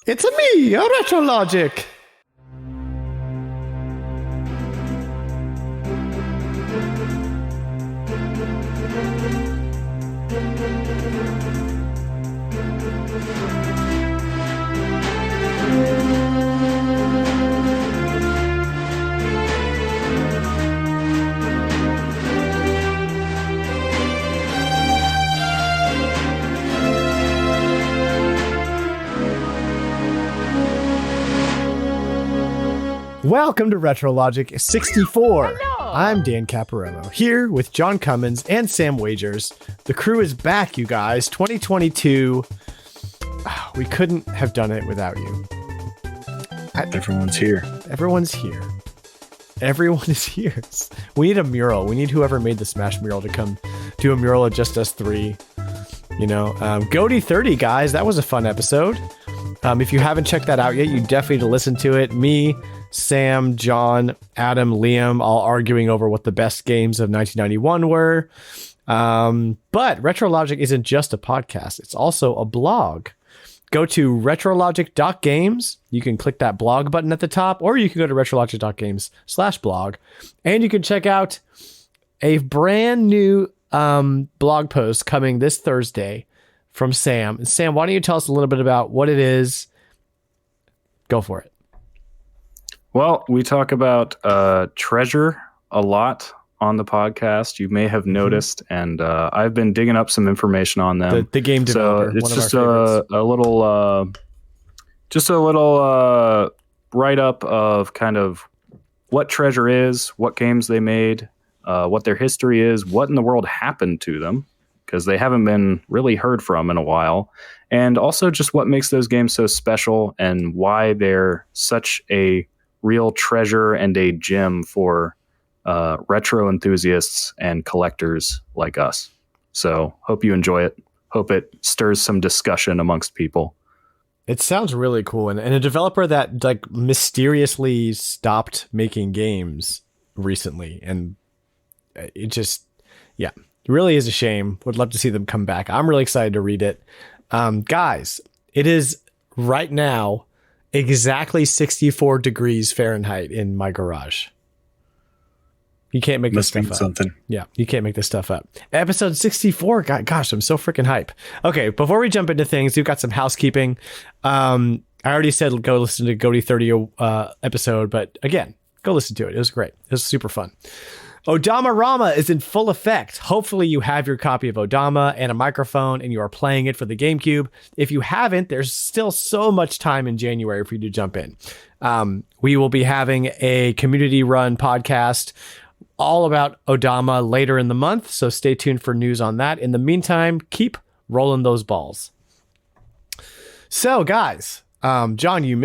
It's me, a retrologic. Welcome to Retrologic 64. Hello. I'm Dan Caporello, here with John Cummins and Sam Wagers. The crew is back, you guys. 2022. We couldn't have done it without you. Everyone's here. Everyone's here. Everyone is here. We need a mural. We need whoever made the Smash mural to come do a mural of just us three. You know, Goaty 30, guys. That was a fun episode. If you haven't checked that out yet, you definitely need to listen to it. Me, Sam, John, Adam, Liam, all arguing over what the best games of 1991 were. But Retrologic isn't just a podcast. It's also a blog. Go to retrologic.games. You can click that blog button at the top, or you can go to retrologic.games/blog, and you can check out a brand new blog post coming this Thursday from Sam. Sam, why don't you tell us a little bit about what it is? Go for it. Well, we talk about treasure a lot on the podcast. You may have noticed, and I've been digging up some information on them. The game developer. So it's just a little write up of kind of what treasure is, what games they made, what their history is, what in the world happened to them, because they haven't been really heard from in a while, and also just what makes those games so special and why they're such a real treasure and a gem for retro enthusiasts and collectors like us. So hope you enjoy it. Hope it stirs some discussion amongst people. It sounds really cool. And a developer that like mysteriously stopped making games recently. And it just, yeah, it really is a shame. Would love to see them come back. I'm really excited to read it. Guys, it is right now exactly 64 degrees Fahrenheit in my garage. You can't make this stuff up. Something. Yeah, you can't make this stuff up. Episode 64. Gosh, I'm so freaking hype. Okay, before we jump into things, we've got some housekeeping. I already said go listen to Goaty 30 episode, but again, go listen to it. It was great. It was super fun. Odama Rama is in full effect. Hopefully you have your copy of Odama and a microphone and you are playing it for the GameCube. If you haven't, there's still so much time in January for you to jump in. We will be having a community-run podcast all about Odama later in the month, so stay tuned for news on that. In the meantime, keep rolling those balls. So, guys, John, you've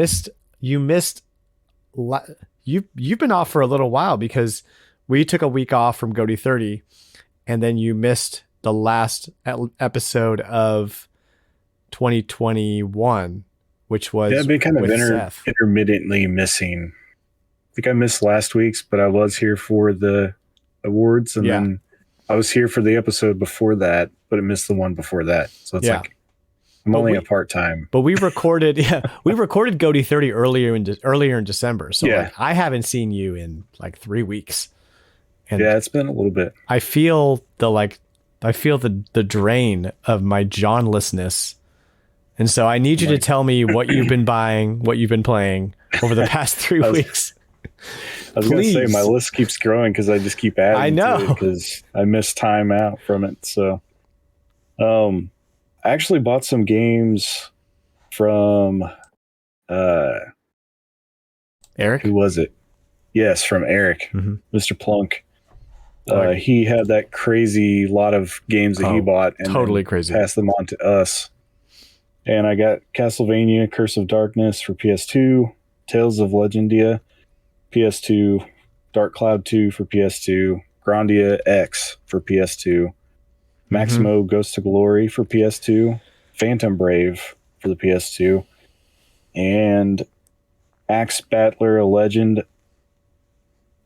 been off for a little while because we took a week off from Goaty 30, and then you missed the last episode of 2021, which was I've been kind of Seth. intermittently missing. I think I missed last week's, but I was here for the awards, and then I was here for the episode before that, but I missed the one before that. So it's like I'm only a part-time. But we recorded, Goaty 30 earlier in December. So like, I haven't seen you in like 3 weeks. And it's been a little bit. I feel the drain of my Johnlessness. And so I need you to tell me what you've been buying, what you've been playing over the past 3 weaks. I was going to say my list keeps growing because I just keep adding. I know, because I miss time out from it. So, I actually bought some games from Eric. Who was it? Yes, from Eric, Mr. Plunk. He had that crazy lot of games that he bought and totally crazy. Passed them on to us. And I got Castlevania, Curse of Darkness for PS2, Tales of Legendia, PS2, Dark Cloud 2 for PS2, Grandia X for PS2, Maximo Ghost to Glory for PS2, Phantom Brave for the PS2, and Axe Battler, a Legend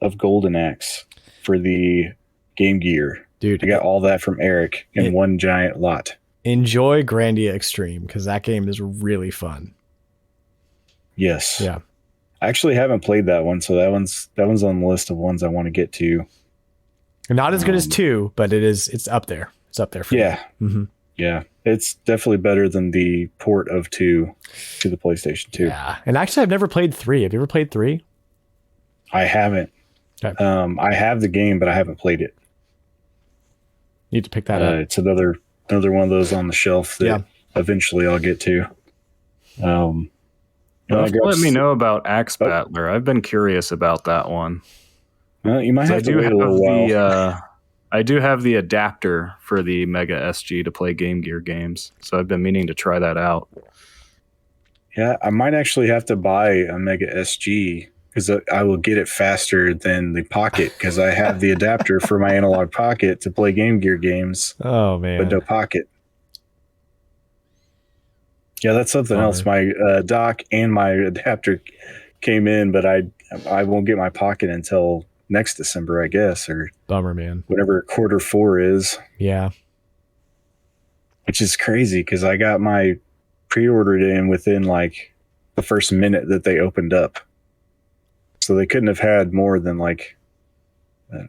of Golden Axe for the Game Gear. Dude, I got all that from Eric in one giant lot. Enjoy Grandia Extreme because that game is really fun. Yes. Yeah. I actually haven't played that one, so that one's on the list of ones I want to get to. Not as good as 2, but it's up there. It's up there for Yeah. you. Mm-hmm. Yeah. It's definitely better than the port of 2 to the PlayStation 2. Yeah. And actually, I've never played 3. Have you ever played 3? I haven't. Okay. I have the game, but I haven't played it. Need to pick that up. It's another one of those on the shelf that eventually I'll get to. Let me know about Axe Battler. I've been curious about that one. Well, you might have to wait a little while. I do have the adapter for the Mega SG to play Game Gear games, so I've been meaning to try that out. Yeah, I might actually have to buy a Mega SG because I will get it faster than the Pocket because I have the adapter for my analog Pocket to play Game Gear games. Oh, man. But no Pocket. Yeah, that's something else. My dock and my adapter came in, but I won't get my Pocket until next December, I guess, or bummer, man. Whatever Q4 is. Yeah, which is crazy because I got my pre-ordered in within like the first minute that they opened up, so they couldn't have had more than like.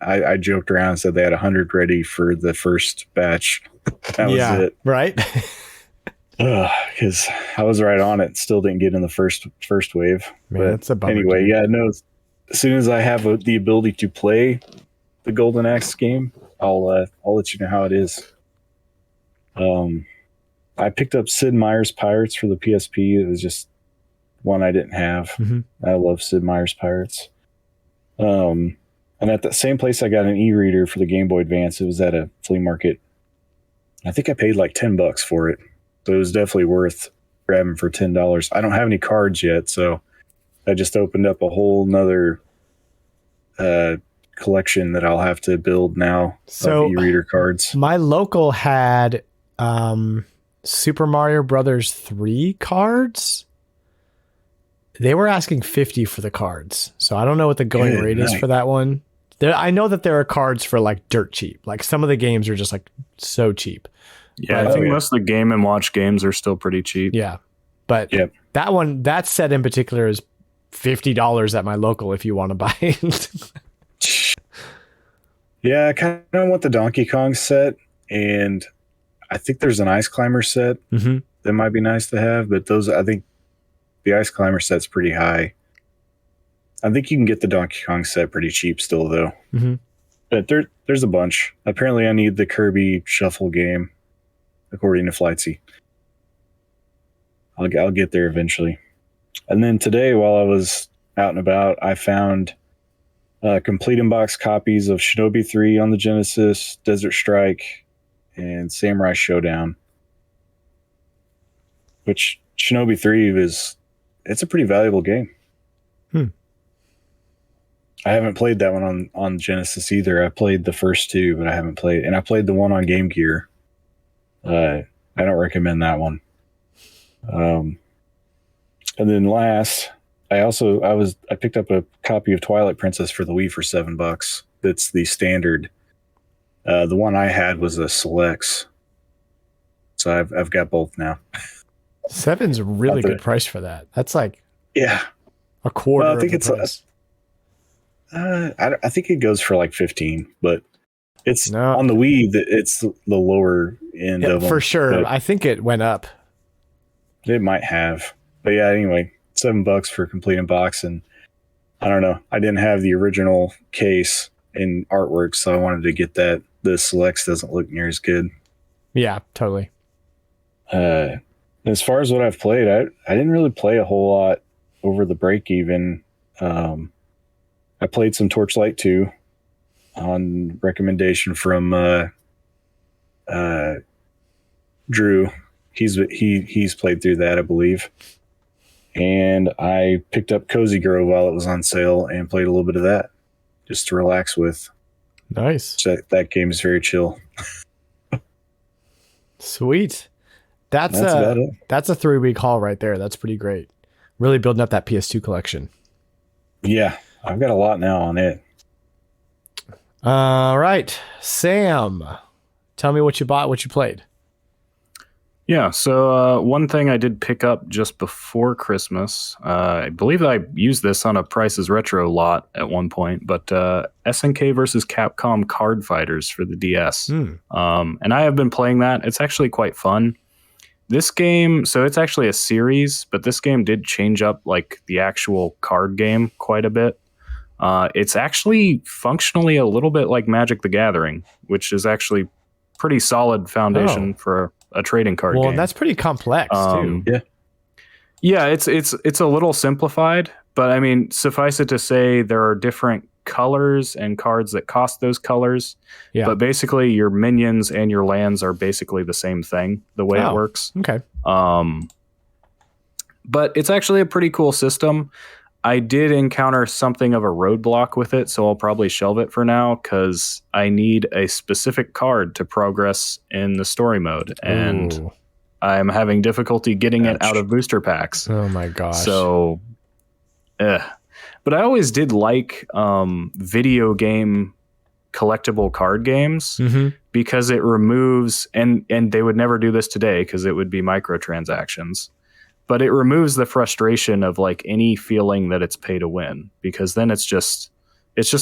I joked around and said they had 100 ready for the first batch. That was it, right? Because I was right on it. Still didn't get in the first wave. Man, but that's a bummer. Anyway, dude. yeah, no. As soon as I have the ability to play the Golden Axe game, I'll let you know how it is. I picked up Sid Meier's Pirates for the PSP. It was just one I didn't have. Mm-hmm. I love Sid Meier's Pirates. And at the same place, I got an e-reader for the Game Boy Advance. It was at a flea market. I think I paid like $10 for it. So it was definitely worth grabbing for $10. I don't have any cards yet, so I just opened up a whole nother collection that I'll have to build now of e-reader cards. My local had Super Mario Brothers 3 cards. They were asking $50 for the cards, so I don't know what the going rate is for that one. I know that there are cards for like dirt cheap. Like some of the games are just like so cheap. Yeah, I think most of the Game & Watch games are still pretty cheap. Yeah, but that one, that set in particular is $50 at my local if you want to buy it. Yeah, I kind of want the Donkey Kong set, and I think there's an Ice Climber set that might be nice to have, but those, I think the Ice Climber set's pretty high. I think you can get the Donkey Kong set pretty cheap still, though. But there's a bunch. Apparently, I need the Kirby Shuffle game, according to Flightsy. I'll get there eventually. And then today, while I was out and about, I found complete in-box copies of Shinobi 3 on the Genesis, Desert Strike, and Samurai Shodown. Which Shinobi 3 it's a pretty valuable game. I haven't played that one on Genesis either. I played the first 2, but I haven't played, and I played the one on Game Gear. I don't recommend that one. And then last, I picked up a copy of Twilight Princess for the Wii for $7. That's the standard. The one I had was a Selects, so I've got both now. $7's a really good price for that. That's like a quarter. Well, I think of the price. I think it goes for like 15, but it's on the Wii that it's the lower end of them. For sure. I think it went up. It might have. But yeah, anyway, $7 for complete in box, and I don't know. I didn't have the original case in artwork, so I wanted to get that. The Selects doesn't look near as good. Yeah, totally. As far as what I've played, I didn't really play a whole lot over the break even. I played some Torchlight 2 on recommendation from Drew. He's played through that, I believe. And I picked up Cozy Grove while it was on sale and played a little bit of that just to relax with. Nice. So that game is very chill. Sweet. That's a 3-week haul right there. That's pretty great. Really building up that PS2 collection. Yeah, I've got a lot now on it. All right, Sam, tell me what you bought, what you played. Yeah, so one thing I did pick up just before Christmas, I believe I used this on a Prices Retro lot at one point, but SNK versus Capcom Card Fighters for the DS. And I have been playing that. It's actually quite fun. This game, so it's actually a series, but this game did change up like the actual card game quite a bit. It's actually functionally a little bit like Magic the Gathering, which is actually pretty solid foundation for a trading card game. And that's pretty complex too. Yeah, it's a little simplified, but I mean, suffice it to say, there are different colors and cards that cost those colors. Yeah. But basically, your minions and your lands are basically the same thing. The way it works. Okay. But it's actually a pretty cool system. I did encounter something of a roadblock with it, so I'll probably shelve it for now because I need a specific card to progress in the story mode, and I'm having difficulty getting it out of booster packs. Oh my gosh! So, but I always did like video game collectible card games because it removes, and they would never do this today because it would be microtransactions. But it removes the frustration of like any feeling that it's pay to win, because then it's just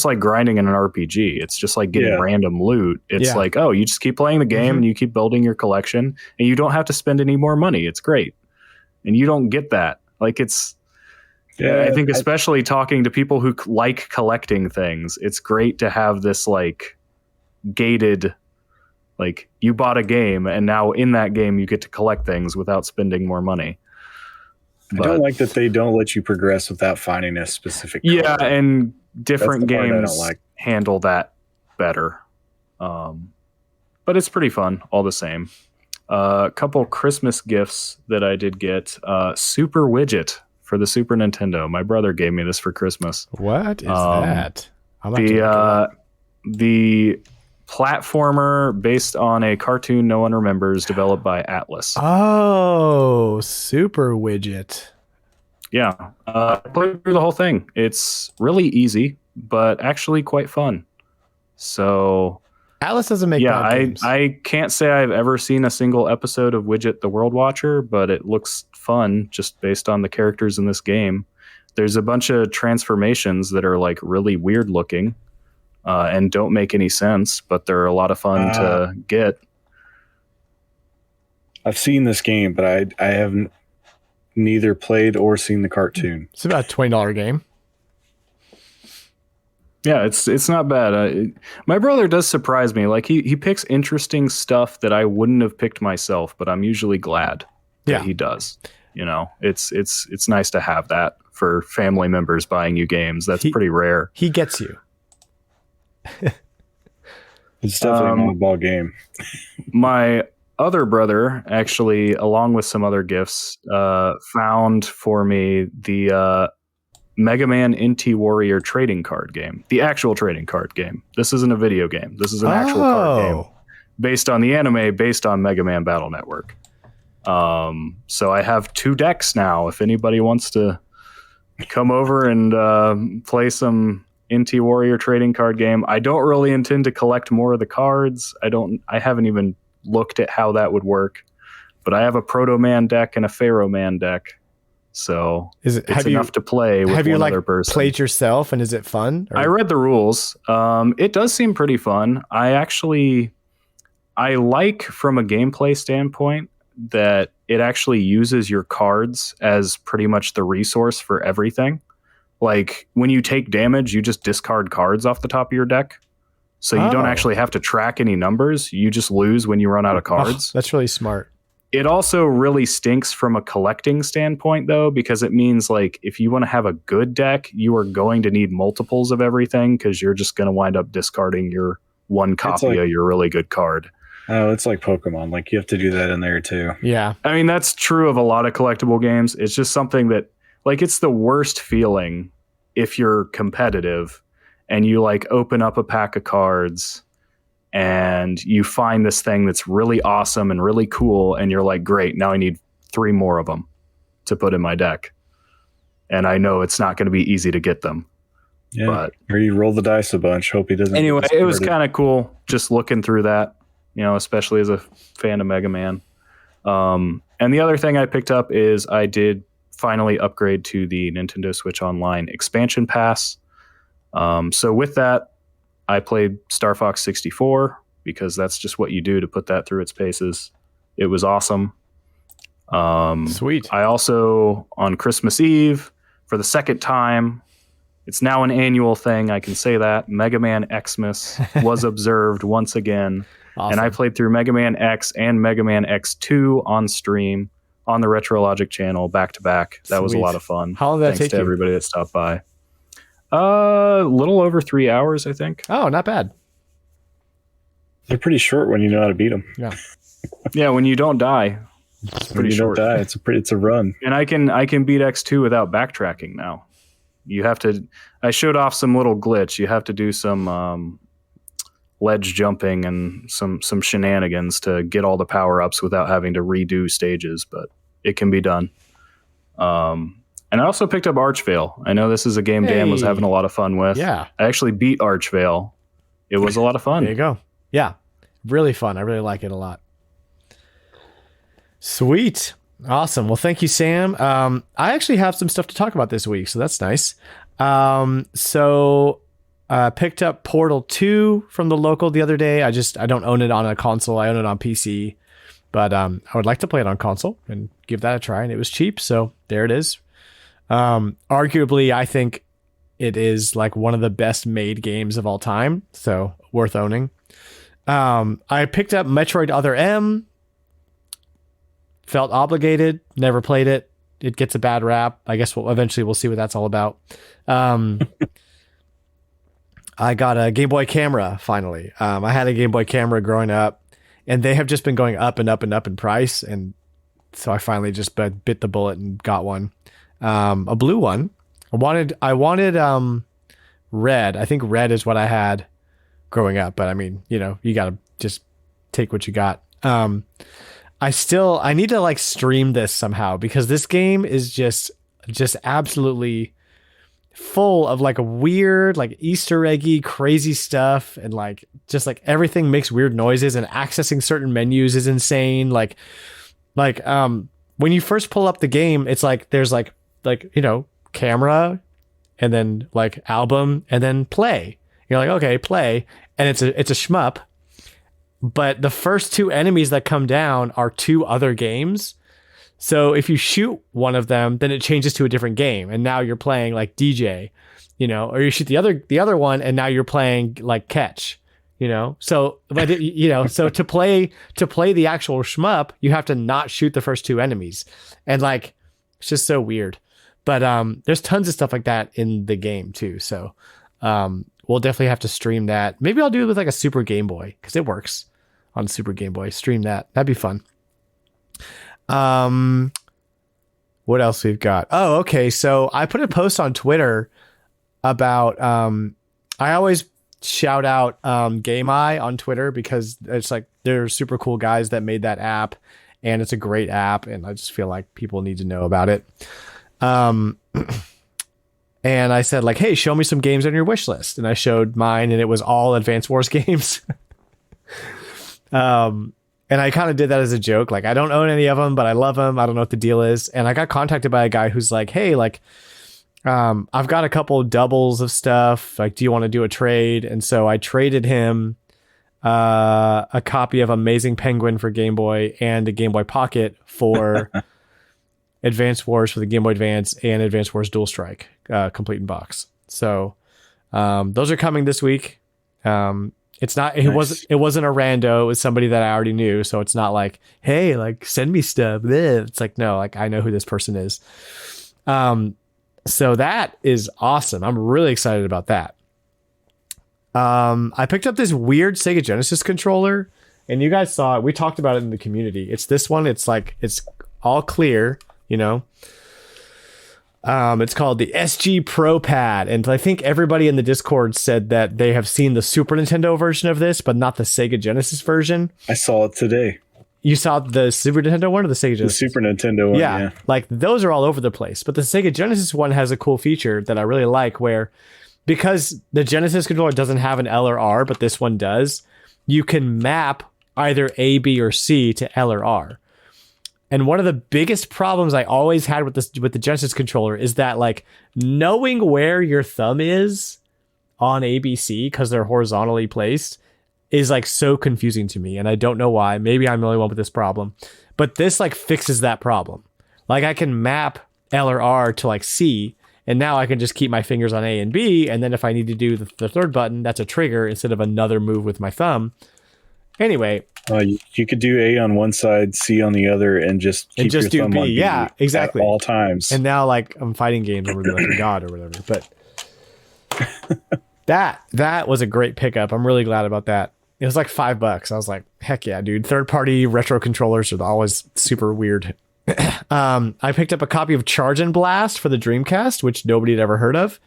like grinding in an RPG. It's just like getting random loot. It's like, oh, you just keep playing the game and you keep building your collection and you don't have to spend any more money. It's great. And you don't get that. Like it's, I think especially talking to people who like collecting things, it's great to have this like gated, like you bought a game and now in that game you get to collect things without spending more money. I don't like that they don't let you progress without finding a specific card. Yeah, and different games handle that better. But it's pretty fun all the same. A couple Christmas gifts that I did get. Super Widget for the Super Nintendo. My brother gave me this for Christmas. What is that? The platformer based on a cartoon no one remembers, developed by Atlas. Oh, Super Widget. Yeah. I played through the whole thing. It's really easy, but actually quite fun. So Atlas doesn't make bad games. I can't say I've ever seen a single episode of Widget the World Watcher, but it looks fun just based on the characters in this game. There's a bunch of transformations that are like really weird looking. And don't make any sense, but they're a lot of fun to get. I've seen this game, but I haven't neither played or seen the cartoon. It's about a $20 game. Yeah, it's not bad. My brother does surprise me. Like he picks interesting stuff that I wouldn't have picked myself, but I'm usually glad that he does. You know, it's nice to have that for family members buying you games. That's pretty rare. He gets you. It's definitely a ball game. My other brother, actually, along with some other gifts, found for me the Megaman NT Warrior trading card game. The actual trading card game. This isn't a video game. This is an actual card game based on the anime, based on Mega Man Battle Network. So I have 2 decks now. If anybody wants to come over and play some NT Warrior trading card game. I don't really intend to collect more of the cards. I haven't even looked at how that would work, but I have a Proto Man deck and a Pharaoh Man deck. So it's enough to play with one other person. Played yourself and is it fun? I read the rules. It does seem pretty fun. I like from a gameplay standpoint that it actually uses your cards as pretty much the resource for everything. Like when you take damage, you just discard cards off the top of your deck. So you don't actually have to track any numbers. You just lose when you run out of cards. That's really smart. It also really stinks from a collecting standpoint, though, because it means like if you want to have a good deck, you are going to need multiples of everything because you're just going to wind up discarding your one copy of your really good card. Oh, it's like Pokemon. Like you have to do that in there too. Yeah. I mean, that's true of a lot of collectible games. It's just something that like it's the worst feeling if you're competitive and you like open up a pack of cards and you find this thing that's really awesome and really cool. And you're like, great, now I need 3 more of them to put in my deck. And I know it's not going to be easy to get them. Yeah. But, or you roll the dice a bunch. Hope he doesn't. Anyway, it was kind of cool just looking through that, you know, especially as a fan of Mega Man. And the other thing I picked up is I did finally upgrade to the Nintendo Switch Online expansion pass. So with that, I played Star Fox 64 because that's just what you do to put that through its paces. It was awesome. Sweet. I also, on Christmas Eve, for the second time, it's now an annual thing, I can say that, Megaman Xmas was observed once again. Awesome. And I played through Megaman X and Megaman X2 on stream on the Retrologic channel back to back. That was a lot of fun. How long did that Thanks take to you? everybody that stopped by. A little over 3 hours, I think. Oh, not bad. They're pretty short when you know how to beat them. Yeah. Yeah, when you don't die, it's When pretty you short. don't die, it's a run. And I can beat X2 without backtracking now. You have to. I showed off some little glitch. You have to do some ledge jumping and some shenanigans to get all the power ups without having to redo stages, but it can be done. And I also picked up Archvale. I know this is a game Dan was having a lot of fun with. Yeah. I actually beat Archvale. It was a lot of fun. There you go. Yeah. Really fun. I really like it a lot. Sweet. Awesome. Well, thank you, Sam. I actually have some stuff to talk about this week, so that's nice. Picked up Portal 2 from the local the other day. I don't own it on a console. I own it on PC. But I would like to play it on console and give that a try. And it was cheap, so there it is. Arguably, I think it is like one of the best made games of all time, so worth owning. I picked up Metroid Other M. Felt obligated. Never played it. It gets a bad rap. I guess we'll see what that's all about. I got a Game Boy camera finally. I had a Game Boy camera growing up, and they have just been going up and up and up in price, and so I finally just bit the bullet and got one. A blue one. I wanted red. I think red is what I had growing up, but I mean, you gotta just take what you got. I need to like stream this somehow because this game is just absolutely full of like weird, like Easter eggy, crazy stuff, and like just like everything makes weird noises, and accessing certain menus is insane. Like when you first pull up the game, it's like there's like camera, and then like album, and then play. You're like, okay, play, and it's a shmup. But the first two enemies that come down are two other games. So if you shoot one of them, then it changes to a different game, and now you're playing like DJ, or you shoot the other one, and now you're playing like catch, So, but so to play the actual shmup, you have to not shoot the first two enemies, and like it's just so weird. But there's tons of stuff like that in the game too. So we'll definitely have to stream that. Maybe I'll do it with like a Super Game Boy because it works on Super Game Boy. Stream that. That'd be fun. What else we've got? Oh, okay. So I put a post on Twitter about I always shout out Game Eye on Twitter because it's like they're super cool guys that made that app, and it's a great app, and I just feel like people need to know about it. And I said like, hey, show me some games on your wish list, and I showed mine, and it was all Advance Wars games. And I kind of did that as a joke. Like, I don't own any of them, but I love them. I don't know what the deal is. And I got contacted by a guy who's like, hey, like, I've got a couple doubles of stuff. Like, do you want to do a trade? And so I traded him a copy of Amazing Penguin for Game Boy and a Game Boy Pocket for Advance Wars for the Game Boy Advance and Advance Wars Dual Strike, complete in box. So those are coming this week. It's not, it wasn't a rando. It was somebody that I already knew. So it's not like, hey, like send me stuff. It's like, no, like I know who this person is. So that is awesome. I'm really excited about that. I picked up this weird Sega Genesis controller, and you guys saw it. We talked about it in the community. It's this one. It's like, it's all clear, It's called the SG Pro Pad, and I think everybody in the Discord said that they have seen the Super Nintendo version of this, but not the Sega Genesis version. I saw it today. You saw the Super Nintendo one or the Sega Genesis? The Super Nintendo one, yeah. Like those are all over the place, but the Sega Genesis one has a cool feature that I really like, where because the Genesis controller doesn't have an L or R, but this one does, you can map either A, B, or C to L or R. And one of the biggest problems I always had with the Genesis controller is that like knowing where your thumb is on ABC, because they're horizontally placed, is like so confusing to me. And I don't know why. Maybe I'm the only one with this problem. But this like fixes that problem. Like I can map L or R to like C, and now I can just keep my fingers on A and B. And then if I need to do the third button, that's a trigger instead of another move with my thumb. Anyway. You could do A on one side, C on the other, and just keep your thumb do B. on B. Yeah, exactly. At all times. And now like I'm fighting games and we're like God or whatever. But that was a great pickup. I'm really glad about that. It was like $5. I was like, heck yeah, dude. Third party retro controllers are always super weird. I picked up a copy of Charge and Blast for the Dreamcast, which nobody had ever heard of.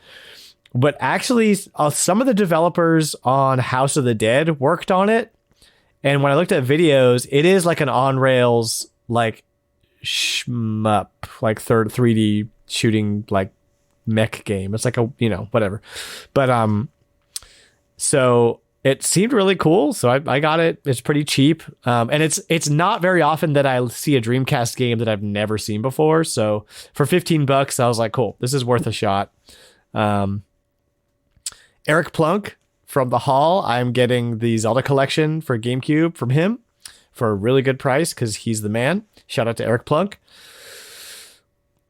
But actually, some of the developers on House of the Dead worked on it. And when I looked at videos, it is like an on rails, like shmup, like 3D shooting, like mech game. It's like a, whatever. But, so it seemed really cool. So I got it. It's pretty cheap. And it's not very often that I see a Dreamcast game that I've never seen before. So for $15, I was like, cool, this is worth a shot. Eric Plunk from the Hall, I'm getting the Zelda collection for GameCube from him for a really good price because he's the man. Shout out to Eric Plunk.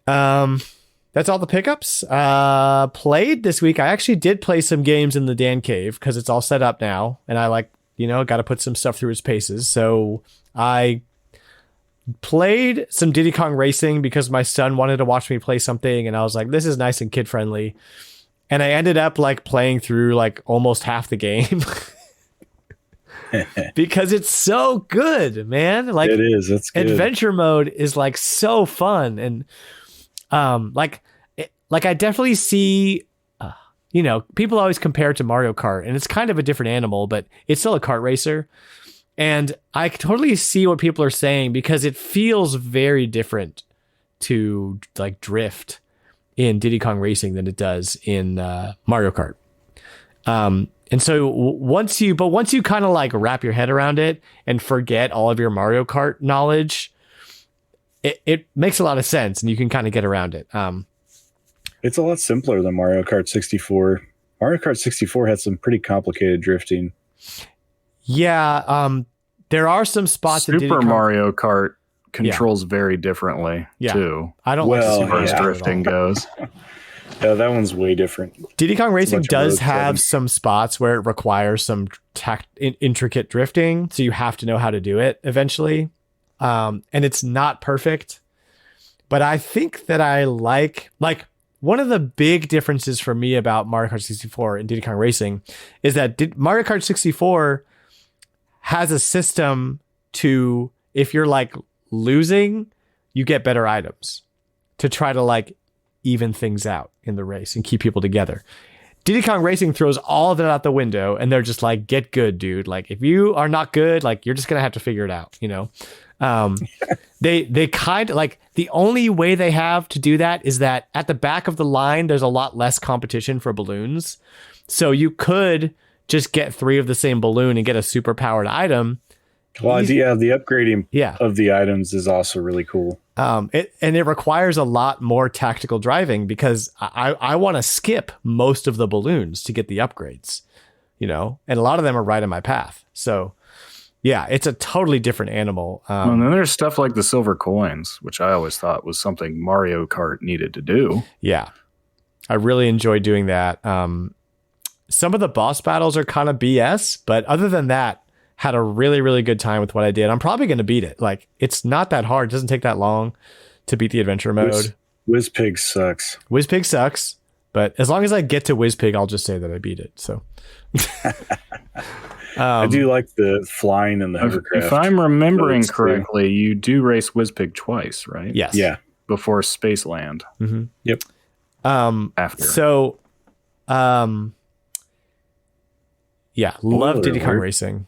That's all the pickups. Played this week. I actually did play some games in the Dan Cave because it's all set up now. And I got to put some stuff through its paces. So I played some Diddy Kong Racing because my son wanted to watch me play something. And I was like, this is nice and kid friendly. And I ended up like playing through like almost half the game because it's so good, man. Like it is. It's good. Adventure mode is like so fun. And like I definitely see, people always compare it to Mario Kart, and it's kind of a different animal, but it's still a kart racer. And I totally see what people are saying because it feels very different to like drift in Diddy Kong Racing than it does in Mario Kart. And so once you kind of like wrap your head around it and forget all of your Mario Kart knowledge, it makes a lot of sense and you can kind of get around it. It's a lot simpler than Mario Kart 64. Mario Kart 64 had some pretty complicated drifting. Yeah. There are some spots Super Mario Kart controls very differently too. I don't like as far as drifting goes. Yeah, that one's way different. Diddy Kong Racing does have some spots where it requires some intricate drifting, so you have to know how to do it eventually. And it's not perfect, but I think that I like one of the big differences for me about Mario Kart 64 and Diddy Kong Racing is that Mario Kart 64 has a system to, if you're like losing, you get better items to try to like even things out in the race and keep people together. Diddy Kong Racing throws all of that out the window and they're just like, get good, dude. Like if you are not good, like you're just going to have to figure it out, They kind of like the only way they have to do that is that at the back of the line, there's a lot less competition for balloons. So you could just get 3 of the same balloon and get a super powered item. Well, the upgrading of the items is also really cool. It requires a lot more tactical driving because I want to skip most of the balloons to get the upgrades, and a lot of them are right in my path. So yeah, it's a totally different animal. And then there's stuff like the silver coins, which I always thought was something Mario Kart needed to do. Yeah, I really enjoy doing that. Some of the boss battles are kind of BS, but other than that, had a really, really good time with what I did. I'm probably going to beat it. Like, it's not that hard. It doesn't take that long to beat the adventure mode. WizPig sucks. WizPig sucks, but as long as I get to WizPig, I'll just say that I beat it. So I do like the flying and the hovercraft. If I'm remembering correctly, you do race WizPig twice, right? Yes. Yeah. Before Spaceland. Mm-hmm. Yep. After. So, love Diddy Kong Racing.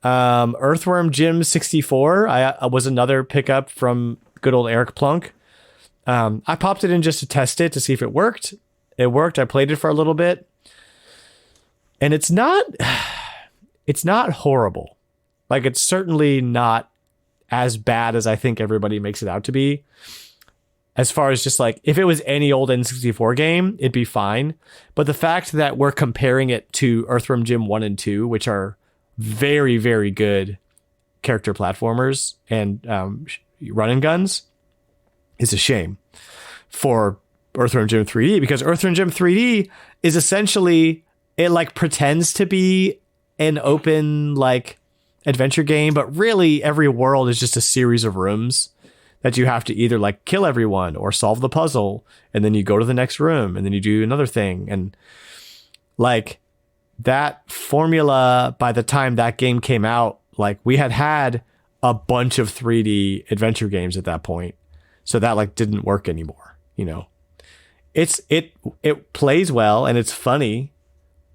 Earthworm Jim 64 I was another pickup from good old Eric Plunk. I popped it in just to test it to see if it worked. It worked. I played it for a little bit, and it's not horrible. Like, it's certainly not as bad as I think everybody makes it out to be. As far as just like, if it was any old N64 game, it'd be fine. But the fact that we're comparing it to Earthworm Jim 1 and 2, which are very, very good character platformers and run and guns, is a shame for Earthworm Jim 3D, because Earthworm Jim 3D is essentially, it like pretends to be an open like adventure game, but really every world is just a series of rooms that you have to either like kill everyone or solve the puzzle, and then you go to the next room and then you do another thing. And like that formula, by the time that game came out, like we had a bunch of 3D adventure games at that point. So that like didn't work anymore, you know. It plays well and it's funny,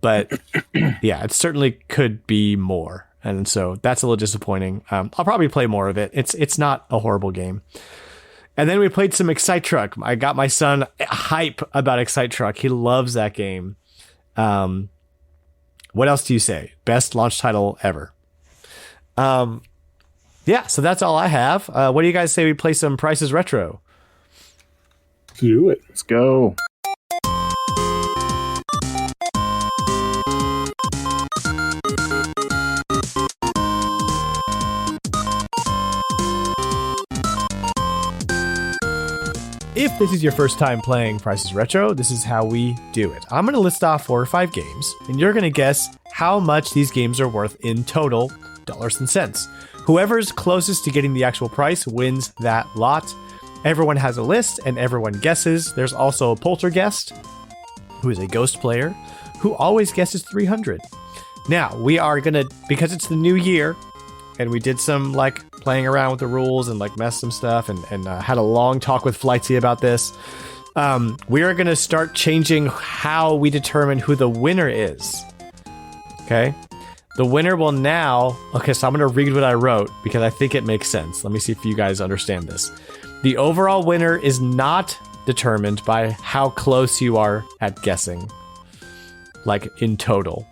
but yeah, it certainly could be more. And so that's a little disappointing. I'll probably play more of it. It's not a horrible game. And then we played some Excite Truck. I got my son hype about Excite Truck. He loves that game. What else do you say? Best launch title ever. Yeah, so that's all I have. What do you guys say we play some Prices Retro? Do it. Let's go. If this is your first time playing Prices Retro, this is how we do it. I'm going to list off 4 or 5 games, and you're going to guess how much these games are worth in total, dollars and cents. Whoever's closest to getting the actual price wins that lot. Everyone has a list, and everyone guesses. There's also a poltergeist, who is a ghost player, who always guesses 300. Now, we are going to, because it's the new year, and we did some like playing around with the rules and like messed some stuff and had a long talk with Flightsy about this. We are going to start changing how we determine who the winner is. Okay. The winner will now, okay, so I'm going to read what I wrote because I think it makes sense. Let me see if you guys understand this. The overall winner is not determined by how close you are at guessing, like in total.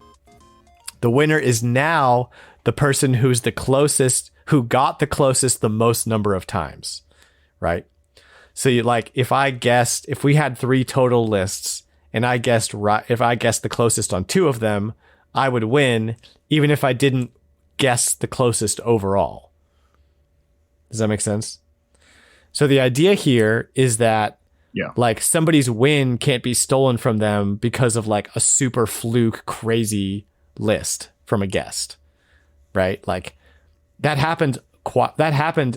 The winner is now the person who's the closest, who got the closest the most number of times, right? So you like, if we had 3 total lists and I guessed right, if I guessed the closest on 2 of them, I would win, even if I didn't guess the closest overall. Does that make sense? So the idea here is that like somebody's win can't be stolen from them because of like a super fluke crazy list from a guest. Right? Like that happened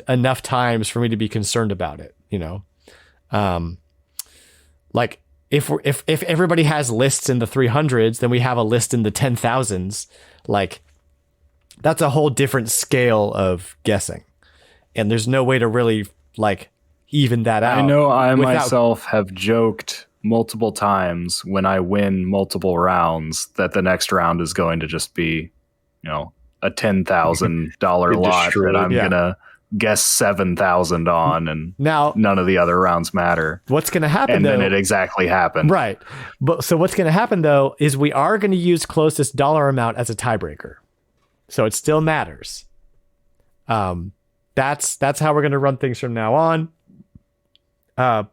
enough times for me to be concerned about it, you know? Like if everybody has lists in the 300s, then we have a list in the 10,000s. Like that's a whole different scale of guessing. And there's no way to really like even that out. I know I myself have joked multiple times when I win multiple rounds that the next round is going to just be, you know, a $10,000 lot that I'm gonna guess 7,000 on, and now none of the other rounds matter. What's gonna happen? And though, then it exactly happened, right? But so what's gonna happen though is we are gonna use closest dollar amount as a tiebreaker, so it still matters. That's how we're gonna run things from now on.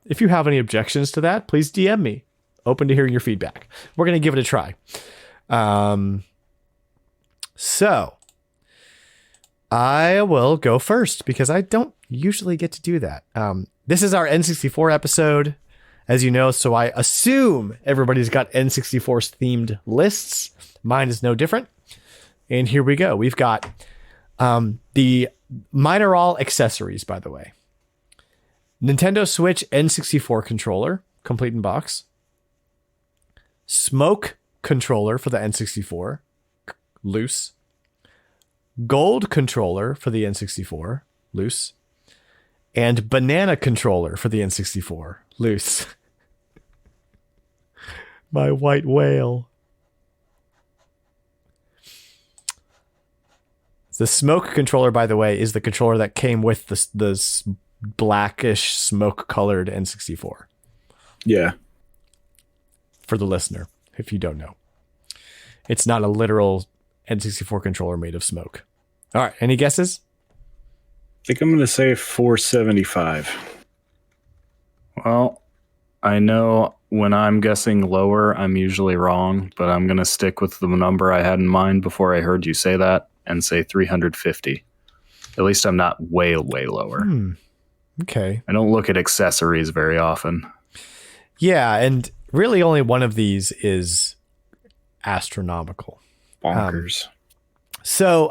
If you have any objections to that, please DM me. Open to hearing your feedback. We're gonna give it a try. So I will go first because I don't usually get to do that. This is our N64 episode, as you know, so I assume everybody's got N64's themed lists. Mine is no different. And here we go. We've got mine are all accessories, by the way. Nintendo Switch N64 controller, complete in box. Smoke controller for the N64. Loose. Gold controller for the N64, loose. And banana controller for the N64, loose. My white whale. The smoke controller, by the way, is the controller that came with the blackish smoke colored N64. Yeah. For the listener, if you don't know. It's not a literal N64 controller made of smoke. All right, any guesses? think I'm going to say 475. Well, I know when I'm guessing lower, I'm usually wrong, but I'm going to stick with the number I had in mind before I heard you say that and say 350. At least I'm not way, way lower. Okay. I don't look at accessories very often. Yeah, and really only one of these is astronomical. Bonkers. So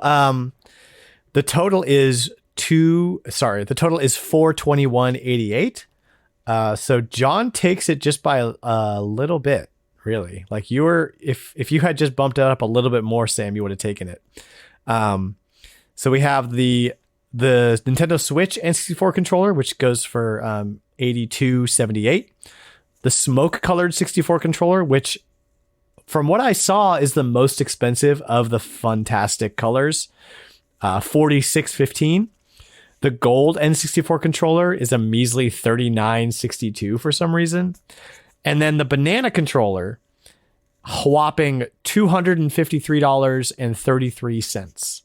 the total is 421.88. So John takes it just by a little bit, really. Like if you had just bumped it up a little bit more, Sam, you would have taken it. So we have the Nintendo Switch N64 controller, which goes for $82.78. The smoke colored 64 controller, which from what I saw is the most expensive of the fantastic colors, $46.15. The gold N64 controller is a measly $39.62 for some reason. And then the banana controller, whopping $253.33.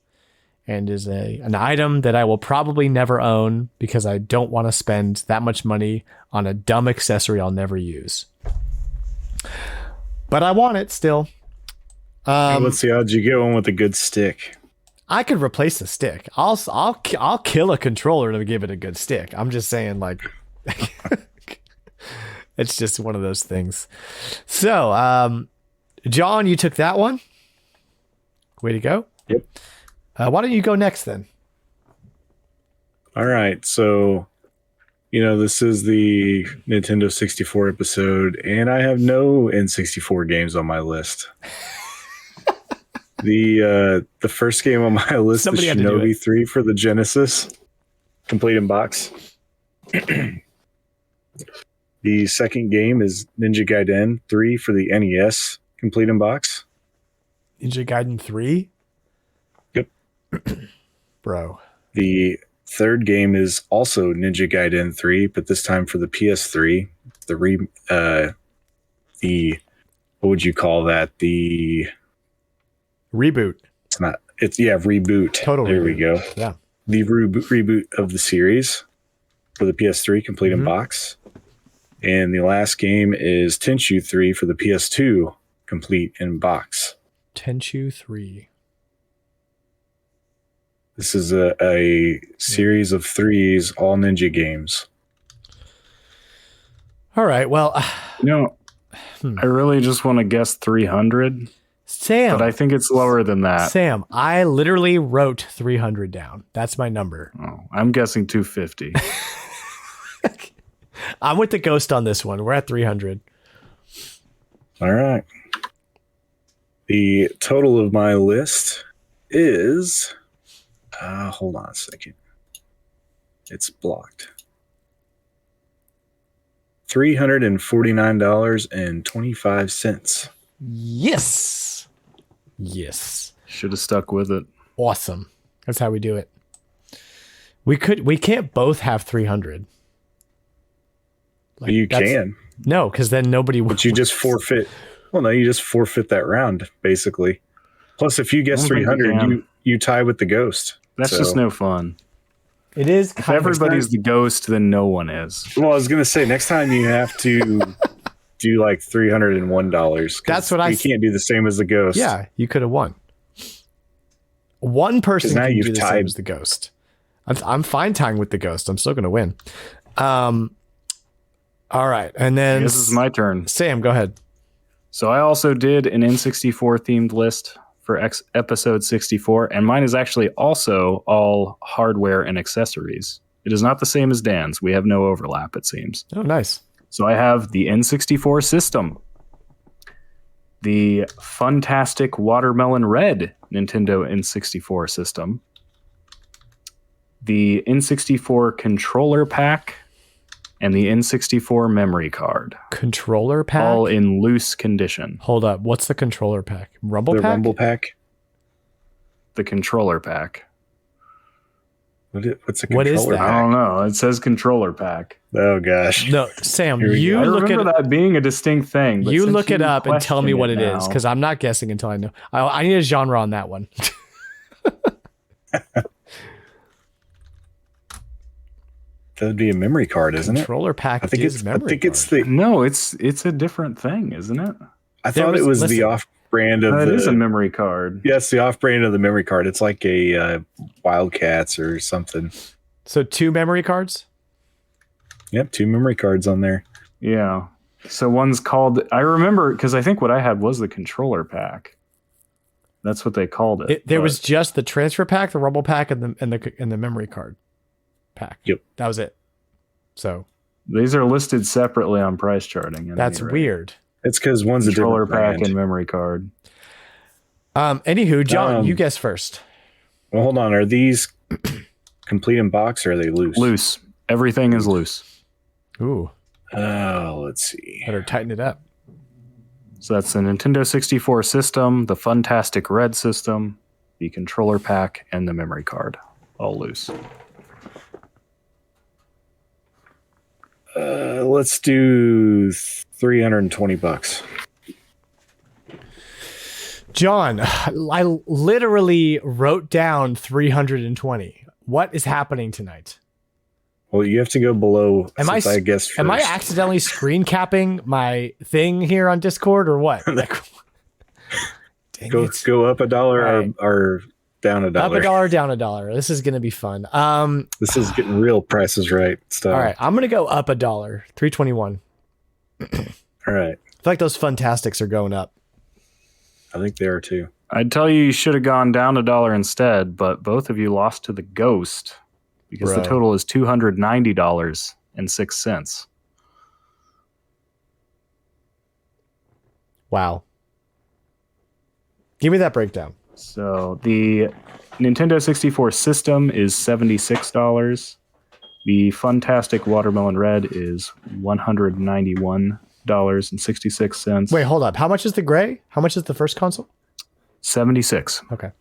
And is an item that I will probably never own because I don't want to spend that much money on a dumb accessory I'll never use. But I want it still. Let's see, how'd you get one with a good stick? I could replace the stick. I'll kill a controller to give it a good stick. I'm just saying, like, it's just one of those things. So, John, you took that one. Way to go. Yep. Why don't you go next then? All right. So, this is the Nintendo 64 episode, and I have no N64 games on my list. The first game on my list is Shinobi 3 for the Genesis, complete in box. The second game is Ninja Gaiden 3 for the NES, complete in box. Ninja Gaiden 3? Yep. Bro. The third game is also Ninja Gaiden 3, but this time for the PS3. What would you call that? The reboot. Reboot. Total there reboot. We go. Yeah. The reboot of the series for the PS3, complete in box. And the last game is Tenchu 3 for the PS2, complete in box. Tenchu 3. This is a series of threes, all ninja games. All right. Well, I really just want to guess 300. Sam. But I think it's lower than that. Sam, I literally wrote 300 down. That's my number. Oh, I'm guessing 250. I'm with the ghost on this one. We're at 300. All right. The total of my list is... hold on a second. It's blocked. $349.25. Yes. Yes. Should have stuck with it. Awesome. That's how we do it. We can't both have 300. Like, you can. No, because then nobody would. But you just forfeit. Well, no, you just forfeit that round, basically. Plus, if you guess 300, you tie with the ghost. That's just no fun. It is. If everybody's the ghost, then no one is. Well, I was going to say, next time you have to do like $301. That's what you can't do the same as the ghost. Yeah, you could have won. One person now can you've do the tied. same as the ghost. I'm fine tying with the ghost. I'm still going to win. All right, and then This is my turn. Sam, go ahead. So I also did an N64 themed list for episode 64, and mine is actually also all hardware and accessories. It is not the same as Dan's. We have no overlap, it seems. Oh, nice. So I have the N64 system, the Funtastic Watermelon Red Nintendo N64 system, the N64 controller pack, and the N64 memory card. Controller pack? All in loose condition. Hold up. What's the controller pack? Rumble The pack? Rumble Pack. The controller pack. What's a controller? What is that? I don't know. It says controller pack. Oh, gosh. No, Sam, Here we you I look remember at that being a distinct thing. But you since look it you up and tell me question what it it is, now- because I'm not guessing until I know. I need a genre on that one. That'd be a memory card, isn't it? Controller pack I think is it's. memory I think card. it's the. No, it's a different thing, isn't it? I thought it was the off-brand of It the. is a memory card. Yes, the off-brand of the memory card. It's like a Wildcats or something. So 2 memory cards? Yep, 2 memory cards on there. Yeah. So one's called. I remember because I think what I had was the controller pack. That's what they called it. There was just the transfer pack, the rumble pack, and the memory card pack. Yep, that was it. So these are listed separately on price charting. That's weird. It's because one's controller a different pack brand. and memory card. Anywho, John, you guess first. Well, hold on. Are these complete in box or are they loose? Loose. Everything is loose. Ooh. Let's see. Better tighten it up. So that's the Nintendo 64 system, the Funtastic Red system, the controller pack, and the memory card. All loose. Let's do $320. John, I literally wrote down 320. What is happening tonight? Well, you have to go below. Am I guess first. Am I accidentally screen capping my thing here on Discord or what? Like, dang go it. go up $1 Right. or down $1. Up $1, down $1. This is going to be fun. This is getting real prices right stuff. All right, I'm going to go up $1, 321. All right. I feel like those Funtastics are going up. I think they are too. I'd tell you should have gone down $1 instead, but both of you lost to the Ghost because Bro. the total is $290.06. Wow. Give me that breakdown. So the Nintendo 64 system is $76. The Funtastic Watermelon Red is $191.66. Wait, hold up. How much is the gray? How much is the first console? 76. Okay.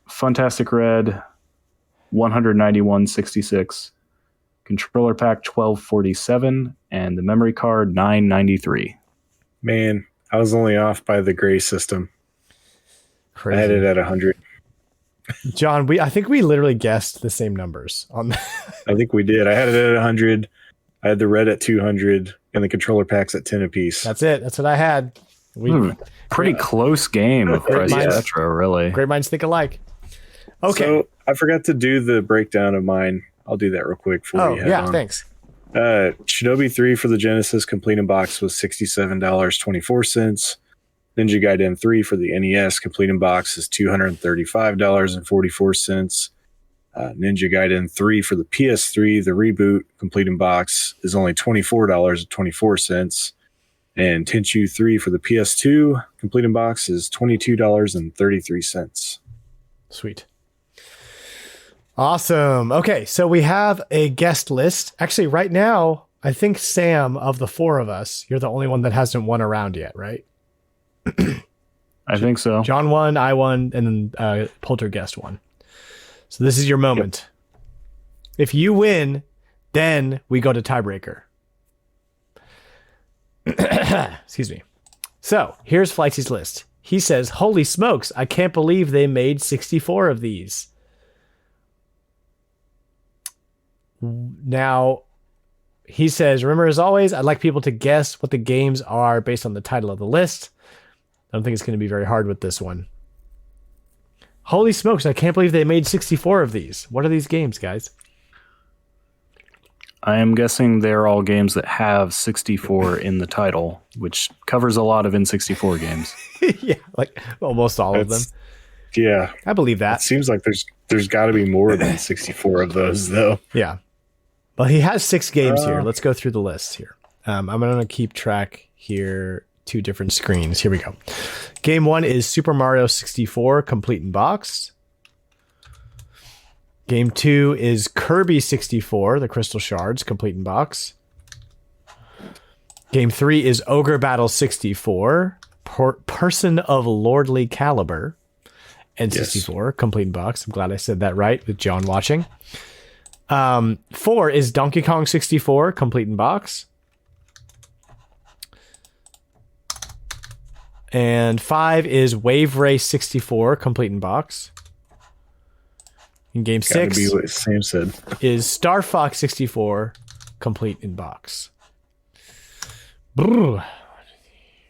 Funtastic Red, $191.66. Controller pack $12.47, and the memory card $9.93. Man, I was only off by the gray system. Crazy. I had it at 100. John, I think we literally guessed the same numbers on that. I think we did. I had it at 100. I had the red at 200 and the controller packs at 10 apiece. That's it. That's what I had. Pretty close game of Great Price minds. Retro, really. Great minds think alike. Okay. So I forgot to do the breakdown of mine. I'll do that real quick for Oh, you. yeah, thanks. Shinobi 3 for the Genesis complete in box was $67.24. Ninja Gaiden 3 for the NES complete in box is $235.44. Ninja Gaiden 3 for the PS3, the reboot complete in box is only $24.24. And Tenchu 3 for the PS2 complete in box is $22.33. Sweet. Awesome. Okay, so we have a guest list. Actually, right now, I think Sam, of the 4 of us, you're the only one that hasn't won a round yet, right? I think so. John won, I won, and then Poltergeist won. So this is your moment. Yep. If you win, then we go to tiebreaker. Excuse me. So here's Flightsy's list. He says, holy smokes, I can't believe they made 64 of these. Now, he says, remember, as always, I'd like people to guess what the games are based on the title of the list. I don't think it's going to be very hard with this one. Holy smokes, I can't believe they made 64 of these. What are these games, guys? I am guessing they're all games that have 64 in the title, which covers a lot of N64 games. Yeah, like almost all of them. Yeah. I believe that. It seems like there's got to be more than 64 of those, though. Yeah. Well, he has 6 games here. Let's go through the list here. I'm going to keep track here. 2 different screens. Here we go. Game 1 is Super Mario 64 complete in box. Game 2 is Kirby 64, the Crystal Shards, complete in box. Game 3 is Ogre Battle 64, Person of Lordly Caliber, and 64, complete in box. I'm glad I said that right with John watching. 4 is Donkey Kong 64, complete in box. And 5 is Wave Race 64, complete in box. In game Gotta 6 be what Sam said. is Star Fox 64 complete in box. Brr.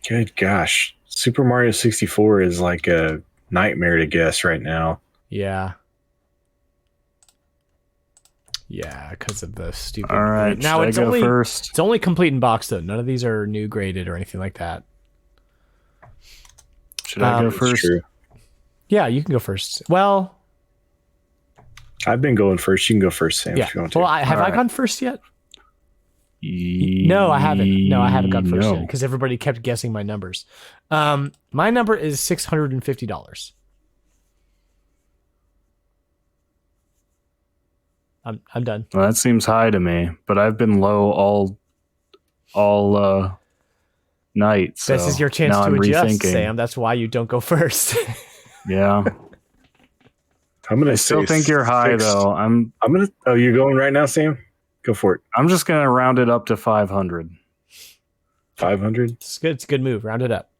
Good gosh. Super Mario 64 is like a nightmare to guess right now. Yeah. Yeah, because of the stupid. All right, now should I go first? It's only complete in box though. None of these are new graded or anything like that. Should I go That's first? true. Yeah, you can go first. Well, I've been going first. You can go first, Sam, yeah. if you want to. Well, have All I right. gone first yet? No, I haven't. No, I haven't gone first yet because everybody kept guessing my numbers. My number is $650. I'm done. Well, that seems high to me, but I've been low all night. So This is your chance now to I'm adjust, rethinking. Sam. That's why you don't go first. Yeah, I'm gonna I still say think you're high six. though. I'm gonna. Oh, you're going right now, Sam? Go for it. I'm just gonna round it up to 500. 500. It's good. It's a good move. Round it up.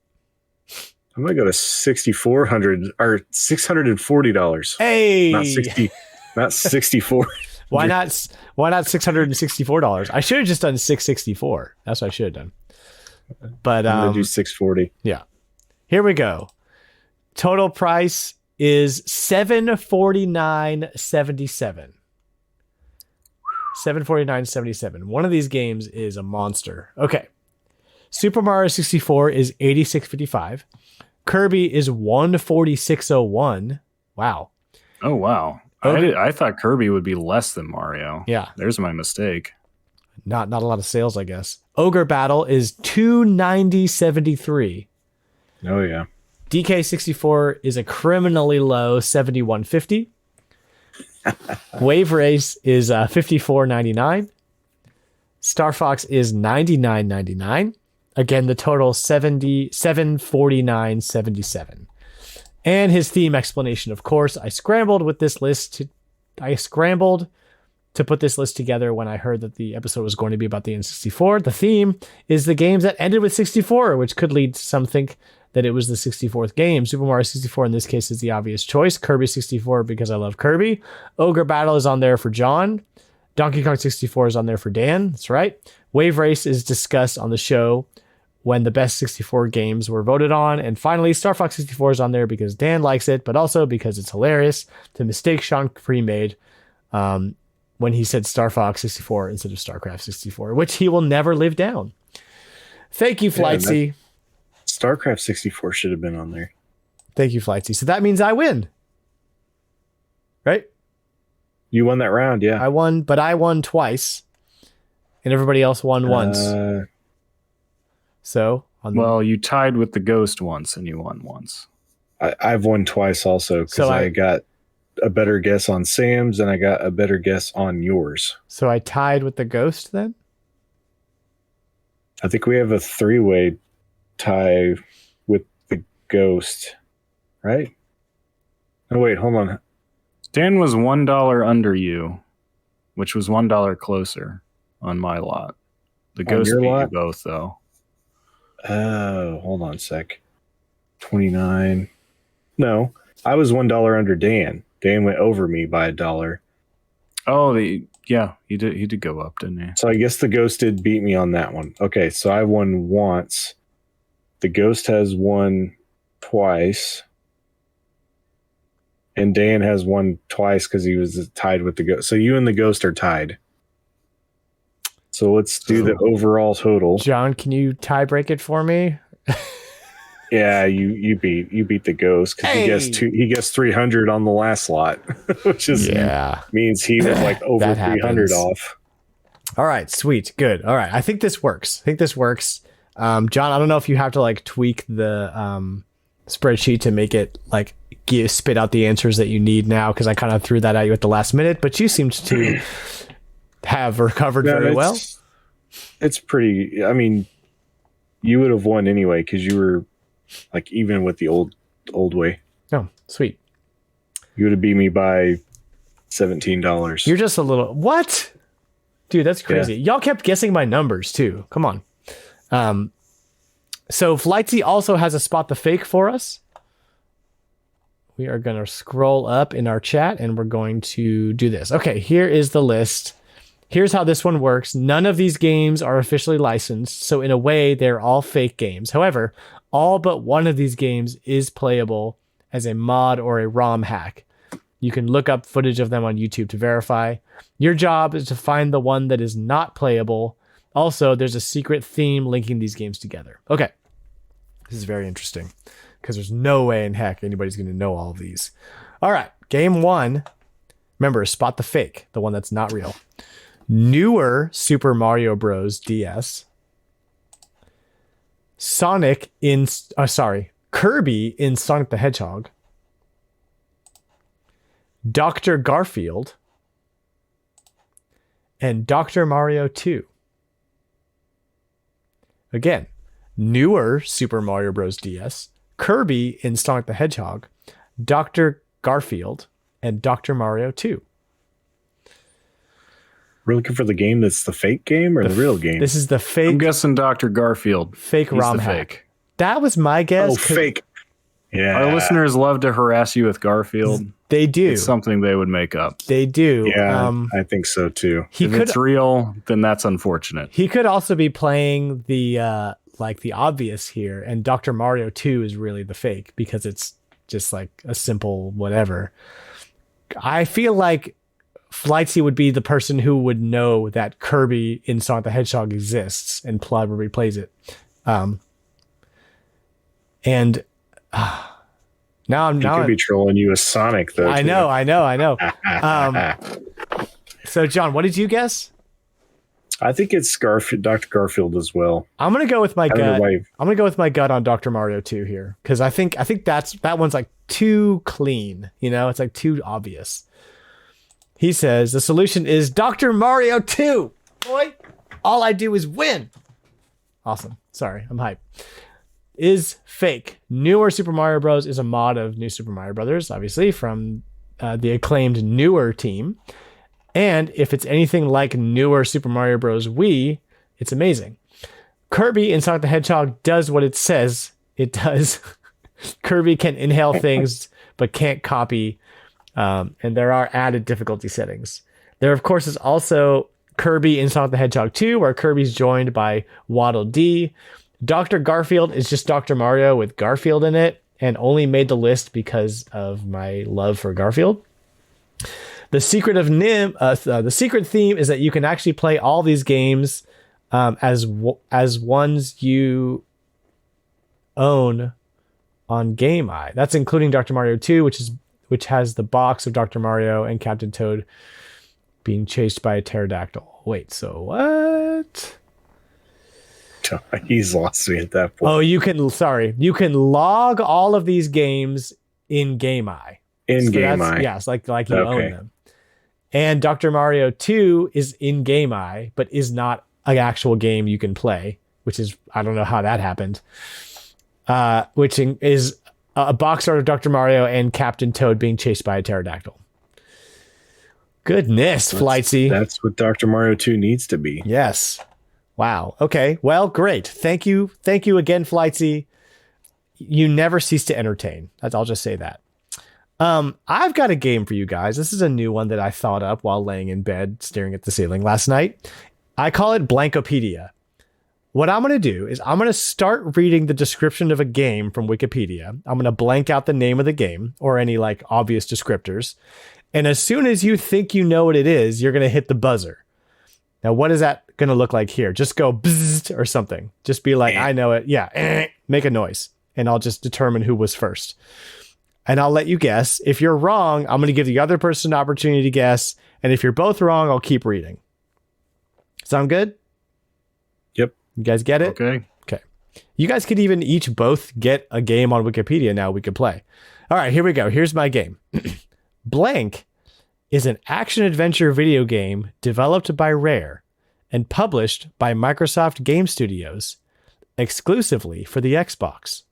I'm gonna go to $6,400 or $640. Hey, Not 60. Not 64. why not $664? I should have just done 664. That's what I should have done. But I'm gonna do 640. yeah. Here we go. Total price is $749.77. $749.77. One of these games is a monster. Okay. Super Mario 64 is $86.55. Kirby is $146.01. Wow. Oh wow! Okay. I thought Kirby would be less than Mario. Yeah. There's my mistake. Not a lot of sales, I guess. Ogre Battle is $290.73. Oh yeah. DK64 is a criminally low $71.50. Wave Race is $54.99. Star Fox is $99.99. Again, the total $749.77. And his theme explanation, of course. I scrambled to put this list together when I heard that the episode was going to be about the N64. The theme is the games that ended with 64, which could lead to some think that it was the 64th game. Super Mario 64 in this case is the obvious choice. Kirby 64 because I love Kirby. Ogre Battle is on there for John. Donkey Kong 64 is on there for Dan. That's right. Wave Race is discussed on the show when the best 64 games were voted on. And finally, Star Fox 64 is on there because Dan likes it, but also because it's hilarious. The mistake Sean Capri made when he said Star Fox 64 instead of StarCraft 64, which he will never live down. Thank you, Flightsy. StarCraft 64 should have been on there. Thank you, Flightsy. So that means I win. Right? You won that round, yeah. I won, but I won twice. And everybody else won once. So, Well, you tied with the Ghost once, and you won once. I've won twice also because I got a better guess on Sam's and I got a better guess on yours. So I tied with the Ghost then? I think we have a 3-way tie with the Ghost, right? Oh, wait, hold on. Dan was $1 under you, which was $1 closer on my lot. The Ghost your beat you lot? both, though. Oh, hold on a sec. 29. No, I was $1 under Dan. Dan went over me by $1. Oh, yeah, he did go up, didn't he? So I guess the Ghost did beat me on that one. Okay, so I won once. The Ghost has won twice. And Dan has won twice because he was tied with the Ghost. So you and the Ghost are tied. So let's do the overall total. John, can you tie break it for me? Yeah, you beat the Ghost because he guessed 300 on the last lot, which is means he was like over 300 off. All right, sweet, good. All right, I think this works. John, I don't know if you have to like tweak the spreadsheet to make it like spit out the answers that you need now because I kind of threw that at you at the last minute, but you seemed to have recovered very well. It's pretty. I mean, you would have won anyway because you were like even with the old way. Oh, sweet. You would have beat me by $17. You're just a little what? Dude, that's crazy. Y'all kept guessing my numbers too. Come on. So Flightsy also has a spot the fake for us. We are going to scroll up in our chat and we're going to do this. Okay, here is the list. Here's how this one works. None of these games are officially licensed, so in a way, they're all fake games. However, all but one of these games is playable as a mod or a ROM hack. You can look up footage of them on YouTube to verify. Your job is to find the one that is not playable. Also, there's a secret theme linking these games together. Okay, this is very interesting because there's no way in heck anybody's going to know all of these. All right, game one. Remember, spot the fake, the one that's not real. Newer Super Mario Bros. DS. Kirby in Sonic the Hedgehog. Dr. Garfield. And Dr. Mario 2. Again, newer Super Mario Bros. DS. Kirby in Sonic the Hedgehog. Dr. Garfield. And Dr. Mario 2. We're looking for the game that's the fake game or the real game? This is the fake. I'm guessing Dr. Garfield. Fake He's ROM the hack. fake. That was my guess. Oh, fake. Yeah. Our listeners love to harass you with Garfield. They do. It's something they would make up. They do. Yeah, I think so too. If it's real, then that's unfortunate. He could also be playing the the obvious here, and Dr. Mario 2 is really the fake because it's just like a simple whatever. I feel like Flightsy would be the person who would know that Kirby in Sonic the Hedgehog exists and probably plays it. Now I'm be trolling you as Sonic though. I know. So John, what did you guess? I think it's Dr. Garfield as well. I'm gonna go with my gut. I'm gonna go with my gut on Dr. Mario 2 here because I think that one's like too clean. You know, it's like too obvious. He says the solution is Dr. Mario 2. Boy, all I do is win. Awesome. Sorry, I'm hyped. Is fake. Newer Super Mario Bros. Is a mod of New Super Mario Brothers, obviously, from the acclaimed Newer team. And if it's anything like Newer Super Mario Bros. Wii, it's amazing. Kirby in Sonic the Hedgehog does what it says it does. Kirby can inhale things, but can't copy. And there are added difficulty settings. There, of course, is also Kirby in Sonic the Hedgehog 2, where Kirby's joined by Waddle Dee. Dr. Garfield is just Dr. Mario with Garfield in it, and only made the list because of my love for Garfield. The secret of the secret theme is that you can actually play all these games as ones you own on Game Eye. That's including Dr. Mario 2, which has the box of Dr. Mario and Captain Toad being chased by a pterodactyl. Wait, so what? He's lost me at that point. Oh, you can log all of these games in Game Eye. Game Eye. Yes, like you own them. And Dr. Mario 2 is in Game Eye, but is not an actual game you can play, which is, I don't know how that happened. Which is a box art of Dr. Mario and Captain Toad being chased by a pterodactyl. Goodness, Flightsy. That's what Dr. Mario 2 needs to be. Yes. Wow. Okay. Well, great. Thank you. Thank you again, Flightsy. You never cease to entertain. I'll just say that. I've got a game for you guys. This is a new one that I thought up while laying in bed staring at the ceiling last night. I call it Blankopedia. What I'm going to do is I'm going to start reading the description of a game from Wikipedia. I'm going to blank out the name of the game or any like obvious descriptors. And as soon as you think you know what it is, you're going to hit the buzzer. Now, what is that going to look like here? Just go bzzzt or something. Just be like, I know it. Yeah. Make a noise. And I'll just determine who was first. And I'll let you guess. If you're wrong, I'm going to give the other person an opportunity to guess. And if you're both wrong, I'll keep reading. Sound good? Yep. You guys get it? Okay. Okay. You guys could even each both get a game on Wikipedia now we could play. All right, here we go. Here's my game. Blank is an action-adventure video game developed by Rare and published by Microsoft Game Studios exclusively for the Xbox.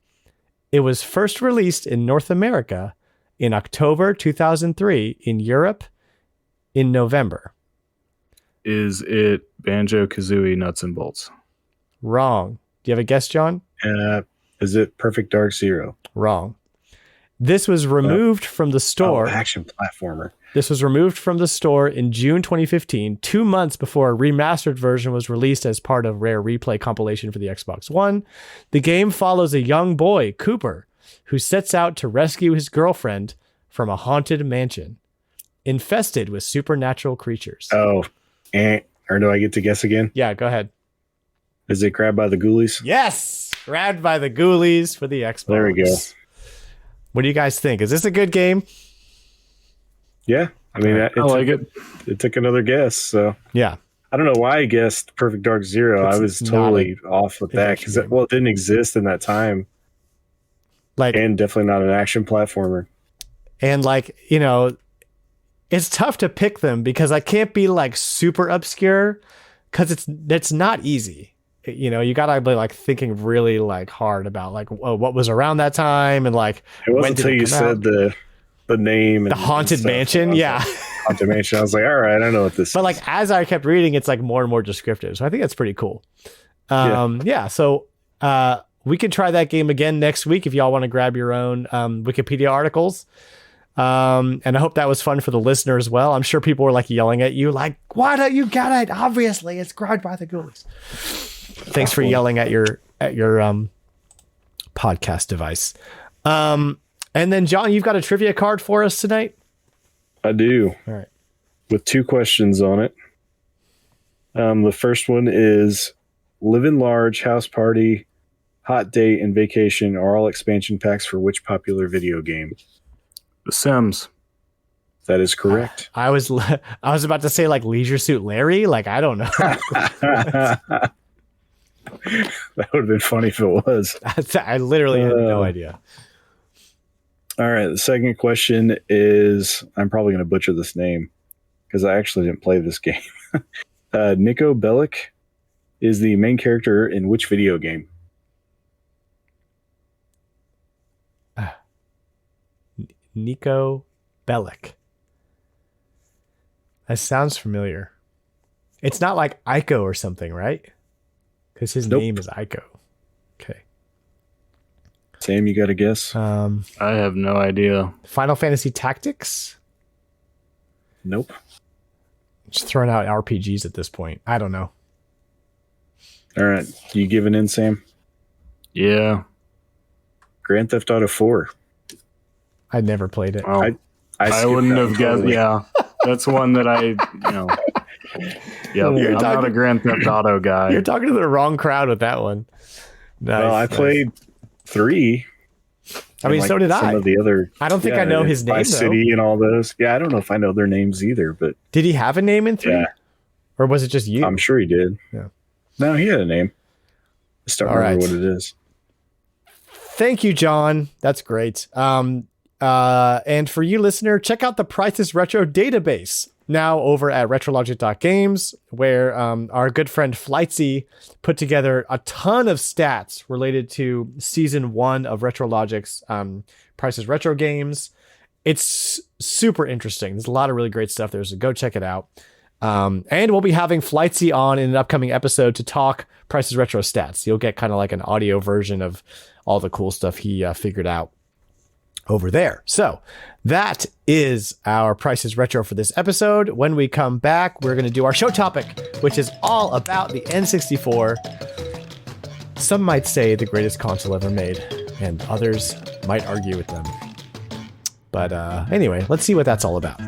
It was first released in North America in October 2003, in Europe in November. Is it Banjo-Kazooie Nuts and Bolts? Wrong. Do you have a guess, John? Is it Perfect Dark Zero? Wrong. This was removed from the store. Action platformer. This was removed from the store in June 2015, 2 months before a remastered version was released as part of Rare Replay compilation for the Xbox One. The game follows a young boy, Cooper, who sets out to rescue his girlfriend from a haunted mansion infested with supernatural creatures. Oh, or do I get to guess again? Yeah, go ahead. Is it Grabbed by the Ghoulies? Yes! Grabbed by the Ghoulies for the Xbox. There we go. What do you guys think? Is this a good game? Yeah. I mean, I like it. It took another guess, so. Yeah. I don't know why I guessed Perfect Dark Zero. I was totally off with that because it didn't exist in that time. And definitely not an action platformer. And it's tough to pick them because I can't be super obscure because it's not easy. You gotta be thinking really hard about what was around that time and it wasn't until you said the name the haunted mansion. Yeah. Haunted mansion. I was like, all right, I know what this is. But as I kept reading, it's more and more descriptive. So I think that's pretty cool. So we could try that game again next week if y'all want to grab your own Wikipedia articles. And I hope that was fun for the listener as well. I'm sure people were yelling at you why don't you get it? Obviously, it's Grabbed by the Ghoulies. Thanks for yelling at your podcast device. And then John, you've got a trivia card for us tonight? I do. All right. With 2 questions on it. The first one is Living Large, House Party, Hot Date, and Vacation are all expansion packs for which popular video game? The Sims. That is correct. I was about to say Leisure Suit Larry. I don't know. That would have been funny if it was. I literally had no idea. All right. The second question is, I'm probably going to butcher this name because I actually didn't play this game. Nico Bellic is the main character in which video game? Nico Bellic. That sounds familiar. It's not Ico or something, right? Because his name is Ico. Okay. Sam, you got a guess? I have no idea. Final Fantasy Tactics? Nope. Just throwing out RPGs at this point. I don't know. All right. You giving in, Sam? Yeah. Grand Theft Auto 4. I never played it. Well, I wouldn't have guessed. Yeah. That's one that Yeah, I'm not a Grand Theft Auto guy. You're talking to the wrong crowd with that one. Nice, well, I played 3. I mean, so did some I. of the other, I don't think I know his name. Vice City and all those. Yeah, I don't know if I know their names either. But did he have a name in 3? Yeah. Or was it just you? I'm sure he did. Yeah. No, he had a name. I just don't remember what it is. Thank you, John. That's great. And for you, listener, check out the Prices Retro database now over at retrologic.games, where our good friend Flightsy put together a ton of stats related to season 1 of Retrologic's Prices Retro games. It's super interesting. There's a lot of really great stuff there, so go check it out. And we'll be having Flightsy on in an upcoming episode to talk Prices Retro stats. You'll get kind of an audio version of all the cool stuff he figured out over there. So that is our Prices Retro for this episode. When we come back, we're going to do our show topic, which is all about the N64. Some might say the greatest console ever made, and others might argue with them. But anyway, let's see what that's all about.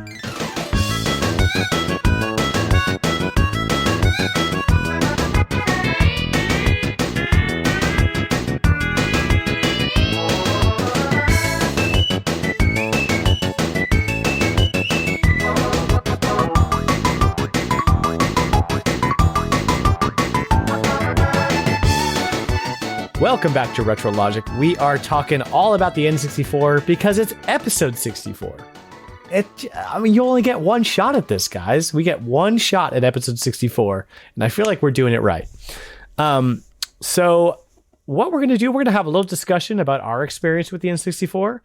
Welcome back to Retrologic. We are talking all about the N64 because it's episode 64. You only get one shot at this, guys. We get one shot at episode 64, and I feel like we're doing it right. So what we're going to do, we're going to have a little discussion about our experience with the N64.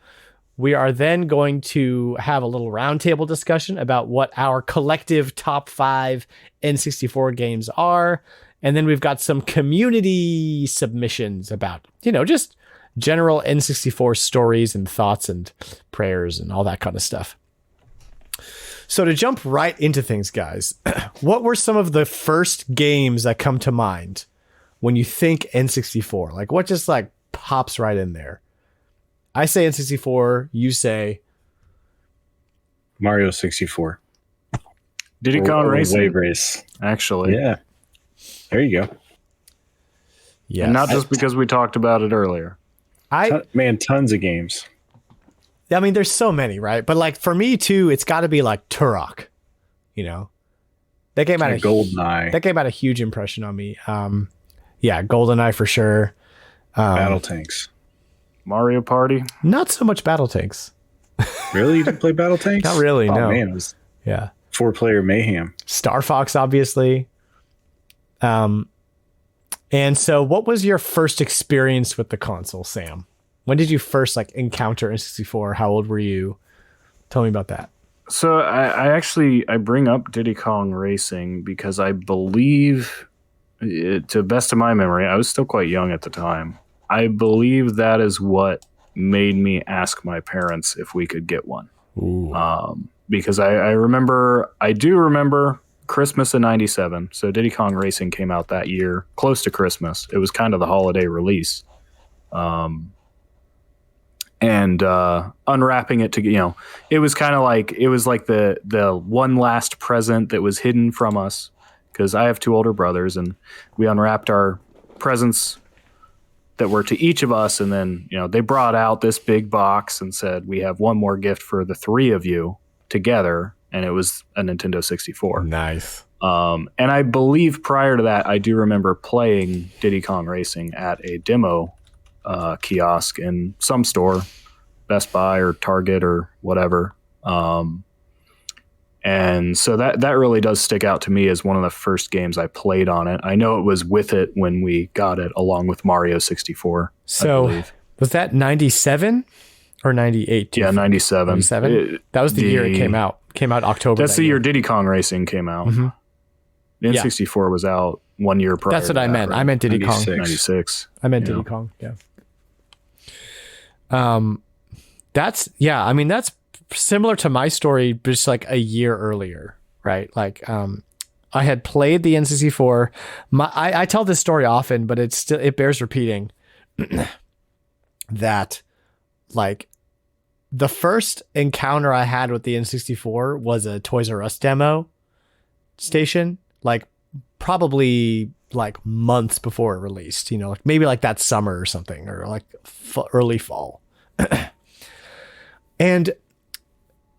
We are then going to have a little roundtable discussion about what our collective top 5 N64 games are. And then we've got some community submissions about, just general N64 stories and thoughts and prayers and all that kind of stuff. So to jump right into things, guys, what were some of the first games that come to mind when you think N64? Like, what just like pops right in there? I say N64, you say Mario 64. Diddy Kong Racing. Wave Race. Actually. Yeah. There you go. Yeah. And not just because we talked about it earlier. Tons of games. I mean, there's so many, right? But like for me too, it's got to be like Turok. You know, that game had GoldenEye. That game had a huge impression on me. Yeah, GoldenEye for sure. Battle Tanks. Mario Party. Not so much Battle Tanks. Really, you didn't play Battle Tanks? Not really. No. Man, it was 4-player mayhem. Starfox, obviously. And so, what was your first experience with the console, Sam? When did you first like encounter N64? How old were you? Tell me about that. So I bring up Diddy Kong Racing because I believe, to the best of my memory, I was still quite young at the time. I believe that is what made me ask my parents if we could get one. Because I do remember Christmas in 97. So Diddy Kong Racing came out that year, close to Christmas. It was kind of the holiday release. And unwrapping it to, it was kind of like, it was like the one last present that was hidden from us, because I have two older brothers, and we unwrapped our presents that were to each of us. And then, they brought out this big box and said, we have one more gift for the three of you together. And it was a Nintendo 64. Nice. And I believe prior to that, I do remember playing Diddy Kong Racing at a demo kiosk in some store, Best Buy or Target or whatever. And so that really does stick out to me as one of the first games I played on it. I know it was with it when we got it, along with Mario 64. So was that 97 or 98? Yeah, 97. 97? That was the year it came out. Came out October. That's the year Diddy Kong Racing came out. Mm-hmm. The N64 was out 1 year prior. That's what I meant. Right? I meant Diddy 96. Kong. 96. I meant Diddy Kong. Yeah. That's similar to my story, but just like a year earlier, right? Like, I had played the N64. I tell this story often, but it bears repeating that like the first encounter I had with the N64 was a Toys R Us demo station, like probably like months before it released, like maybe like that summer or something, or like early fall. And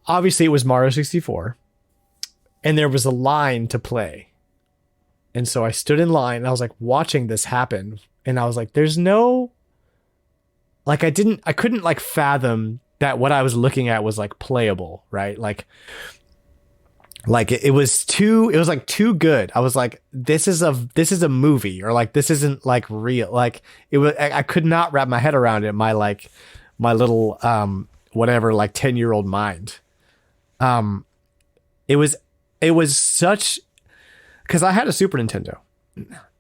obviously it was Mario 64, and there was a line to play. And so I stood in line and I was like watching this happen, and I was like, there's no, like, I couldn't like fathom that what I was looking at was like playable, right? Like it was like too good. I was like, this is a movie, or like, this isn't like real. Like it was, I could not wrap my head around it. My little, whatever, like 10-year-old mind. It was such, because I had a Super Nintendo,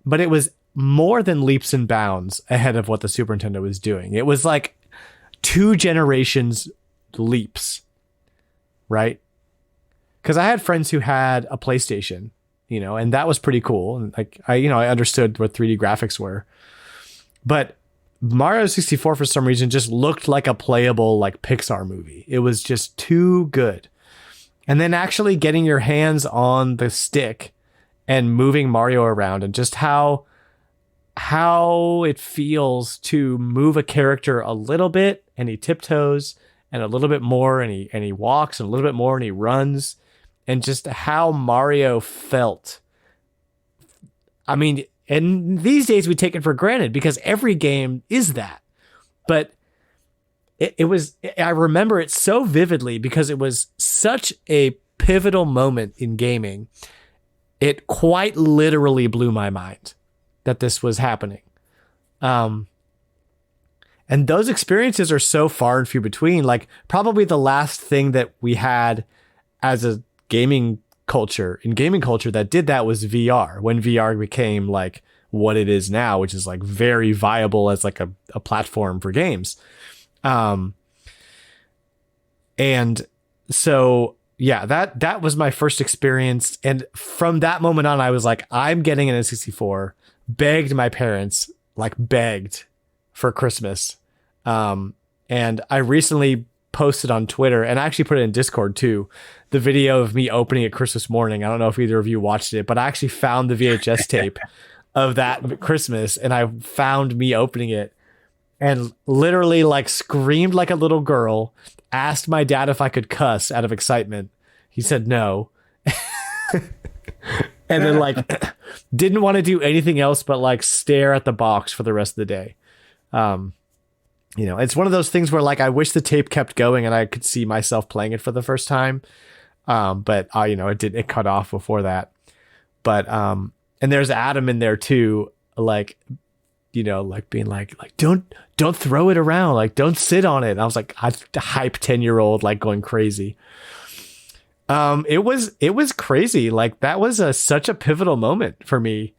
but it was more than leaps and bounds ahead of what the Super Nintendo was doing. It was like 2 generations leaps, right? Because I had friends who had a PlayStation, and that was pretty cool. And like I understood what 3D graphics were, but Mario 64 for some reason just looked like a playable like Pixar movie. It was just too good. And then actually getting your hands on the stick and moving Mario around, and just how it feels to move a character a little bit, and he tiptoes, and a little bit more, and he walks, and a little bit more, and he runs, and just how Mario felt. I mean, and these days we take it for granted because every game is that. But I remember it so vividly because it was such a pivotal moment in gaming. It quite literally blew my mind that this was happening. And those experiences are so far and few between. Like, probably the last thing that we had as a gaming culture that did that was VR, when VR became like what it is now, which is like very viable as like a platform for games. And so, yeah, that was my first experience. And from that moment on, I was like, I'm getting an N64, begged my parents, like begged for Christmas. And I recently posted on Twitter, and I actually put it in Discord too, the video of me opening it Christmas morning. I don't know if either of you watched it, but I actually found the VHS tape of that Christmas, and I found me opening it and literally like screamed like a little girl, asked my dad if I could cuss out of excitement. He said no. And then like didn't want to do anything else but like stare at the box for the rest of the day. You know, it's one of those things where like I wish the tape kept going and I could see myself playing it for the first time. But you know, it cut off before that. But and there's Adam in there too, like, you know, like being like don't throw it around, like don't sit on it. And I was like, I hype 10-year-old like going crazy. It was crazy. Like that was such a pivotal moment for me.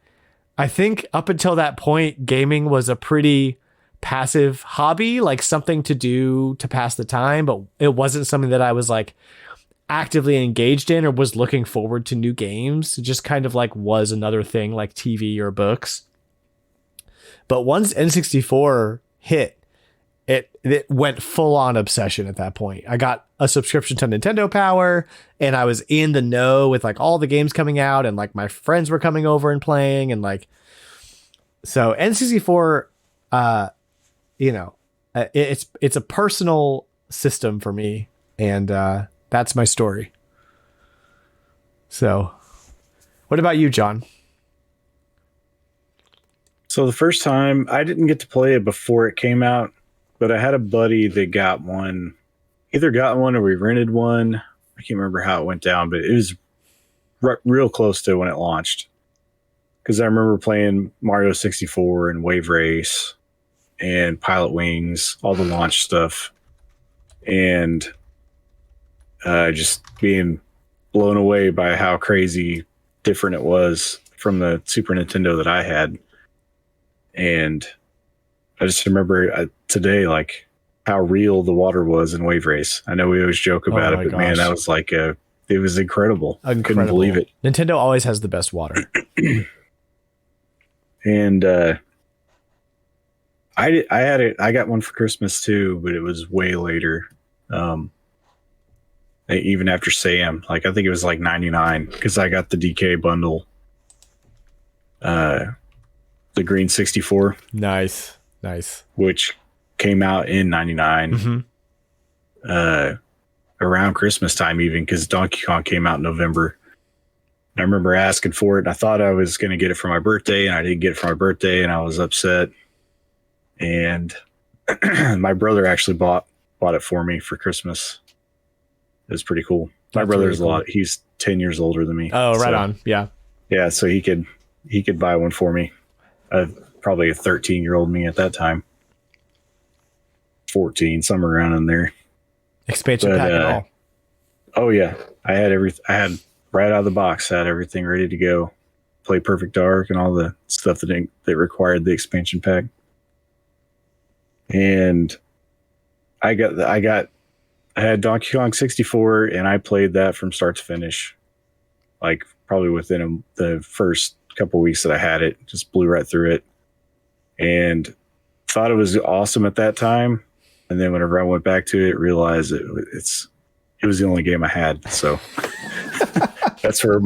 I think up until that point, gaming was a pretty passive hobby, like something to do to pass the time, but it wasn't something that I was like actively engaged in or was looking forward to new games. It just kind of like was another thing like TV or books. But once N64 hit, it went full on obsession at that point. I got a subscription to Nintendo Power and I was in the know with like all the games coming out and like my friends were coming over and playing and like, so N64, you know, it's a personal system for me, and that's my story. So, what about you, John? So the first time I didn't get to play it before it came out, but I had a buddy that got one. Either got one or we rented one. I can't remember how it went down, but it was real close to when it launched. Because I remember playing Mario 64 and Wave Race and Pilot Wings, all the launch stuff, and just being blown away by how crazy different it was from the Super Nintendo that I had. And I just remember today, like, how real the water was in Wave Race. I know we always joke about it, but man, that was like it was incredible. I couldn't believe it. Nintendo always has the best water. And I got one for Christmas too, but it was way later. Even after Sam, like I think it was like 99 because I got the DK bundle. The green 64. Nice. Which came out in 99. Mm-hmm. Around Christmas time even, because Donkey Kong came out in November. I remember asking for it, and I thought I was going to get it for my birthday, and I didn't get it for my birthday, and I was upset. And my brother actually bought it for me for Christmas. It was pretty cool. My brother's really cool. He's 10 years older than me. Oh, right on. Yeah. Yeah, so he could buy one for me. Probably a 13-year-old me at that time. 14, somewhere around in there. Expansion pack and all. Oh yeah, I had right out of the box. I had everything ready to go. Play Perfect Dark and all the stuff that required the expansion pack. And I had Donkey Kong 64, and I played that from start to finish. Like probably within the first couple weeks that I had it, just blew right through it, and thought it was awesome at that time. And then whenever I went back to it, realized it was the only game I had. So that's where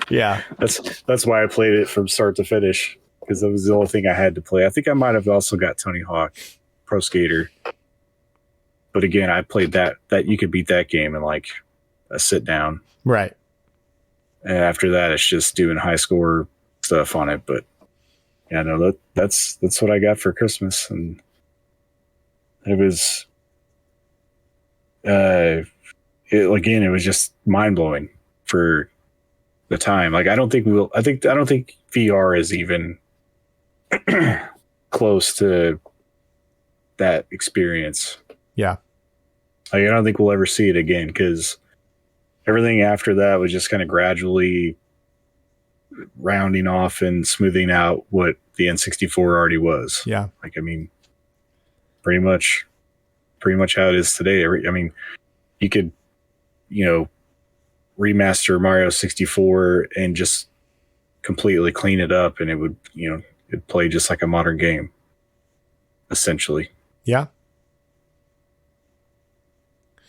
that's why I played it from start to finish, because that was the only thing I had to play. I think I might have also got Tony Hawk Pro Skater, but again, I played that you could beat that game in like a sit down. Right. And after that, it's just doing high score stuff on it. But yeah, no, that's what I got for Christmas, and it was, it was just mind blowing for the time. Like I don't think VR is even close to that experience. Yeah. Like I don't think we'll ever see it again, because everything after that was just kind of gradually rounding off and smoothing out what the N64 already was. Yeah. Like, I mean, pretty much how it is today. I mean, you could, remaster Mario 64 and just completely clean it up, and it would, it'd play just like a modern game, essentially. Yeah.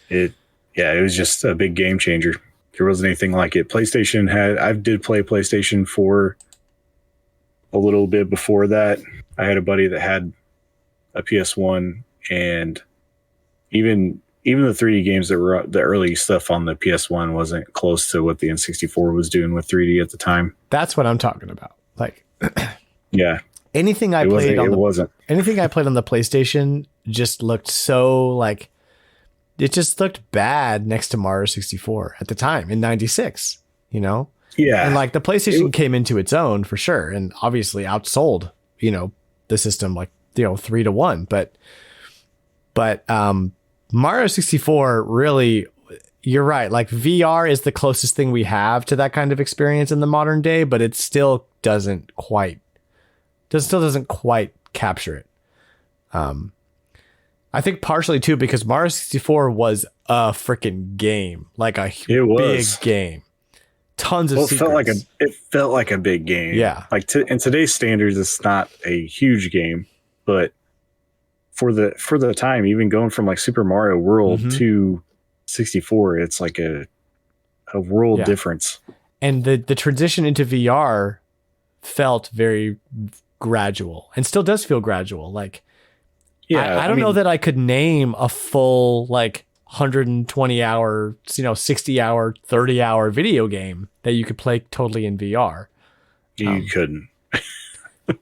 It was just a big game changer. There wasn't anything like it. I did play PlayStation 4 a little bit before that. I had a buddy that had a PS1, and even the 3D games that were the early stuff on the PS1 wasn't close to what the N64 was doing with 3D at the time. That's what I'm talking about. Like, yeah, anything I played on anything I played on the PlayStation just looked so like, it just looked bad next to Mario 64 at the time in 96, Yeah. And like the PlayStation came into its own for sure. And obviously outsold, the system like, 3-1. But Mario 64 really, you're right. Like VR is the closest thing we have to that kind of experience in the modern day, but it still doesn't quite capture it. I think partially too because Mario 64 was a freaking game, like a big game. Tons of secrets. It felt like a big game. Yeah. Like in today's standards, it's not a huge game, but for the time, even going from like Super Mario World to 64, it's like a world difference. And the transition into VR felt very gradual and still does feel gradual. Like, I don't know that I could name a full like 120 hour, 60 hour, 30 hour video game that you could play totally in VR. You couldn't.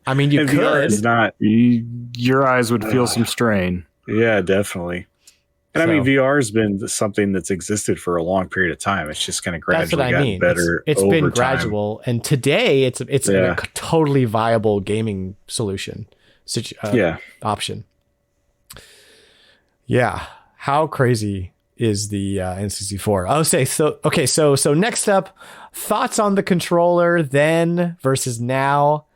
I mean, you could. VR is not. Your eyes would feel some strain. Yeah, definitely. And I mean, VR has been something that's existed for a long period of time. It's just kind of gradually gotten better. It's over been time. gradual, and today it's a totally viable gaming solution. Option. Yeah. How crazy is the N64? So next up, thoughts on the controller then versus now.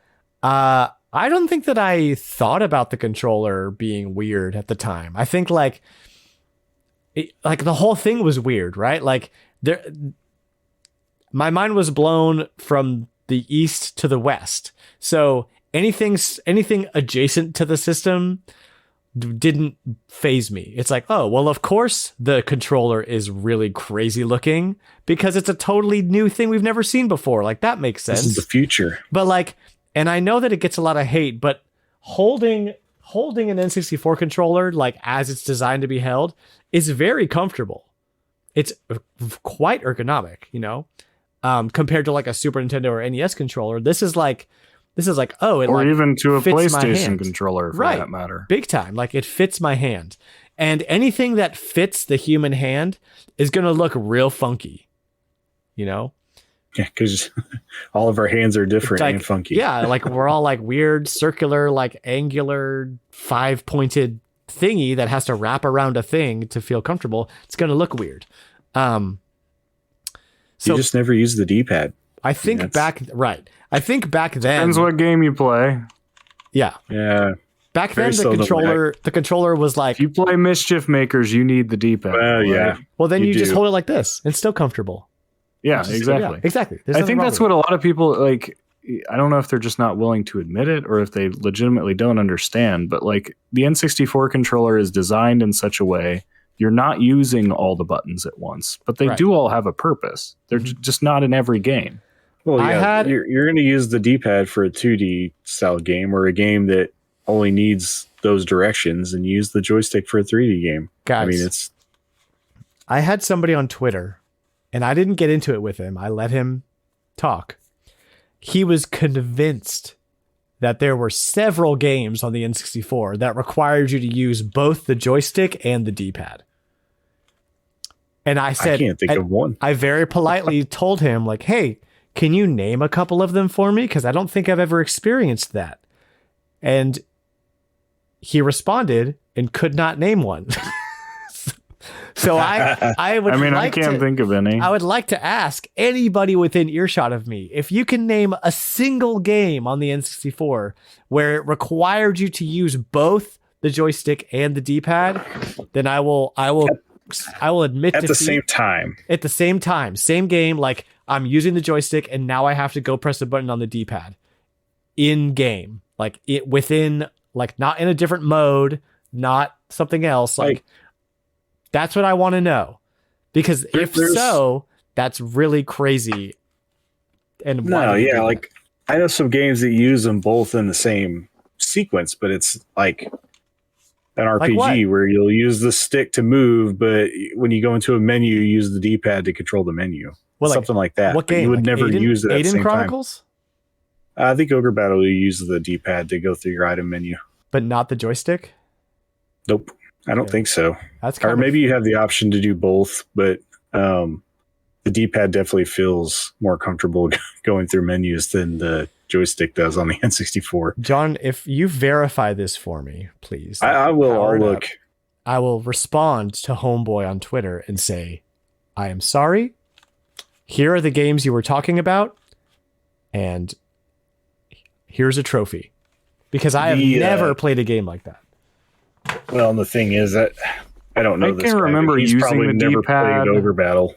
I don't think that I thought about the controller being weird at the time. I think like the whole thing was weird, right? Like my mind was blown from the east to the west. So anything adjacent to the system didn't phase me. It's like, oh, well, of course the controller is really crazy looking because it's a totally new thing we've never seen before. Like that makes sense. This is the future. But like, and I know that it gets a lot of hate, but holding an N64 controller, like as it's designed to be held, is very comfortable. It's quite ergonomic, compared to like a Super Nintendo or NES controller. This is like, or even to a PlayStation controller for that matter. Big time. Like it fits my hand. And anything that fits the human hand is going to look real funky, Yeah, because all of our hands are different and funky. Yeah, like we're all like weird, circular, like angular, 5-pointed thingy that has to wrap around a thing to feel comfortable. It's going to look weird. So you just never use the D-pad. I think back then. Depends what game you play. Yeah. Yeah. Back then, the controller was like, if you play Mischief Makers, you need the D-pad. Well, right? yeah. Well, then you just hold it like this. It's still comfortable. Yeah, exactly. Yeah, exactly. I think that's what a lot of people like. I don't know if they're just not willing to admit it or if they legitimately don't understand, but like the N64 controller is designed in such a way you're not using all the buttons at once, but they do all have a purpose. They're just not in every game. Well, yeah, you're going to use the D-pad for a 2D style game or a game that only needs those directions, and use the joystick for a 3D game. Guys, I mean, I had somebody on Twitter, and I didn't get into it with him. I let him talk. He was convinced that there were several games on the N64 that required you to use both the joystick and the D-pad. And I said, I can't think of one. I very politely told him, like, hey, can you name a couple of them for me? Because I don't think I've ever experienced that. And he responded and could not name one. So I would. I can't think of any. I would like to ask anybody within earshot of me if you can name a single game on the N64 where it required you to use both the joystick and the D-pad. Then I will admit at the same time. At the same time, same game. Like I'm using the joystick and now I have to go press a button on the D-pad in game, like it within, like not in a different mode, not something else. Like that's what I want to know, because if so, that's really crazy. And like I know some games that use them both in the same sequence, but it's like an RPG where you'll use the stick to move, but when you go into a menu, you use the D-pad to control the menu. Well, something like that. What game? You would never use it at the same Chronicles? Time. I think Ogre Battle, you use the D-pad to go through your item menu. But not the joystick? Nope. I don't think so. That's or maybe you have the option to do both, but the D-pad definitely feels more comfortable going through menus than the joystick does on the N64. John, if you verify this for me, please. I will. I'll look. I will respond to Homeboy on Twitter and say, I am sorry. Here are the games you were talking about, and here's a trophy. Because I have never played a game like that. Well, and the thing is that I don't know. I can remember using the D-pad. Ogre Battle.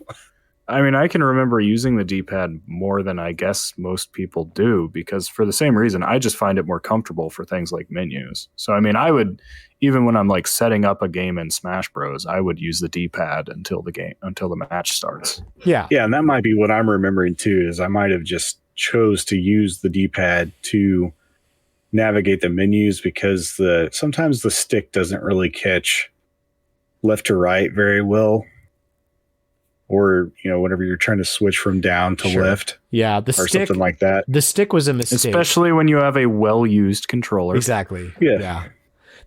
I mean, I can remember using the D-pad more than I guess most people do, because for the same reason, I just find it more comfortable for things like menus. So, I mean, I would, even when I'm like setting up a game in Smash Bros, I would use the D-pad until the match starts. Yeah. Yeah. And that might be what I'm remembering too, is I might have just chose to use the D-pad to navigate the menus, because sometimes the stick doesn't really catch left to right very well. Or, whenever you're trying to switch from down to left. Yeah, or something like that. The stick was a mistake. Especially when you have a well-used controller. Exactly. Yeah.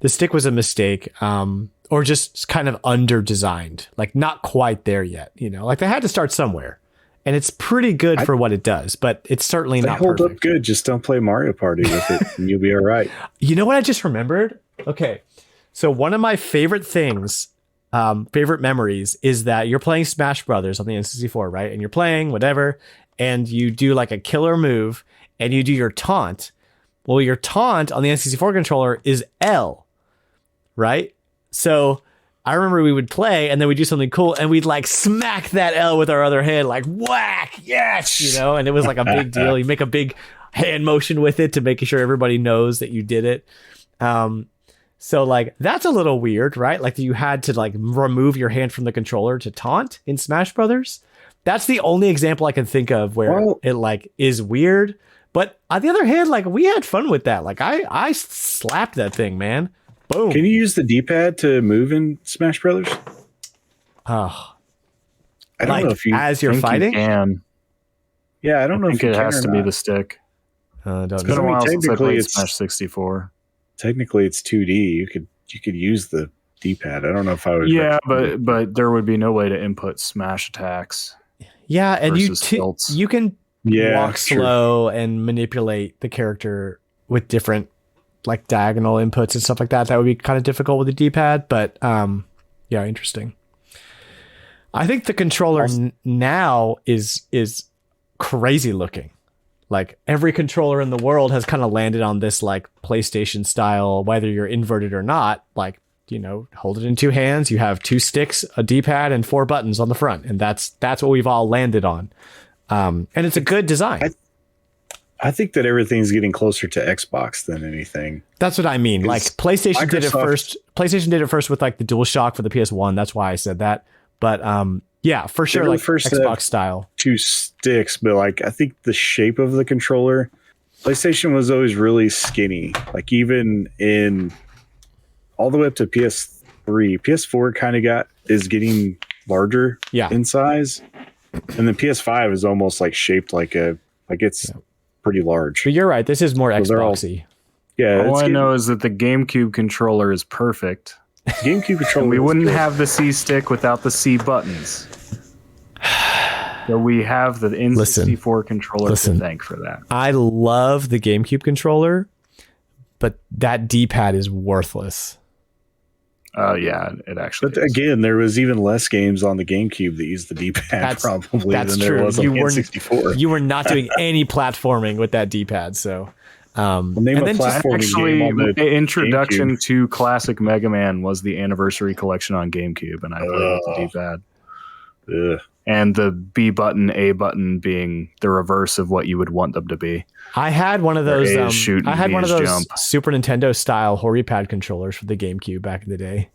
The stick was a mistake, or just kind of under-designed. Like, not quite there yet, Like, they had to start somewhere. And it's pretty good for what it does, but it's certainly not perfect. They hold up good. Just don't play Mario Party with it, and you'll be all right. You know what I just remembered? Okay, so one of my favorite things... favorite memories is that you're playing Smash Brothers on the N64, right? And you're playing whatever, and you do like a killer move, and you do your taunt. Well, your taunt on the N64 controller is L, right? So I remember we would play, and then we'd do something cool, and we'd like smack that L with our other hand, like whack, yes, and it was like a big deal. You make a big hand motion with it to make sure everybody knows that you did it. So like that's a little weird, right? Like you had to like remove your hand from the controller to taunt in Smash Brothers. That's the only example I can think of where it like is weird. But on the other hand, like we had fun with that. Like I slapped that thing, man. Boom. Can you use the D-pad to move in Smash Brothers? Oh, I don't know if you as you're fighting. You can. Yeah, I don't know if it has to be the stick. It's been a while since I played Smash 64. Technically, it's 2D. You could use the D-pad. I don't know if I would. Yeah, but there would be no way to input smash attacks. Yeah, and you can walk true. slow and manipulate the character with different like diagonal inputs and stuff like that. That would be kind of difficult with the D-pad, but yeah, interesting. I think the controller now is crazy looking. Like every controller in the world has kind of landed on this like PlayStation style, whether you're inverted or not, like, hold it in two hands. You have two sticks, a D-pad, and 4 buttons on the front. And that's what we've all landed on. And it's a good design. I think that everything's getting closer to Xbox than anything. That's what I mean. Like PlayStation did it first. PlayStation did it first with like the DualShock for the PS1. That's why I said that. But yeah, for sure, like first Xbox style. 2 sticks, but like I think the shape of the controller, PlayStation was always really skinny. Like even in all the way up to PS3, PS4 kind of is getting larger in size, and then PS5 is almost like shaped like it's pretty large. But you're right. This is more Xboxy. All I know is that the GameCube controller is perfect. GameCube controller. We wouldn't have the C stick without the C buttons. So we have the N64 controller to thank for that. I love the GameCube controller, but that D-pad is worthless. Yeah, it actually. But is. again, there was even less games on the GameCube that used the D-pad probably that's than true. there was on the N64. You were not doing any platforming with that D-pad, so. Name a platforming game on the introduction GameCube. to classic Mega Man was the Anniversary Collection on GameCube, and I played with the D-pad. Ugh. And the B button, A button being the reverse of what you would want them to be. I had one of those. A is shoot and I had B one of is those jump. Super Nintendo style HoriPad controllers for the GameCube back in the day.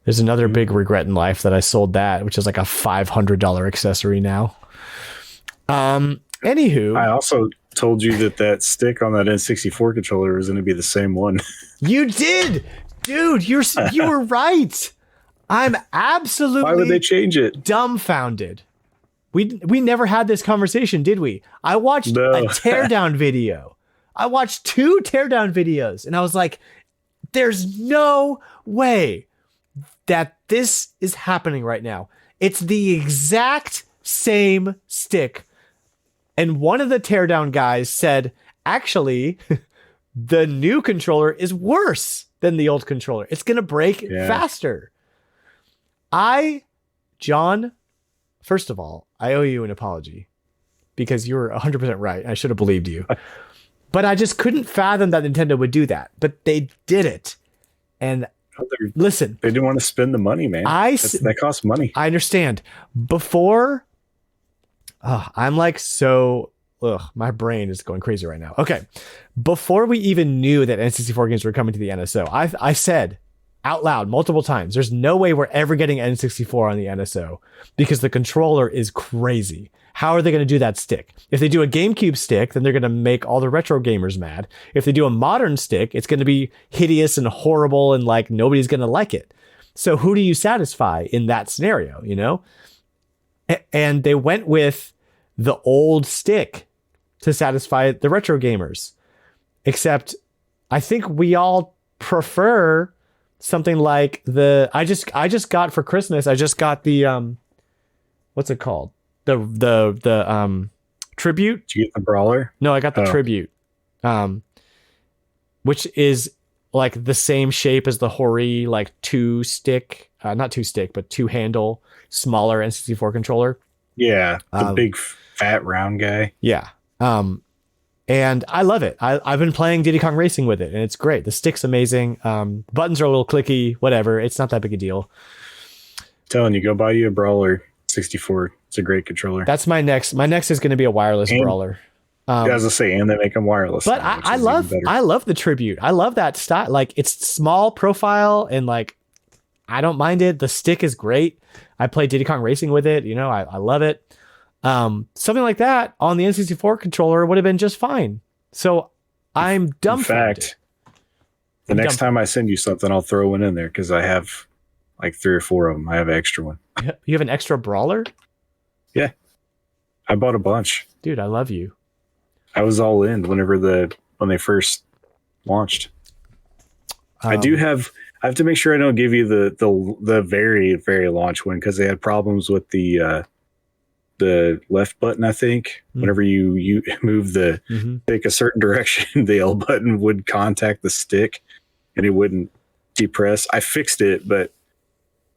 There's another big regret in life that I sold that, which is like a $500 accessory now. Anywho, I also told you that stick on that N64 controller was going to be the same one. you did, dude. You were right. I'm absolutely. Why would they change it? Dumbfounded. We never had this conversation, did we? I watched a teardown video. I watched 2 teardown videos, and I was like, "There's no way that this is happening right now." It's the exact same stick. And one of the teardown guys said, actually, the new controller is worse than the old controller. It's going to break faster. John, first of all, I owe you an apology because you were 100% right. I should have believed you. But I just couldn't fathom that Nintendo would do that. But they did it. And listen. They didn't want to spend the money, man. That costs money. I understand. Before... I'm like my brain is going crazy right now. Okay. Before we even knew that N64 games were coming to the NSO, I said out loud multiple times, there's no way we're ever getting N64 on the NSO because the controller is crazy. How are they going to do that stick? If they do a GameCube stick, then they're going to make all the retro gamers mad. If they do a modern stick, it's going to be hideous and horrible and like nobody's going to like it. So who do you satisfy in that scenario, you know? And they went with the old stick to satisfy the retro gamers. Except I think we all prefer something like I just got for Christmas, I just got the what's it called? The Tribute. Did you get the Brawler? No, I got the Tribute. Which is like the same shape as the Hori, like 2-stick, not 2-stick, but 2-handle, smaller N64 controller. Yeah, the big fat round guy. Yeah. And I love it. I've been playing Diddy Kong Racing with it, and it's great. The stick's amazing. Buttons are a little clicky, whatever. It's not that big a deal. Telling you, go buy you a Brawler 64. It's a great controller. That's my next. My next is going to be a wireless Brawler. As I say, and they make them wireless. But now, I love the Tribute. I love that style. Like, it's small profile, and like, I don't mind it. The stick is great. I play Diddy Kong Racing with it. You know, I love it. Something like that on the N64 controller would have been just fine. So I'm dumbfounded. In fact, the next time I send you something, I'll throw one in there because I have like 3 or 4 of them. I have an extra one. You have an extra Brawler? Yeah. I bought a bunch. Dude, I love you. I was all in when they first launched. I have to make sure I don't give you the very, very launch one because they had problems with the left button. I think whenever you move the stick a certain direction, the L button would contact the stick and it wouldn't depress. I fixed it, but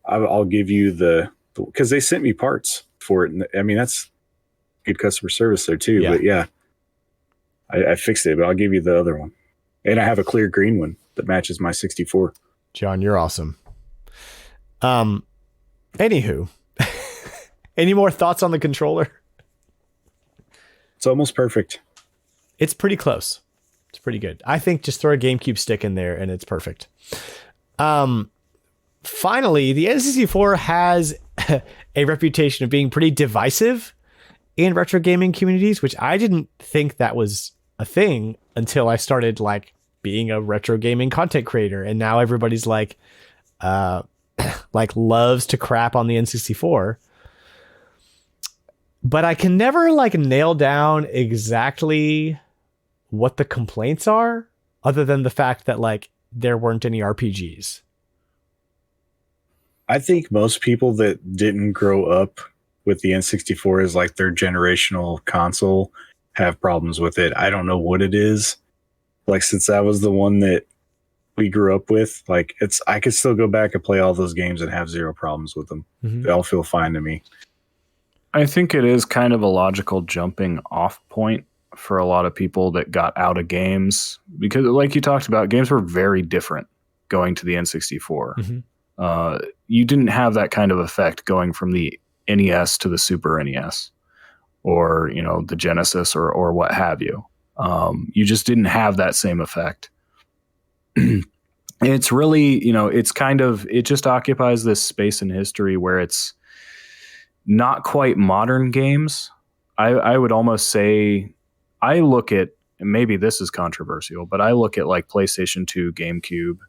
I'll give you because they sent me parts for it. And I mean, that's good customer service there too. Yeah. But yeah, I fixed it, but I'll give you the other one. And I have a clear green one that matches my 64. John, you're awesome. Anywho, any more thoughts on the controller? It's almost perfect. It's pretty close. It's pretty good. I think just throw a GameCube stick in there and it's perfect. Finally, the N64 has a reputation of being pretty divisive in retro gaming communities, which I didn't think that was a thing until I started like being a retro gaming content creator. And now everybody's like loves to crap on the N64. But I can never like nail down exactly what the complaints are, other than the fact that like there weren't any RPGs. I think most people that didn't grow up with the N64 as like their generational console have problems with it. I don't know what it is. Like, since that was the one that we grew up with. Like I could still go back and play all those games and have zero problems with them. Mhm. They all feel fine to me. I think it is kind of a logical jumping off point for a lot of people that got out of games because, like you talked about, games were very different going to the N64. Mhm. You didn't have that kind of effect going from the NES to the Super NES or, the Genesis or what have you. You just didn't have that same effect. It's really, it just occupies this space in history where it's not quite modern games. I would almost say, I look at, and maybe this is controversial, but I look at like PlayStation 2, GameCube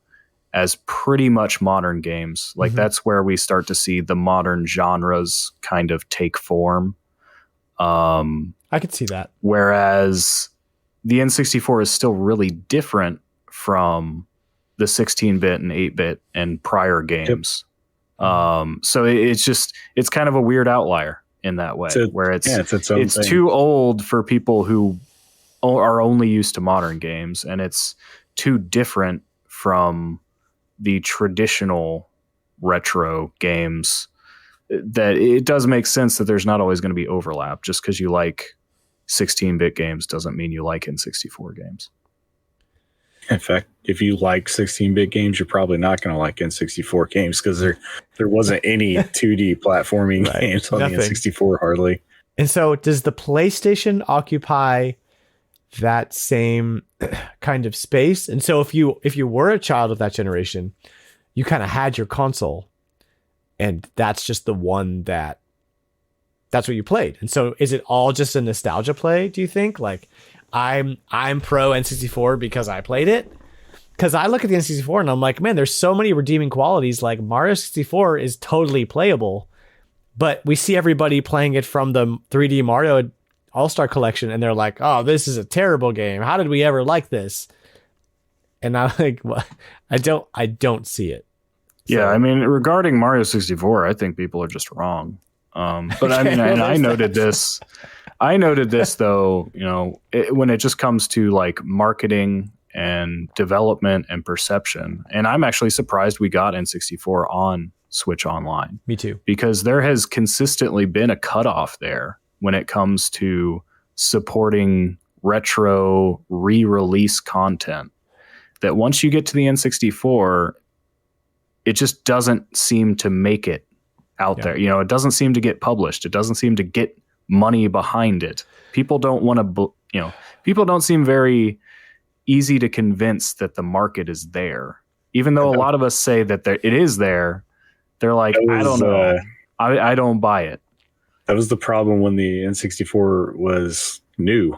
as pretty much modern games. Like that's where we start to see the modern genres kind of take form. I could see that. Whereas the N64 is still really different from the 16-bit and 8-bit and prior games. So it's kind of a weird outlier in that way, where it's too old for people who are only used to modern games, and it's too different from the traditional retro games that it does make sense that there's not always going to be overlap. Just because you like 16-bit games doesn't mean you like N64 games. In fact, if you like 16-bit games, you're probably not going to like N64 games because there wasn't any 2D platforming games on the N64 hardly. And so does the PlayStation occupy that same kind of space? And so if you were a child of that generation, you kind of had your console and that's just the one that's what you played. And so is it all just a nostalgia play, do you think? Like I'm pro N64 because I played it. Because I look at the N64 and I'm like, man, there's so many redeeming qualities. Like Mario 64 is totally playable, but we see everybody playing it from the 3D Mario All-Star Collection and they're like, oh, this is a terrible game. How did we ever like this? And I'm like, well, I don't see it. So, yeah, I mean, regarding Mario 64, I think people are just wrong. But I mean, and I noted this. I noted this though, when it just comes to like marketing and development and perception. And I'm actually surprised we got N64 on Switch Online. Me too. Because there has consistently been a cutoff there when it comes to supporting retro re-release content. That once you get to the N64, it just doesn't seem to make it out there. It doesn't seem to get published. It doesn't seem to get money behind it. People don't want to, people don't seem very easy to convince that the market is there. Even though a lot of us say that it is there, they're like, I don't know. I don't buy it. That was the problem when the N64 was new,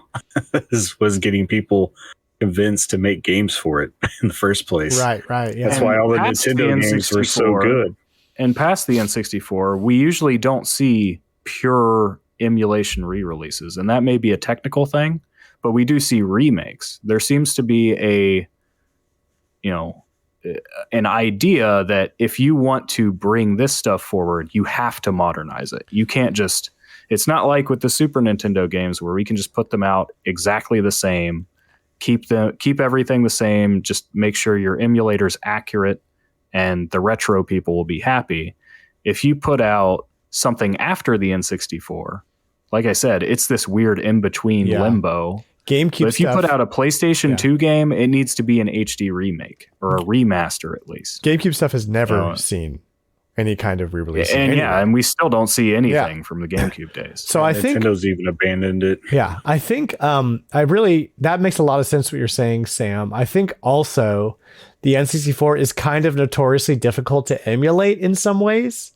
was getting people convinced to make games for it in the first place. Right. Yeah. That's why all the Nintendo games were so good. And past the N64, we usually don't see pure emulation re-releases, and that may be a technical thing, but we do see remakes. There seems to be an idea that if you want to bring this stuff forward, you have to modernize it. You can't just, it's not like with the Super Nintendo games where we can just put them out exactly the same, keep everything the same, just make sure your emulator's accurate and the retro people will be happy. If you put out something after the N64, like I said, it's this weird in-between limbo. GameCube but if you put out a PlayStation 2 game, it needs to be an HD remake or a remaster at least. GameCube stuff has never seen any kind of re-release. And we still don't see anything from the GameCube days. So I think Nintendo's even abandoned it. Yeah, I think that makes a lot of sense what you're saying, Sam. I think also the N64 is kind of notoriously difficult to emulate in some ways.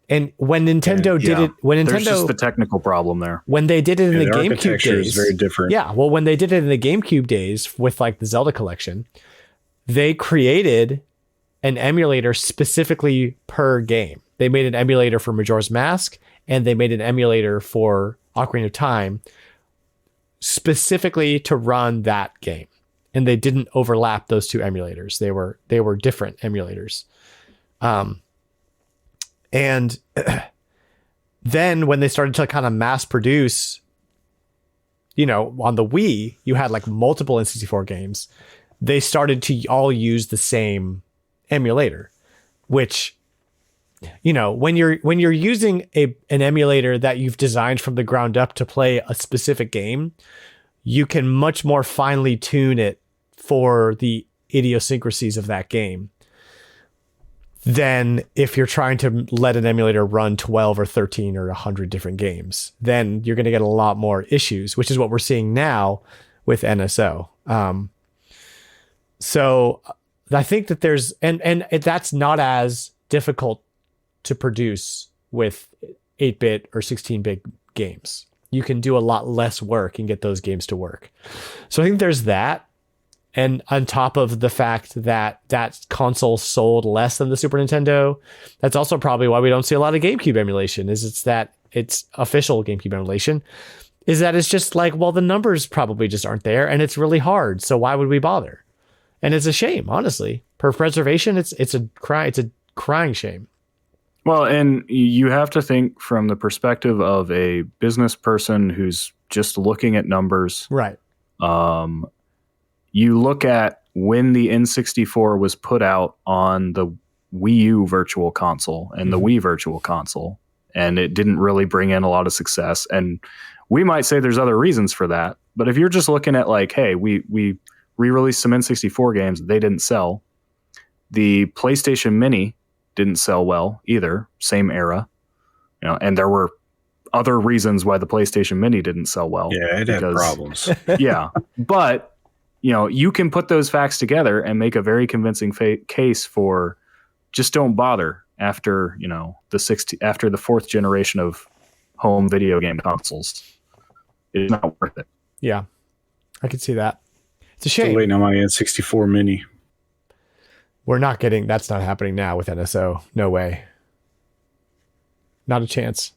And when Nintendo did it, there's just the technical problem there. When they did it in the GameCube days, is very different. Yeah, well, when they did it in the GameCube days with like the Zelda collection, they created an emulator specifically per game. They made an emulator for Majora's Mask, and they made an emulator for Ocarina of Time specifically to run that game. And they didn't overlap those two emulators. They were different emulators. And then when they started to kind of mass produce, on the Wii, you had like multiple N64 games. they started to all use the same emulator, which, you know, when you're using an emulator that you've designed from the ground up to play a specific game, you can much more finely tune it for the idiosyncrasies of that game than if you're trying to let an emulator run 12 or 13 or 100 different games. Then you're going to get a lot more issues, which is what we're seeing now with NSO. So I think that there's, and that's not as difficult to produce with 8-bit or 16-bit games. You can do a lot less work and get those games to work. So I think there's that. And on top of the fact that that console sold less than the Super Nintendo, that's also probably why we don't see a lot of GameCube emulation, is it's official GameCube emulation, is that it's just like, well, the numbers probably just aren't there and it's really hard. So why would we bother? And it's a shame, honestly. Per preservation, it's a crying shame. Well, and you have to think from the perspective of a business person who's just looking at numbers. Right. You look at when the N64 was put out on the Wii U Virtual Console and the Wii Virtual Console, and it didn't really bring in a lot of success. And we might say there's other reasons for that. But if you're just looking at like, hey, we re-released some N64 games, they didn't sell. The PlayStation Mini didn't sell well either, same era. You know, and there were other reasons why the PlayStation Mini didn't sell well. Yeah, it had problems. Yeah, but you know, you can put those facts together and make a very convincing case for just don't bother after, you know, after the fourth generation of home video game consoles. It's not worth it. Yeah, I can see that. It's a shame. Still waiting on my N64 Mini. That's not happening now with NSO. No way. Not a chance.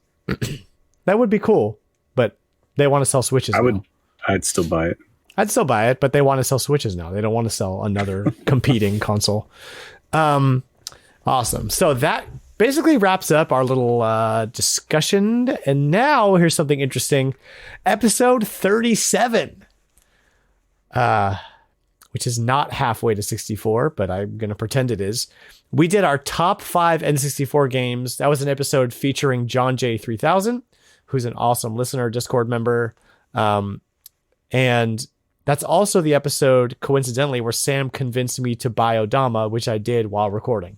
That would be cool, but they want to sell Switches now. I'd still buy it. I'd still buy it, but they want to sell Switches now. They don't want to sell another competing console. Awesome. So that basically wraps up our little discussion. And now here's something interesting. Episode 37, which is not halfway to 64, but I'm going to pretend it is. We did our top 5 N64 games. That was an episode featuring John J3000, who's an awesome listener, Discord member. And that's also the episode, coincidentally, where Sam convinced me to buy Odama, which I did while recording.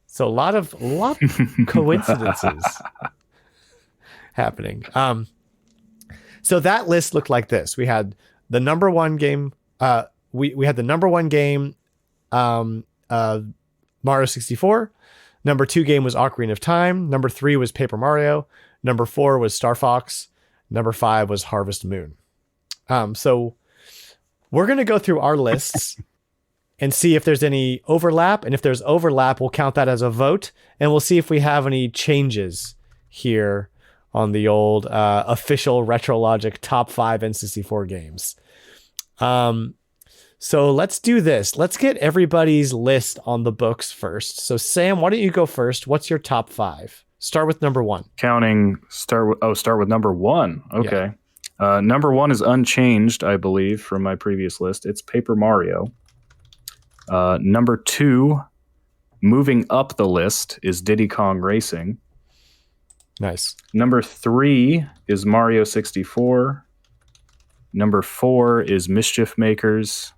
So a lot of coincidences happening. So that list looked like this. We had the number one game. We had the number one game, Mario 64. Number 2 game was Ocarina of Time. Number 3 was Paper Mario. Number 4 was Star Fox. Number 5 was Harvest Moon. So we're going to go through our lists and see if there's any overlap. And if there's overlap, we'll count that as a vote. And we'll see if we have any changes here on the old official retrologic top 5 N64 games. So let's do this. Let's get everybody's list on the books first. So Sam, why don't you go first? What's your top 5? Start with number 1. Start with number 1. Okay. Yeah. Number 1 is unchanged, I believe, from my previous list. It's Paper Mario. Number 2, moving up the list, is Diddy Kong Racing. Nice. Number 3 is Mario 64. Number 4 is Mischief Makers.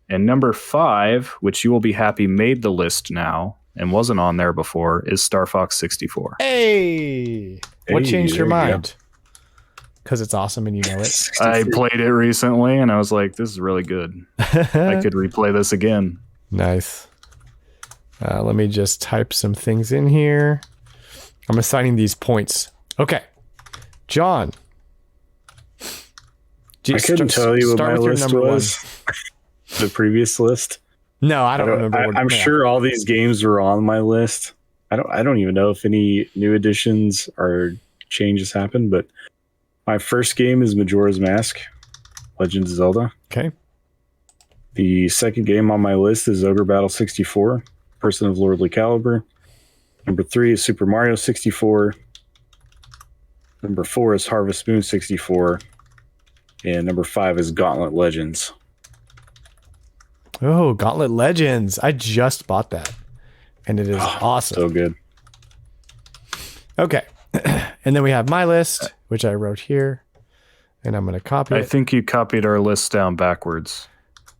And number 5, which you will be happy made the list now and wasn't on there before, is Star Fox 64. Hey! What changed your mind? Because it's awesome and you know it. I played it recently and I was like, this is really good. I could replay this again. Nice. Let me just type some things in here. I'm assigning these points. Okay. John. I couldn't tell you what my list was. The previous list. No, I don't remember. I'm sure all these games were on my list. I don't even know if any new additions or changes happened, but my first game is Majora's Mask, Legend of Zelda. Okay. The second game on my list is Ogre Battle 64, Person of Lordly Caliber. Number 3 is Super Mario 64. Number 4 is Harvest Moon 64. And number 5 is Gauntlet Legends. Oh, Gauntlet Legends. I just bought that. And it is awesome. So good. Okay. And then we have my list, which I wrote here. And I'm going to copy it. I think you copied our list down backwards.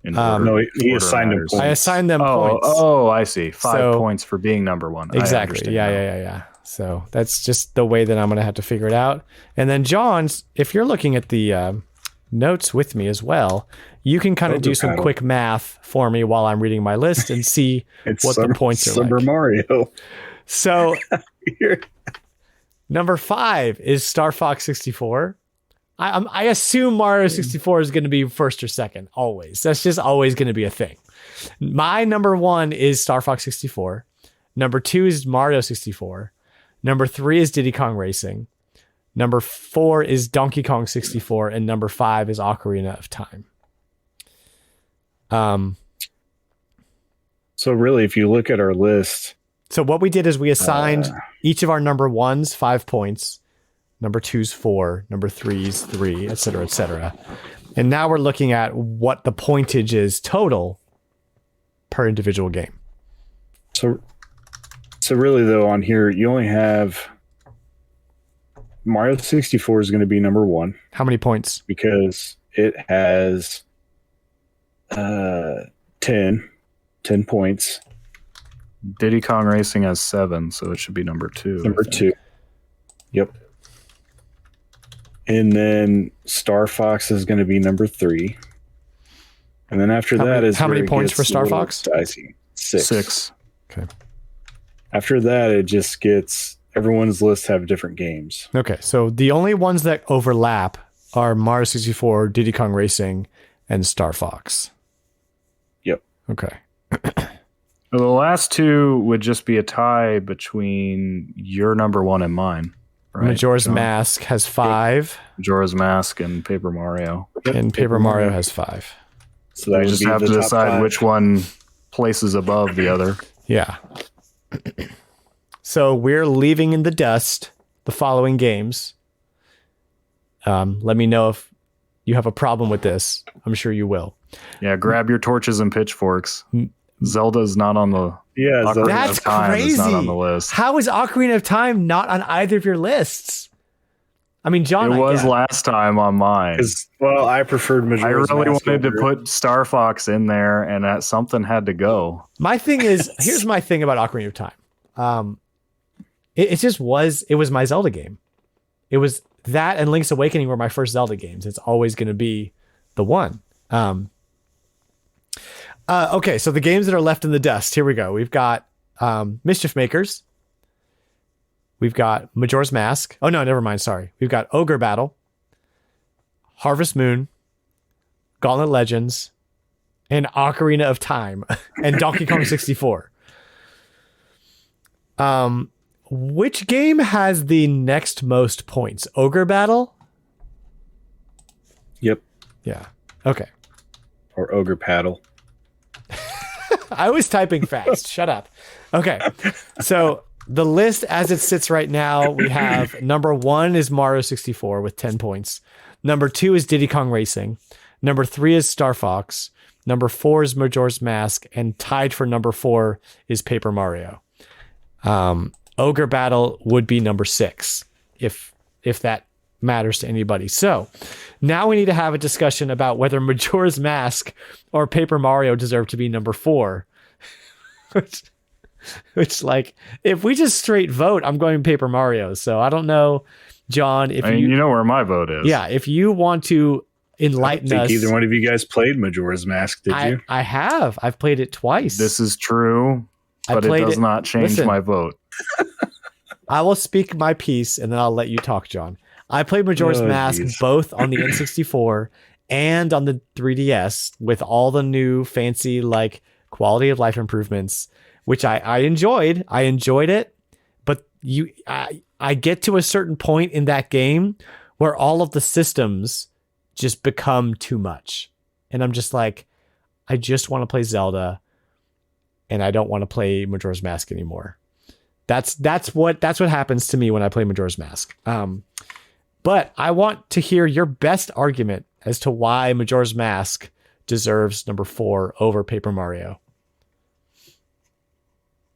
No, he assigned them points. I assigned them points. Oh, I see. 5 points for being number one. Exactly. Yeah. So that's just the way that I'm going to have to figure it out. And then, John, if you're looking at the notes with me as well, you can kind of do some quick math for me while I'm reading my list and see what the points are Super like. Mario. So, number 5 is Star Fox 64. I assume Mario 64 is going to be first or second, always. That's just always going to be a thing. My number 1 is Star Fox 64. Number 2 is Mario 64. Number 3 is Diddy Kong Racing. Number 4 is Donkey Kong 64. And number 5 is Ocarina of Time. So really, if you look at our list... So what we did is we assigned each of our number 1s 5 points. Number 2's 4, number 3's 3, et cetera, et cetera. And now we're looking at what the pointage is total per individual game. So really, though, on here, you only have Mario 64 is going to be number 1. How many points? Because it has 10 points. Diddy Kong Racing has 7, so it should be number 2. Number 2. Yep. And then Star Fox is going to be number 3. And then after how many points for Star Fox? Dicey. 6. Okay. After that, it just gets everyone's list have different games. Okay, so the only ones that overlap are Mario 64, Diddy Kong Racing, and Star Fox. Yep. Okay. Well, the last 2 would just be a tie between your number 1 and mine. Right, Majora's Mask has 5. Majora's Mask and Paper Mario. And Paper Mario has 5. So that we just have to decide which one places above the other. Yeah. So we're leaving in the dust the following games. Let me know if you have a problem with this. I'm sure you will. Yeah, grab your torches and pitchforks. Zelda's not on the... Yeah, that's crazy. Not on the list. How is Ocarina of Time not on either of your lists? I mean, John, it was last time on mine. Well, I preferred Majora's I really Mask wanted to put Star Fox in there, and that something had to go. My thing is, here's my thing about Ocarina of Time. It was my Zelda game. It was that and Link's Awakening were my first Zelda games. It's always going to be the one. Okay, so the games that are left in the dust. Here we go. We've got Mischief Makers. We've got Majora's Mask. Oh, no, never mind. Sorry. We've got Ogre Battle, Harvest Moon, Gauntlet Legends, and Ocarina of Time, and Donkey Kong 64. Which game has the next most points? Ogre Battle? Yep. Yeah. Okay. Or Ogre Paddle. I was typing fast. Shut up. Okay. So the list as it sits right now, we have number 1 is Mario 64 with 10 points. Number 2 is Diddy Kong Racing. Number 3 is Star Fox. Number 4 is Majora's Mask. And tied for number 4 is Paper Mario. Ogre Battle would be number 6 if that matters to anybody. So now we need to have a discussion about whether Majora's Mask or Paper Mario deserve to be number 4. which like, if we just straight vote, I'm going Paper Mario. So I don't know, John, if you know where my vote is. Yeah, if you want to enlighten us. Either one of you guys played Majora's Mask, did you? I have. I've played it twice. This is true, but it does not change my vote. I will speak my piece and then I'll let you talk, John. I played Majora's Mask both on the N64 and on the 3DS with all the new fancy like quality of life improvements, which I enjoyed. I enjoyed it, but I get to a certain point in that game where all of the systems just become too much. And I'm just like, I just want to play Zelda and I don't want to play Majora's Mask anymore. That's what happens to me when I play Majora's Mask. But I want to hear your best argument as to why Majora's Mask deserves number 4 over Paper Mario?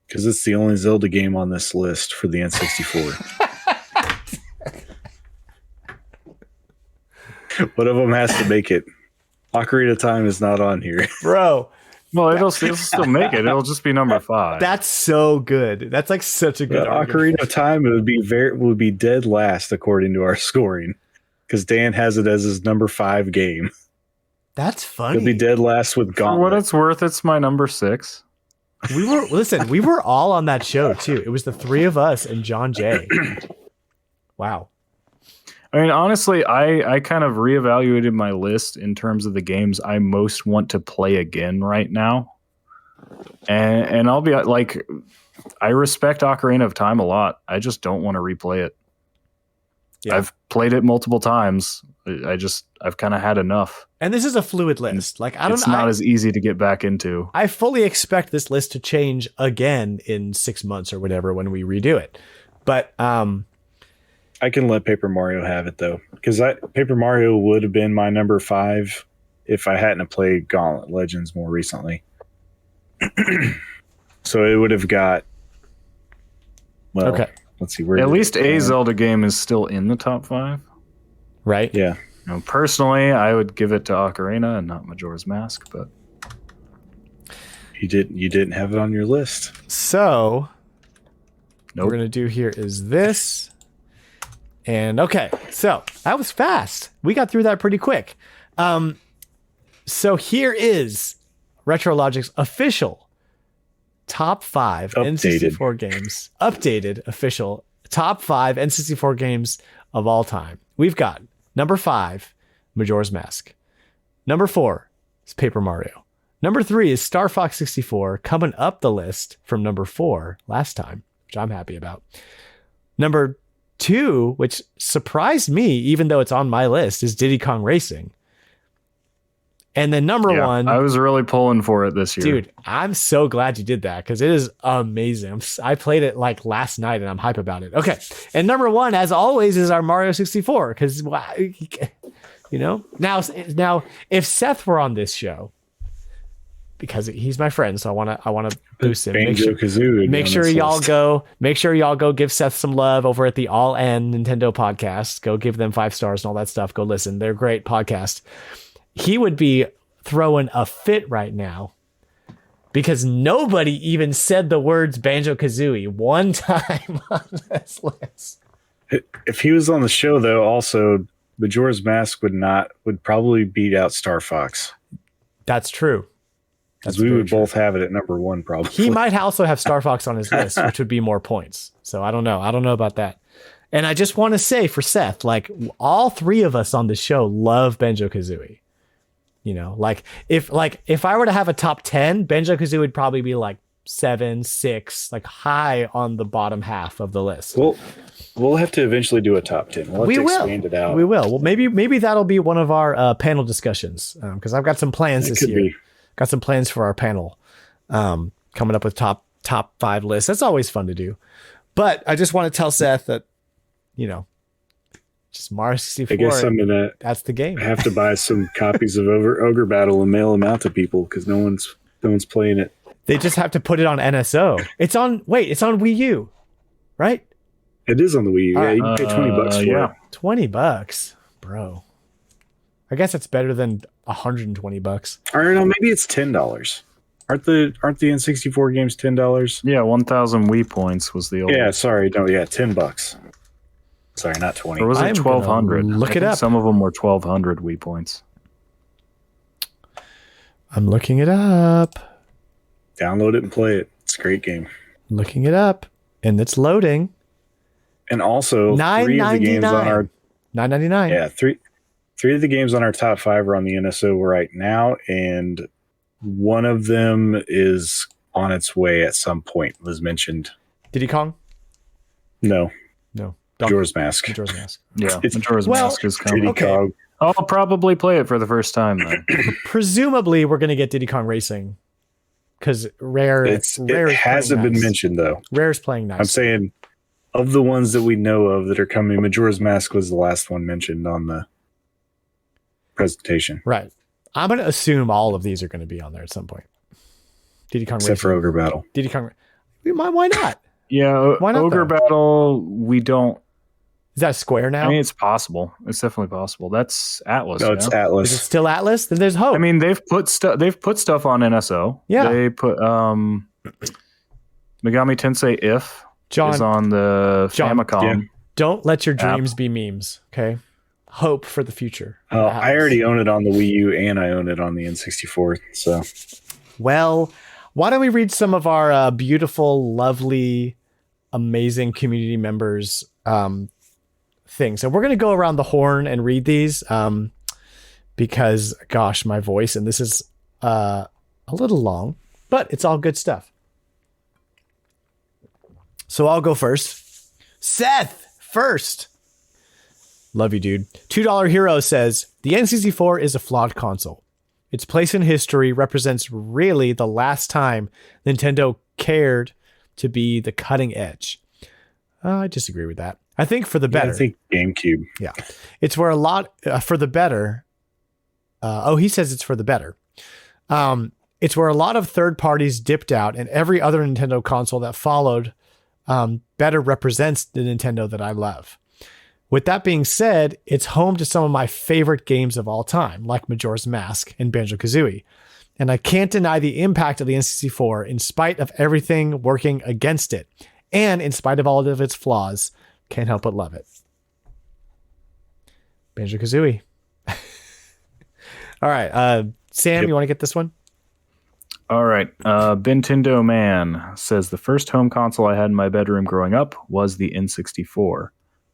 Because it's the only Zelda game on this list for the N64. One of them has to make it. Ocarina of Time is not on here. Bro. Well, it'll still make it. It'll just be number 5. That's so good. That's like such a good argument. Ocarina of Time would be dead last according to our scoring. Because Dan has it as his number 5 game. That's funny. He'll be dead last with Gauntlet. For what it's worth, it's my number 6. We were all on that show too. It was the 3 of us and John Jay. Wow. I mean, honestly, I kind of reevaluated my list in terms of the games I most want to play again right now. And I'll be like, I respect Ocarina of Time a lot. I just don't want to replay it. Yeah. I've played it multiple times. I've kind of had enough. And this is a fluid list. Like it's not as easy to get back into. I fully expect this list to change again in 6 months or whatever when we redo it. But I can let Paper Mario have it though, because Paper Mario would have been my number 5 if I hadn't played Gauntlet Legends more recently. So it would have got. Well, okay. Let's see. At least a Zelda game is still in the top 5, right? Yeah. Personally, I would give it to Ocarina and not Majora's Mask, but you didn't have it on your list. So, what we're gonna do here is this. And okay, so that was fast. We got through that pretty quick. So here is Retrologic's official top 5 N64 games. Updated official top 5 N64 games of all time. We've got number 5, Majora's Mask. Number 4 is Paper Mario. Number 3 is Star Fox 64, coming up the list from number 4 last time, which I'm happy about. Number 2, which surprised me, even though it's on my list, is Diddy Kong Racing. And then number 1... I was really pulling for it this year. Dude, I'm so glad you did that because it is amazing. I played it like last night and I'm hype about it. Okay. And number 1, as always, is our Mario 64 because, you know, now if Seth were on this show, because he's my friend, so I want to boost him. Make sure y'all go give Seth some love over at the All N Nintendo podcast. Go give them 5 stars and all that stuff. Go listen. They're a great podcast. He would be throwing a fit right now because nobody even said the words Banjo-Kazooie one time on this list. If he was on the show, though, also Majora's Mask would probably beat out Star Fox. That's true. Because we would both have it at number 1, probably. He might also have Star Fox on his list, which would be more points. So I don't know. I don't know about that. And I just want to say for Seth, like all 3 of us on the show love Banjo-Kazooie. You know, like if I were to have a top 10, Banjo-Kazooie would probably be like 7, 6, like high on the bottom half of the list. Well, we'll have to eventually do a top 10. We'll have to expand it out. We will. Well, maybe that'll be one of our panel discussions because I've got some plans this year. Got some plans for our panel coming up with top 5 lists. That's always fun to do. But I just want to tell Seth that, you know, just Mario 64. I guess I'm gonna. That's the game. I have to buy some copies of Ogre Battle and mail them out to people because no one's playing it. They just have to put it on NSO. It's on Wii U, right? It is on the Wii U. Yeah, you can pay $20 for it. $20, bro. I guess that's better than $120. Or no, maybe it's $10. Aren't the N64 games $10? Yeah, 1,000 Wii points was the old. Yeah, sorry, no, yeah, $10. Sorry, not 20. Or was it 1,200? Look it up. Some of them were 1,200 Wii points. I'm looking it up. Download it and play it. It's a great game. Looking it up, and it's loading. And also, 3 of the games on our $9.99. Yeah, three of the games on our top 5 are on the NSO right now, and one of them is on its way at some point. Was mentioned. Diddy Kong? No. Majora's Mask. Yeah, Majora's Mask is coming. Okay. I'll probably play it for the first time then. Presumably, we're going to get Diddy Kong Racing because Rare. It hasn't been mentioned though. Rare's playing nice. I'm saying of the ones that we know of that are coming, Majora's Mask was the last one mentioned on the presentation. Right. I'm going to assume all of these are going to be on there at some point. Diddy Kong Except for Racing. Ogre Battle. Diddy Kong. Why not? Yeah, Why not, Ogre though? Battle, we don't. Is that Square now? I mean, it's possible. It's definitely possible. That's Atlas. No, it's Is Atlas. it still Atlas? Then there's hope. I mean, they've put stuff on NSO. Yeah. They put Megami Tensei If John, is on the John, Famicom. yeah. don't let your dreams be memes. Okay. Hope for the future. I already own it on the Wii U and I own it on the N64. So Well, why don't we read some of our beautiful, lovely, amazing community members' things? And we're going to go around the horn and read these because, gosh, my voice, and this is a little long, but it's all good stuff. So I'll go first. Seth, first. Love you, dude. $2 Hero says, the N64 is a flawed console. Its place in history represents really the last time Nintendo cared to be the cutting edge. I disagree with that. I think for the better. I think GameCube. Yeah. It's where a lot for the better. He says it's for the better. It's where a lot of third parties dipped out, and every other Nintendo console that followed better represents the Nintendo that I love. With that being said, it's home to some of my favorite games of all time, like Majora's Mask and Banjo-Kazooie. And I can't deny the impact of the N64 in spite of everything working against it. And in spite of all of its flaws, can't help but love it. Banjo-Kazooie. All right. Sam, You want to get this one? All right. Bintendo Man says the first home console I had in my bedroom growing up was the N64.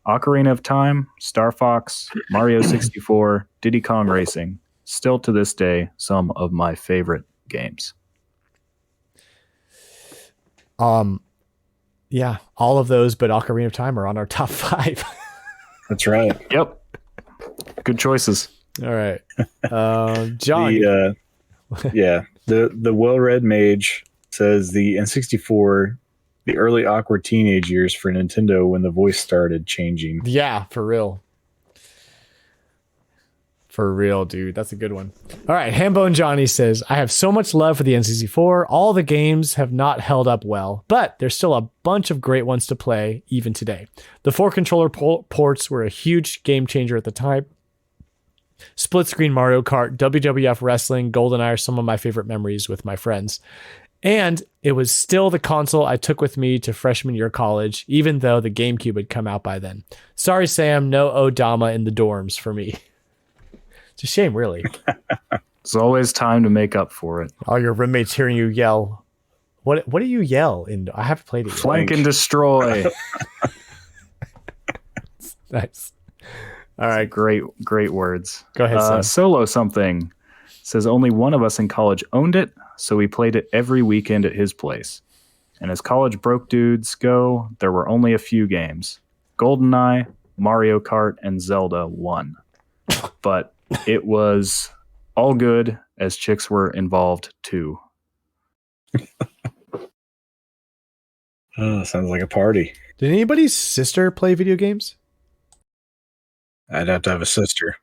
Ocarina of Time, Starfox, Mario 64, Diddy Kong Racing. Still to this day, some of my favorite games. Yeah, all of those, but Ocarina of Time are on our top 5. That's right. Yep. Good choices. All right. John. The well-read mage says the N64, the early awkward teenage years for Nintendo when the voice started changing. Yeah, for real. For real, dude. That's a good one. All right. Hambone Johnny says, I have so much love for the N64. All the games have not held up well, but there's still a bunch of great ones to play even today. The 4-controller ports were a huge game changer at the time. Split screen Mario Kart, WWF Wrestling, GoldenEye are some of my favorite memories with my friends. And it was still the console I took with me to freshman year college, even though the GameCube had come out by then. Sorry, Sam, no Odama in the dorms for me. It's a shame, really. There's always time to make up for it. All your roommates hearing you yell. What do you yell? I haven't played it yet. Flank and destroy. Nice. All right. Great words. Go ahead, Sam. Solo Something says only one of us in college owned it, so we played it every weekend at his place. And as college broke dudes go, there were only a few games. GoldenEye, Mario Kart, and Zelda 1. But it was all good as chicks were involved too. Oh, sounds like a party. Did anybody's sister play video games? I'd have to have a sister.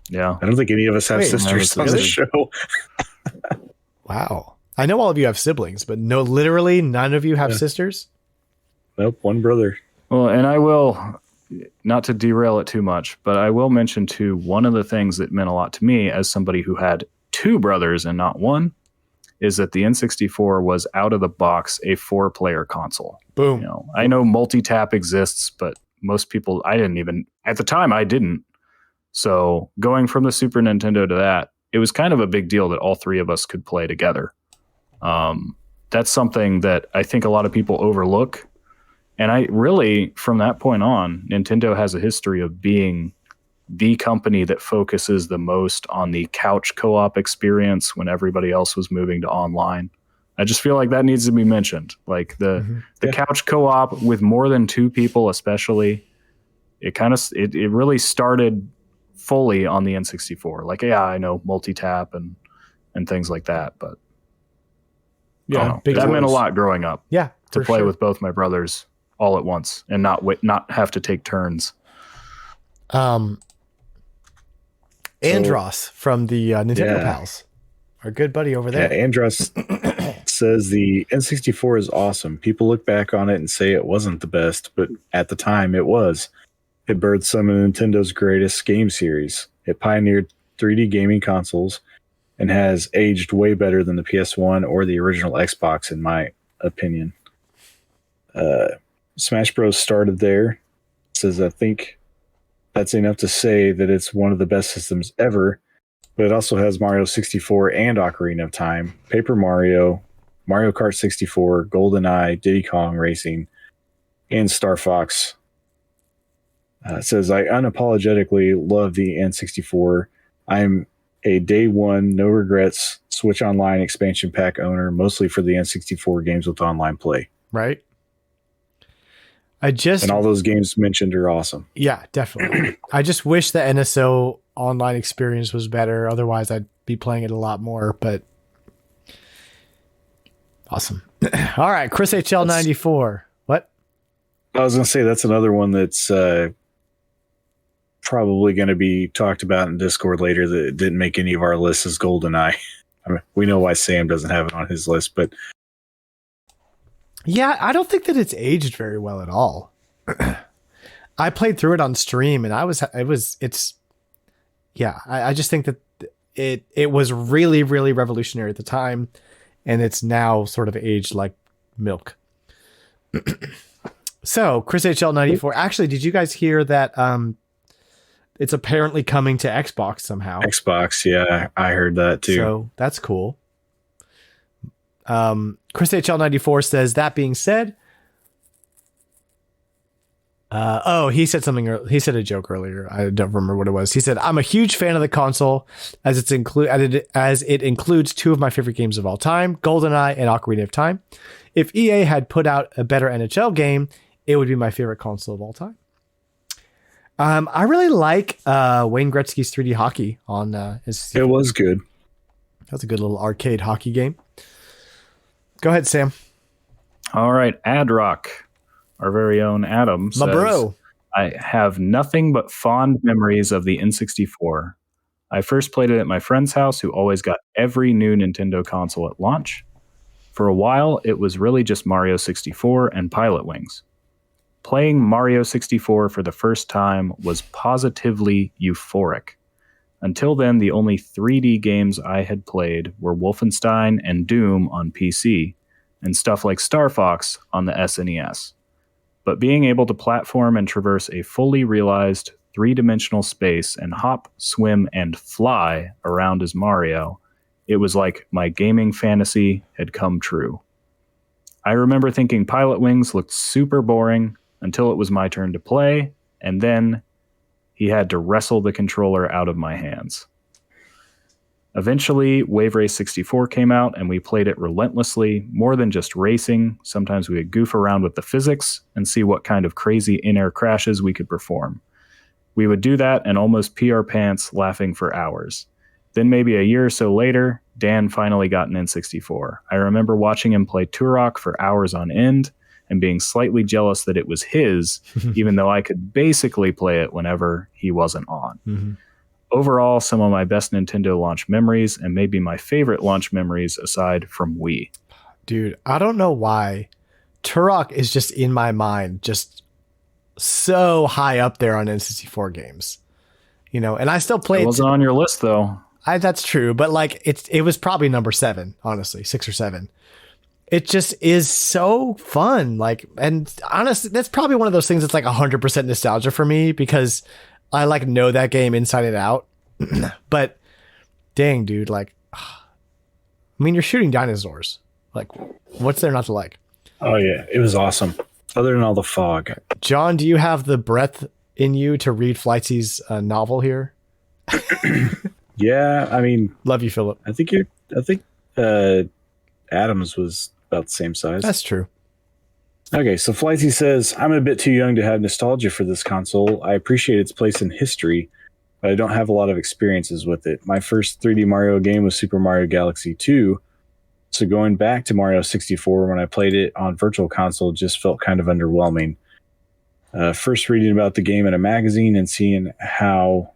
Yeah. I don't think any of us have Wait, sisters on the really? show. Wow. I know all of you have siblings, but no, literally none of you have sisters? Nope, one brother. Well, and I will, not to derail it too much, but I will mention too, one of the things that meant a lot to me as somebody who had 2 brothers and not one is that the N64 was out of the box a 4-player console. Boom. You know, I know multi-tap exists, but most people, at the time I didn't. So going from the Super Nintendo to that, it was kind of a big deal that all 3 of us could play together. That's something that I think a lot of people overlook. And I really, from that point on, Nintendo has a history of being the company that focuses the most on the couch co-op experience when everybody else was moving to online. I just feel like that needs to be mentioned. Like the couch co-op with more than 2 people, especially, it really started fully on the N64. Like, yeah, I know multi-tap and things like that, but that meant a lot growing up. Yeah, to play with both my brothers all at once and not have to take turns. Andros from the Nintendo Yeah. Pals. Our good buddy over there. Yeah, Andros says the N64 is awesome. People look back on it and say it wasn't the best, but at the time it was. It birthed some of Nintendo's greatest game series. It pioneered 3D gaming consoles and has aged way better than the PS1 or the original Xbox, in my opinion. Smash Bros. Started there. Says, I think that's enough to say that it's one of the best systems ever, but it also has Mario 64 and Ocarina of Time, Paper Mario, Mario Kart 64, GoldenEye, Diddy Kong Racing, and Starfox. It says, I unapologetically love the N64. I'm a day one, no regrets, Switch Online expansion pack owner, mostly for the N64 games with online play. Right. And all those games mentioned are awesome. Yeah, definitely. I just wish the NSO online experience was better. Otherwise, I'd be playing it a lot more, but awesome. All right, Chris HL94. What? I was going to say that's another one that's probably going to be talked about in Discord later that didn't make any of our lists as GoldenEye. I mean, we know why Sam doesn't have it on his list, but yeah, I don't think that it's aged very well at all. I played through it on stream and I just think that it was really, really revolutionary at the time, and it's now sort of aged like milk. So Chris HL94, actually, did you guys hear that it's apparently coming to Xbox somehow? Xbox, yeah, I heard that too. So that's cool. Chris HL94 says, that being said, he said something. He said a joke earlier. I don't remember what it was. He said, I'm a huge fan of the console as it includes two of my favorite games of all time, GoldenEye and Ocarina of Time. If EA had put out a better NHL game, it would be my favorite console of all time. I really like Wayne Gretzky's 3D hockey on his. It was good. That's a good little arcade hockey game. Go ahead, Sam. All right, Adrock, our very own Adam, says, bro. I have nothing but fond memories of the N64. I first played it at my friend's house, who always got every new Nintendo console at launch. For a while, it was really just Mario 64 and Pilot Wings. Playing Mario 64 for the first time was positively euphoric. Until then, the only 3D games I had played were Wolfenstein and Doom on PC, and stuff like Star Fox on the SNES. But being able to platform and traverse a fully realized three-dimensional space and hop, swim, and fly around as Mario, it was like my gaming fantasy had come true. I remember thinking Pilot Wings looked super boring until it was my turn to play, and then he had to wrestle the controller out of my hands. Eventually, Wave Race 64 came out, and we played it relentlessly, more than just racing. Sometimes we would goof around with the physics and see what kind of crazy in-air crashes we could perform. We would do that and almost pee our pants laughing for hours. Then maybe a year or so later, Dan finally got an N64. I remember watching him play Turok for hours on end, and being slightly jealous that it was his, even though I could basically play it whenever he wasn't on. Mm-hmm. Overall, some of my best Nintendo launch memories, and maybe my favorite launch memories aside from Wii. Dude, I don't know why Turok is just in my mind, just so high up there on N64 games. You know, and I still play it. Wasn't on your list, though. That's true, but like it was probably number 7, honestly, 6 or 7. It just is so fun. Like, and honestly, that's probably one of those things that's like 100% nostalgia for me, because I like know that game inside and out. But dang, dude, like, I mean, you're shooting dinosaurs. Like, what's there not to like? Oh yeah, it was awesome. Other than all the fog. John, do you have the breadth in you to read Flightsy's novel here? Yeah, I mean, love you, Philip. I think Adams was about the same size. That's true. Okay, so Flightsy says, I'm a bit too young to have nostalgia for this console. I appreciate its place in history, but I don't have a lot of experiences with it. My first 3D Mario game was Super Mario Galaxy 2, so going back to Mario 64 when I played it on Virtual Console just felt kind of underwhelming. First reading about the game in a magazine and seeing how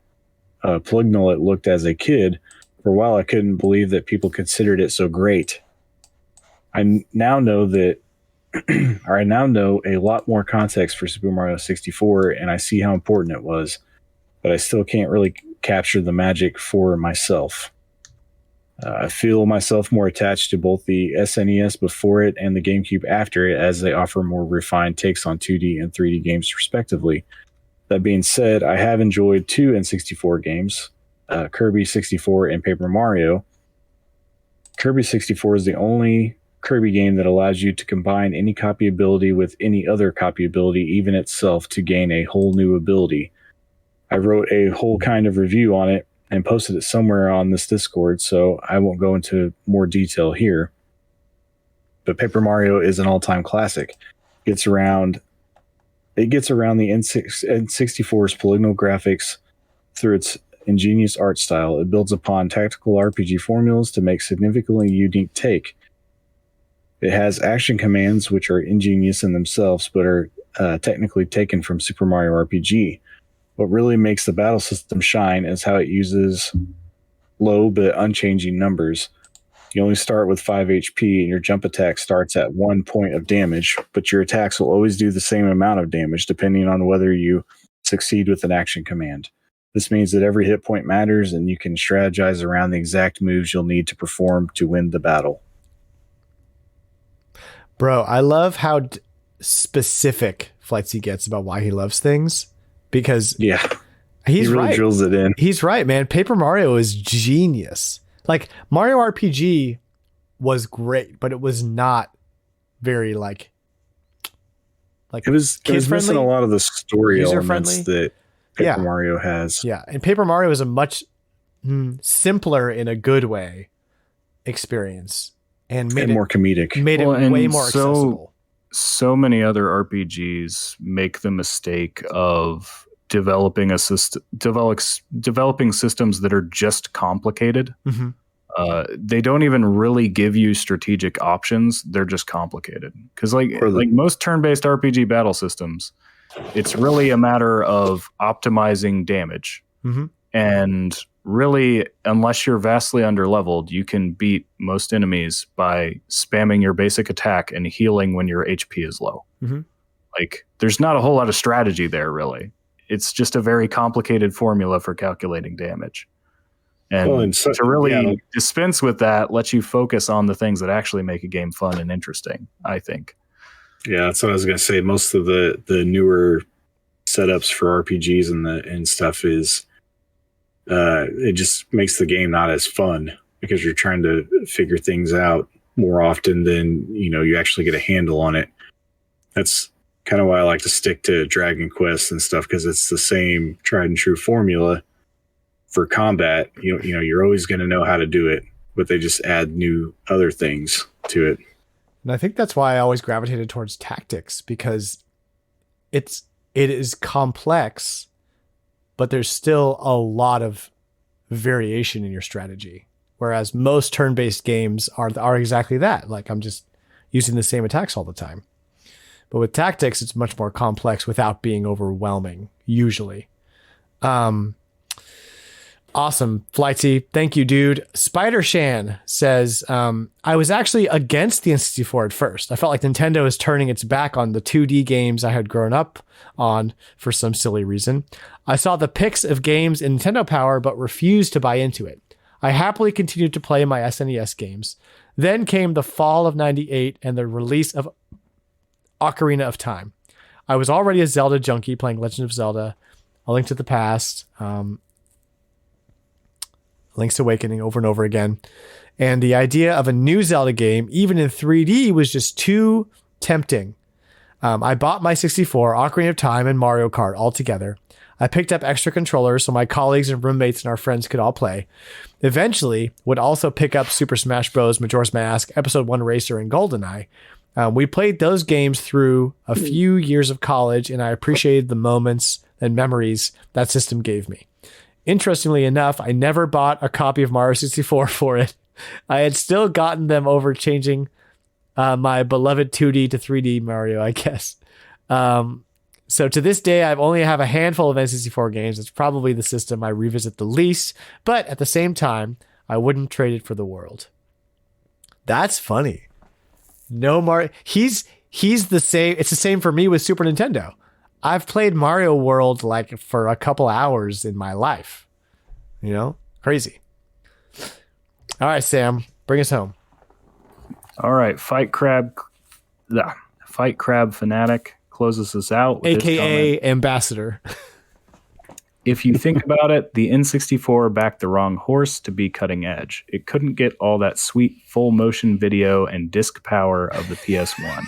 polygonal it looked as a kid. For a while, I couldn't believe that people considered it so great. I now know that, or I now know a lot more context for Super Mario 64, and I see how important it was, but I still can't really capture the magic for myself. I feel myself more attached to both the SNES before it and the GameCube after it, as they offer more refined takes on 2D and 3D games respectively. That being said, I have enjoyed two N64 games, Kirby 64 and Paper Mario. Kirby 64 is the only Kirby game that allows you to combine any copy ability with any other copy ability, even itself, to gain a whole new ability. I wrote a whole kind of review on it and posted it somewhere on this Discord, so I won't go into more detail here. But Paper Mario is an all-time classic. It gets around the N64's polygonal graphics through its ingenious art style. It builds upon tactical RPG formulas to make significantly unique take. It has action commands which are ingenious in themselves, but are technically taken from Super Mario RPG. What really makes the battle system shine is how it uses low but unchanging numbers. You only start with 5 HP, and your jump attack starts at 1 point of damage, but your attacks will always do the same amount of damage depending on whether you succeed with an action command. This means that every hit point matters, and you can strategize around the exact moves you'll need to perform to win the battle. Bro, I love how specific Flightsy gets about why he loves things, because yeah, he's he really right. drills it in. He's right, man. Paper Mario is genius. Like, Mario RPG was great, but it was not very like it was missing a lot of the story elements that Paper Mario has. Yeah, and Paper Mario is a much simpler, in a good way, experience, and made more comedic. Made it way more accessible. So many other RPGs make the mistake of developing developing systems that are just complicated. Mm-hmm. They don't even really give you strategic options. They're just complicated. Because like most turn-based RPG battle systems, it's really a matter of optimizing damage. Mm-hmm. And really, unless you're vastly underleveled, you can beat most enemies by spamming your basic attack and healing when your HP is low. Mm-hmm. Like, there's not a whole lot of strategy there, really. It's just a very complicated formula for calculating damage. And to really dispense with that lets you focus on the things that actually make a game fun and interesting, I think. Yeah, that's what I was going to say. Most of the newer setups for RPGs and stuff is it just makes the game not as fun because you're trying to figure things out more often than you actually get a handle on it. That's kind of why I like to stick to Dragon Quest and stuff, because it's the same tried and true formula for combat. You're always going to know how to do it, but they just add new other things to it. And I think that's why I always gravitated towards tactics, because it is complex, but there's still a lot of variation in your strategy. Whereas most turn-based games are exactly that. Like, I'm just using the same attacks all the time. But with tactics, it's much more complex without being overwhelming, usually. Awesome. Flightsy. Thank you, dude. Spider Shan says, I was actually against the N64 at first. I felt like Nintendo is turning its back on the 2D games I had grown up on for some silly reason. I saw the pics of games in Nintendo Power, but refused to buy into it. I happily continued to play my SNES games. Then came the fall of '98 and the release of Ocarina of Time. I was already a Zelda junkie, playing Legend of Zelda, A Link to the Past, Link's Awakening over and over again. And the idea of a new Zelda game, even in 3D, was just too tempting. I bought my 64, Ocarina of Time, and Mario Kart all together. I picked up extra controllers so my colleagues and roommates and our friends could all play. Eventually, would also pick up Super Smash Bros., Majora's Mask, Episode 1 Racer, and GoldenEye. We played those games through a few years of college, and I appreciated the moments and memories that system gave me. Interestingly enough, I never bought a copy of Mario 64 for it. I had still gotten them over changing my beloved 2D to 3D Mario, I guess. So to this day, I've only have a handful of N64 games. It's probably the system I revisit the least, but at the same time, I wouldn't trade it for the world. That's funny. No Mario. He's the same. It's the same for me with Super Nintendo. I've played Mario World like for a couple hours in my life. You know, crazy. All right, Sam, bring us home. All right, Fight Crab Fanatic closes us out with AKA Ambassador. If you think about it, the N64 backed the wrong horse to be cutting edge. It couldn't get all that sweet full motion video and disc power of the PS1.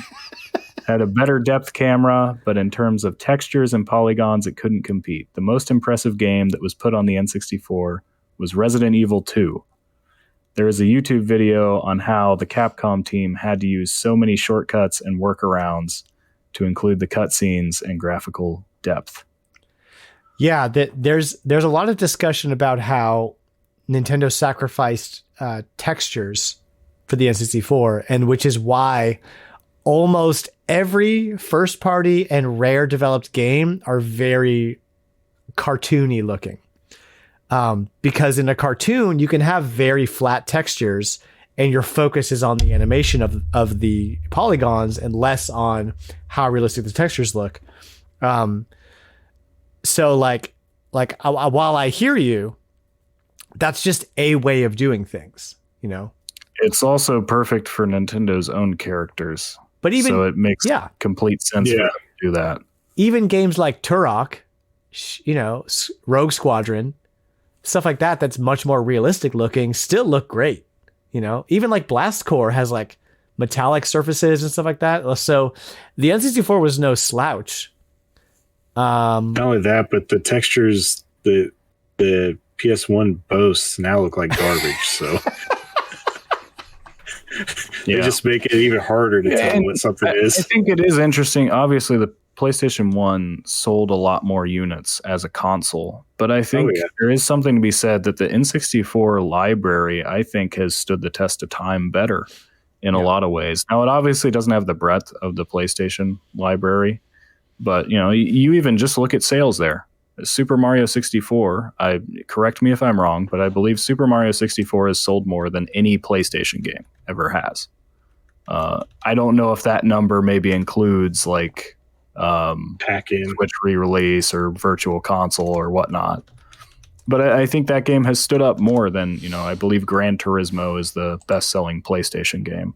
Had a better depth camera, but in terms of textures and polygons, it couldn't compete. The most impressive game that was put on the N64 was Resident Evil 2. There is a YouTube video on how the Capcom team had to use so many shortcuts and workarounds to include the cutscenes and graphical depth. Yeah, there's a lot of discussion about how Nintendo sacrificed textures for the N64, and which is why almost every first party and Rare developed game are very cartoony looking. Because in a cartoon, you can have very flat textures and your focus is on the animation of the polygons and less on how realistic the textures look. So while I hear you, that's just a way of doing things, you know? It's also perfect for Nintendo's own characters. But even, so it makes complete sense for them to do that. Even games like Turok, you know, Rogue Squadron, stuff like that, that's much more realistic looking, still look great. You know, even like Blast Core has like metallic surfaces and stuff like that. So the N64 was no slouch. Not only that, but the textures the PS1 boasts now look like garbage. So they just make it even harder to tell what something is. I think it is interesting. Obviously, the PlayStation 1 sold a lot more units as a console, but I think there is something to be said that the N64 library, I think, has stood the test of time better in a lot of ways. Now, it obviously doesn't have the breadth of the PlayStation library, but you know, you even just look at sales there. Super Mario 64, correct me if I'm wrong, but I believe Super Mario 64 has sold more than any PlayStation game ever has. I don't know if that number maybe includes like pack-in Switch re-release or virtual console or whatnot. But I think that game has stood up more than, you know, I believe Gran Turismo is the best-selling PlayStation game.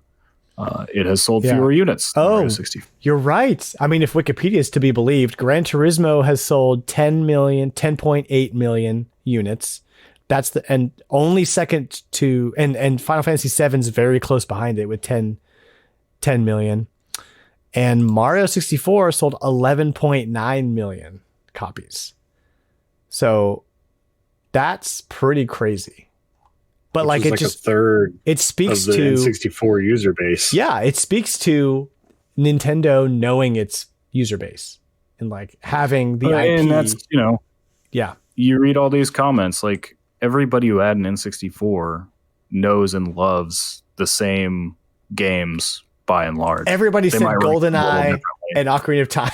It has sold fewer units than Mario 64. You're right. I mean, if Wikipedia is to be believed, Gran Turismo has sold 10.8 million units. That's and only second to, and Final Fantasy VII is very close behind it with 10 million. And Mario 64 sold 11.9 million copies. So that's pretty crazy. But like it just a third it speaks of the to N64 user base. Yeah, it speaks to Nintendo knowing its user base and like having the IP. And that's, you know, yeah. You read all these comments, like everybody who had an N64 knows and loves the same games by and large. Everybody said GoldenEye and Ocarina of Time.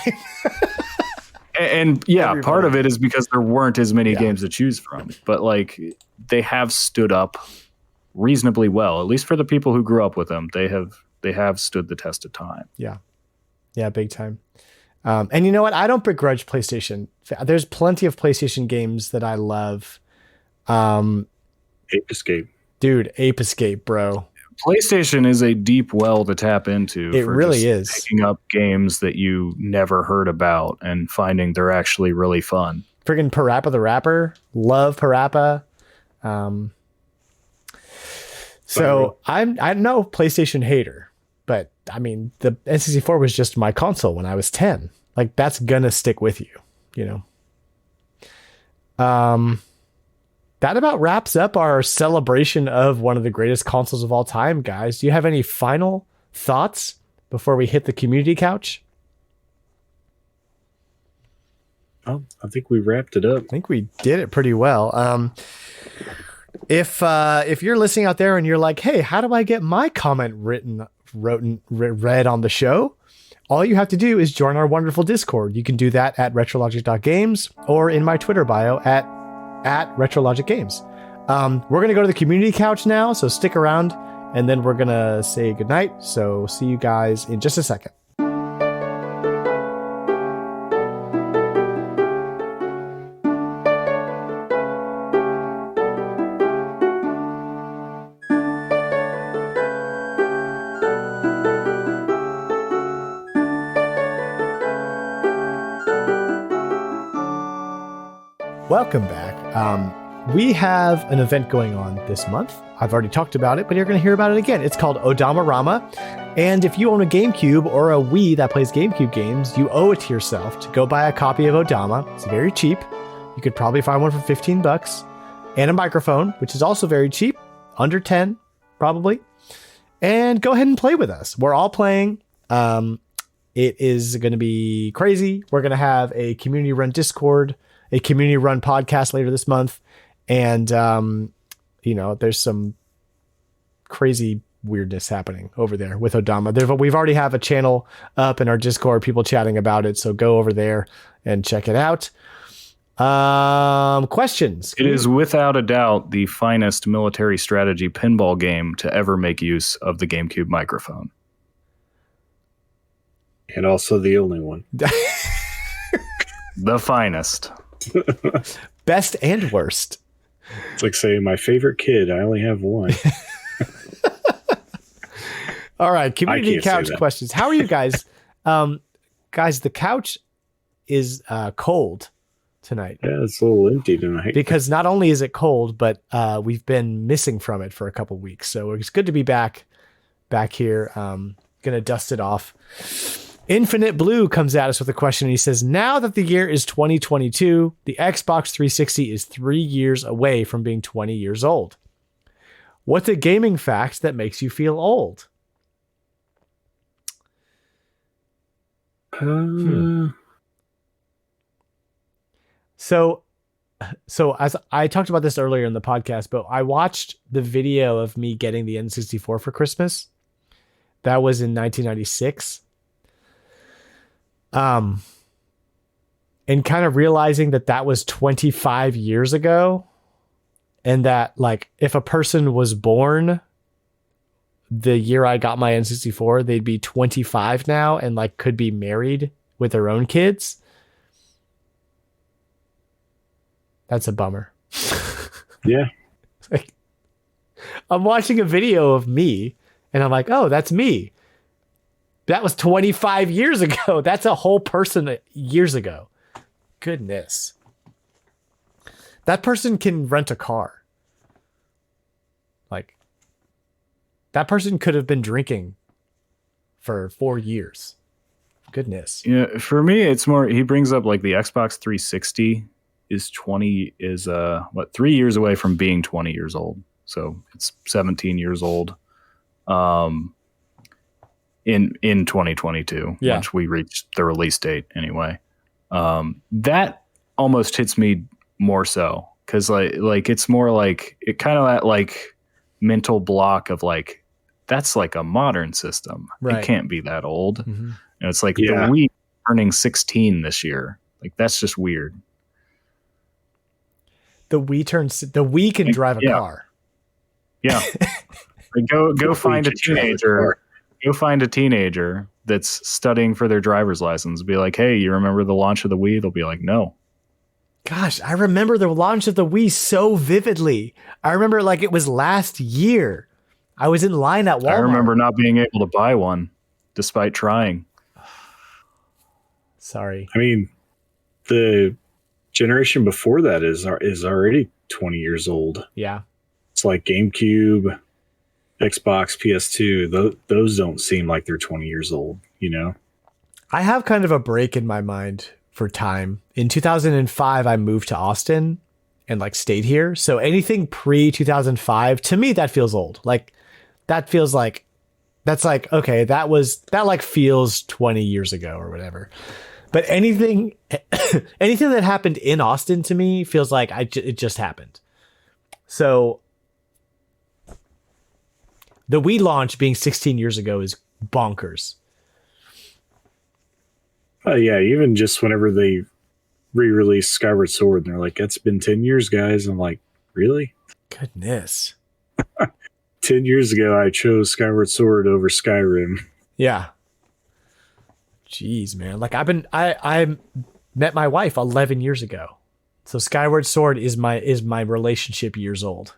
And part of it is because there weren't as many games to choose from. But like they have stood up reasonably well, at least for the people who grew up with them. They have stood the test of time. Yeah. Yeah, big time. And you know what? I don't begrudge PlayStation. There's plenty of PlayStation games that I love. Ape Escape. Dude, Ape Escape, bro. PlayStation is a deep well to tap into. It really is. Picking up games that you never heard about and finding they're actually really fun. Friggin' Parappa the Rapper. Love Parappa. So I'm no PlayStation hater, but I mean the N64 was just my console when I was 10. Like that's gonna stick with you, you know. That about wraps up our celebration of one of the greatest consoles of all time, guys. Do you have any final thoughts before we hit the community couch? Oh, I think we wrapped it up. I think we did it pretty well. If you're listening out there and you're like, hey, how do I get my comment read on the show? all you have to do is join our wonderful Discord. You can do that at retrologic.games or in my Twitter bio at retrologic.games. We're going to go to the community couch now, so stick around, and then we're going to say goodnight. So see you guys in just a second. Welcome back. We have an event going on this month. I've already talked about it, but you're going to hear about it again. It's called Odamarama. And if you own a GameCube or a Wii that plays GameCube games, you owe it to yourself to go buy a copy of Odama. It's very cheap. You could probably find one for $15 and a microphone, which is also very cheap, under 10 probably. And go ahead and play with us. We're all playing. It is going to be crazy. We're going to have a community run Discord, a community run podcast later this month. And, there's some crazy weirdness happening over there with Odama. We've already have a channel up in our Discord, people chatting about it. So go over there and check it out. Questions? It is without a doubt the finest military strategy pinball game to ever make use of the GameCube microphone. And also the only one. The finest. Best and worst. It's like saying my favorite kid. I only have one. All right. Community couch questions. How are you guys? Guys, the couch is cold tonight. Yeah, it's a little empty tonight. Because not only is it cold, but we've been missing from it for a couple weeks. So it's good to be back here. Gonna dust it off. Infinite Blue comes at us with a question. He says, now that the year is 2022, the Xbox 360 is 3 years away from being 20 years old. What's a gaming fact that makes you feel old? So as I talked about this earlier in the podcast, but I watched the video of me getting the N64 for Christmas. That was in 1996. And kind of realizing that was 25 years ago, and that like if a person was born the year I got my N64, they'd be 25 now and like could be married with their own kids. That's a bummer. Yeah. Like, I'm watching a video of me and I'm like, oh, that's me. That was 25 years ago. That's a whole person years ago. Goodness. That person can rent a car. Like, that person could have been drinking for 4 years. Goodness. Yeah, for me, it's more, he brings up like the Xbox 360 is 3 years away from being 20 years old. So it's 17 years old. In 2022, once we reach the release date anyway. That almost hits me more so because like it's more like it kind of that like mental block of like that's like a modern system. Right. It can't be that old. Mm-hmm. And it's like the Wii turning 16 this year. Like that's just weird. The Wii can drive a car. Yeah. Like, go find a teenager. Go find a teenager that's studying for their driver's license. Be like, hey, you remember the launch of the Wii? They'll be like, no. Gosh, I remember the launch of the Wii so vividly. I remember like it was last year. I was in line at Walmart. I remember not being able to buy one despite trying. Sorry. I mean, the generation before that is already 20 years old. Yeah. It's like GameCube, Xbox, PS2, those don't seem like they're 20 years old, you know? I have kind of a break in my mind for time. In 2005, I moved to Austin and like stayed here. So anything pre 2005, to me, that feels old. Like that feels like, that's like, okay, that like feels 20 years ago or whatever. But anything that happened in Austin to me feels like it just happened. So the Wii launch being 16 years ago is bonkers. Yeah, even just whenever they re-released Skyward Sword, and they're like, "It's been 10 years, guys." I'm like, really? Goodness. 10 years ago, I chose Skyward Sword over Skyrim. Yeah. Jeez, man. Like I met my wife 11 years ago. So Skyward Sword is my relationship years old.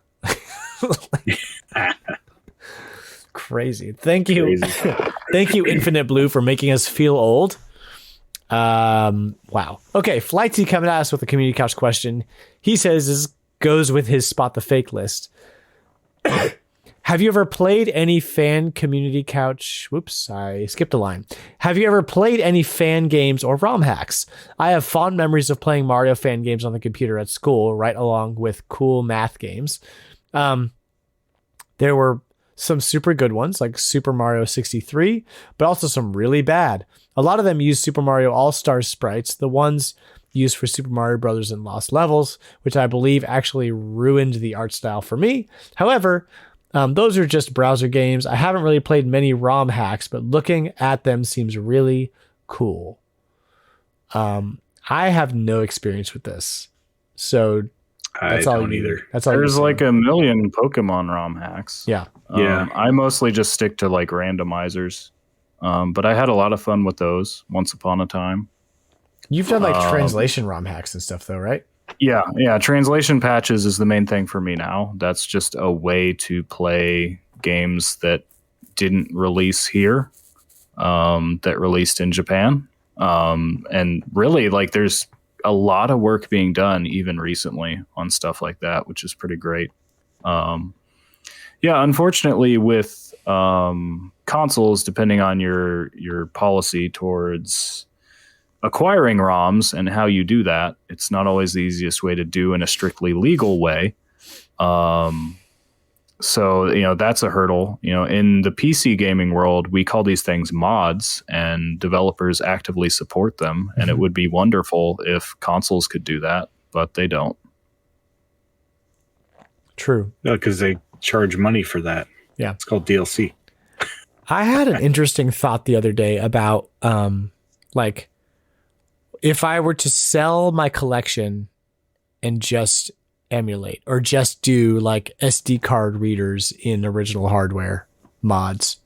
Crazy. Thank you. Crazy. Thank you, Infinite Blue, for making us feel old. Wow. Okay, Flighty coming at us with a community couch question. He says this goes with his spot the fake list. Have you ever played any fan community couch? Whoops, I skipped a line. Have you ever played any fan games or ROM hacks? I have fond memories of playing Mario fan games on the computer at school, right along with cool math games. There were some super good ones like Super Mario 63, but also some really bad. A lot of them use Super Mario All-Stars sprites, the ones used for Super Mario Brothers and Lost Levels, which I believe actually ruined the art style for me. However, those are just browser games. I haven't really played many ROM hacks, but looking at them seems really cool. I have no experience with this, so that's I all don't you, either. That's all. There's like a million Pokemon ROM hacks. Yeah. Yeah. I mostly just stick to like randomizers, but I had a lot of fun with those once upon a time. You've done like translation ROM hacks and stuff, though, right? Yeah. Translation patches is the main thing for me now. That's just a way to play games that didn't release here, that released in Japan. And really, like, there's a lot of work being done even recently on stuff like that, which is pretty great. Unfortunately, with consoles, depending on your policy towards acquiring ROMs and how you do that, it's not always the easiest way to do in a strictly legal way. So, that's a hurdle. In the PC gaming world, we call these things mods, and developers actively support them. And it would be wonderful if consoles could do that, but they don't. True. No, because they charge money for that. Yeah. It's called DLC. I had an interesting thought the other day about like if I were to sell my collection and just emulate or just do like SD card readers in original hardware mods.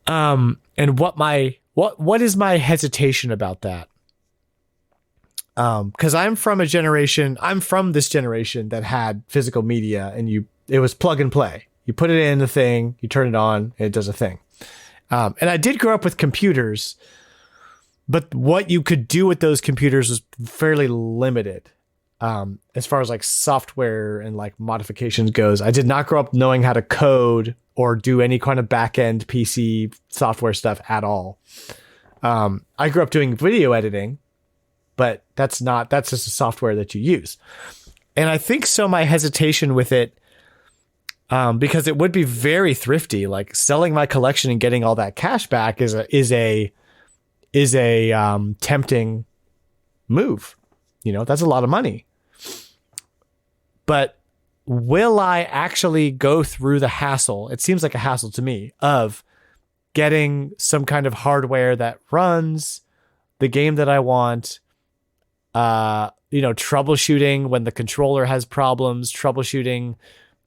And what is my hesitation about that? Because I'm from this generation that had physical media, and it was plug and play. You put it in the thing, you turn it on, and it does a thing. And I did grow up with computers, but what you could do with those computers was fairly limited. As far as like software and like modifications goes, I did not grow up knowing how to code or do any kind of back-end PC software stuff at all. I grew up doing video editing, but that's just a software that you use. And I think so my hesitation with it, because it would be very thrifty, like selling my collection and getting all that cash back is a tempting move. That's a lot of money. But will I actually go through the hassle? It seems like a hassle to me of getting some kind of hardware that runs the game that I want, troubleshooting when the controller has problems, troubleshooting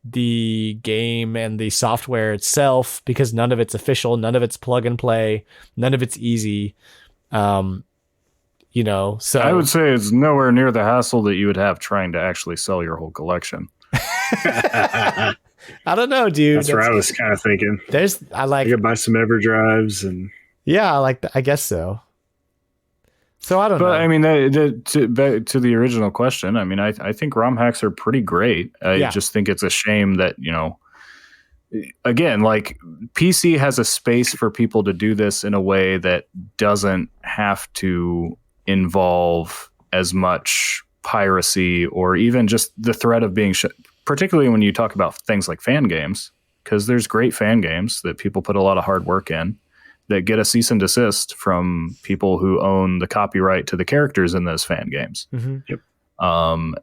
the game and the software itself, because none of it's official, none of it's plug and play, none of it's easy. So I would say it's nowhere near the hassle that you would have trying to actually sell your whole collection. I don't know, dude. That's where I was kind of thinking. I could buy some EverDrives and. Yeah, I guess so. So I don't know. But I mean, back to the original question, I mean, I think ROM hacks are pretty great. I just think it's a shame that, again, like PC has a space for people to do this in a way that doesn't have to involve as much piracy or even just the threat of being particularly when you talk about things like fan games, because there's great fan games that people put a lot of hard work in that get a cease and desist from people who own the copyright to the characters in those fan games. Mm-hmm. Yep.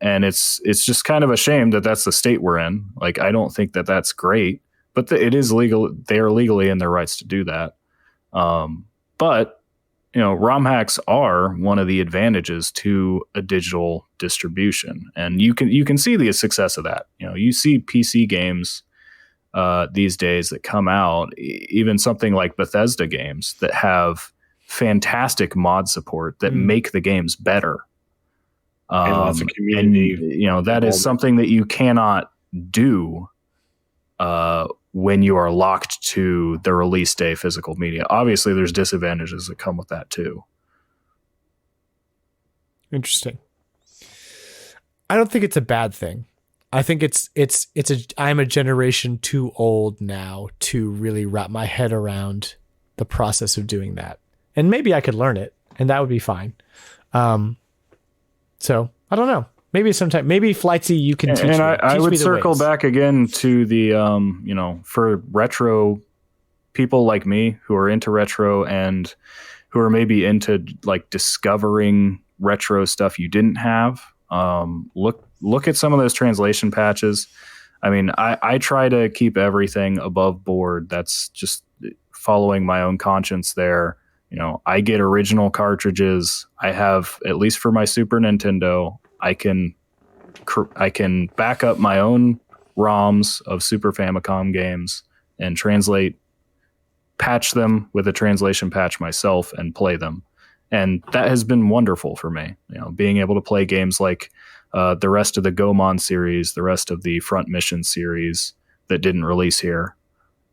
And it's just kind of a shame that that's the state we're in. Like, I don't think that that's great, but it is legal. They are legally in their rights to do that. But ROM hacks are one of the advantages to a digital distribution, and you can see the success of that. You see PC games these days that come out, even something like Bethesda games that have fantastic mod support that make the games better. And lots of community. And, that is something that you cannot do when you are locked to the release day physical media. Obviously, there's disadvantages that come with that too. Interesting. I don't think it's a bad thing. I think I'm a generation too old now to really wrap my head around the process of doing that. And maybe I could learn it, and that would be fine. So I don't know. Maybe sometime. Maybe Flightsy, you can teach me. And I would circle back again to the for retro people like me who are into retro and who are maybe into like discovering retro stuff you didn't have. Look at some of those translation patches. I mean, I try to keep everything above board. That's just following my own conscience there. I get original cartridges. I have, at least for my Super Nintendo, I can back up my own ROMs of Super Famicom games and patch them with a translation patch myself and play them. And that has been wonderful for me. Being able to play games like the rest of the Gomon series, the rest of the Front Mission series that didn't release here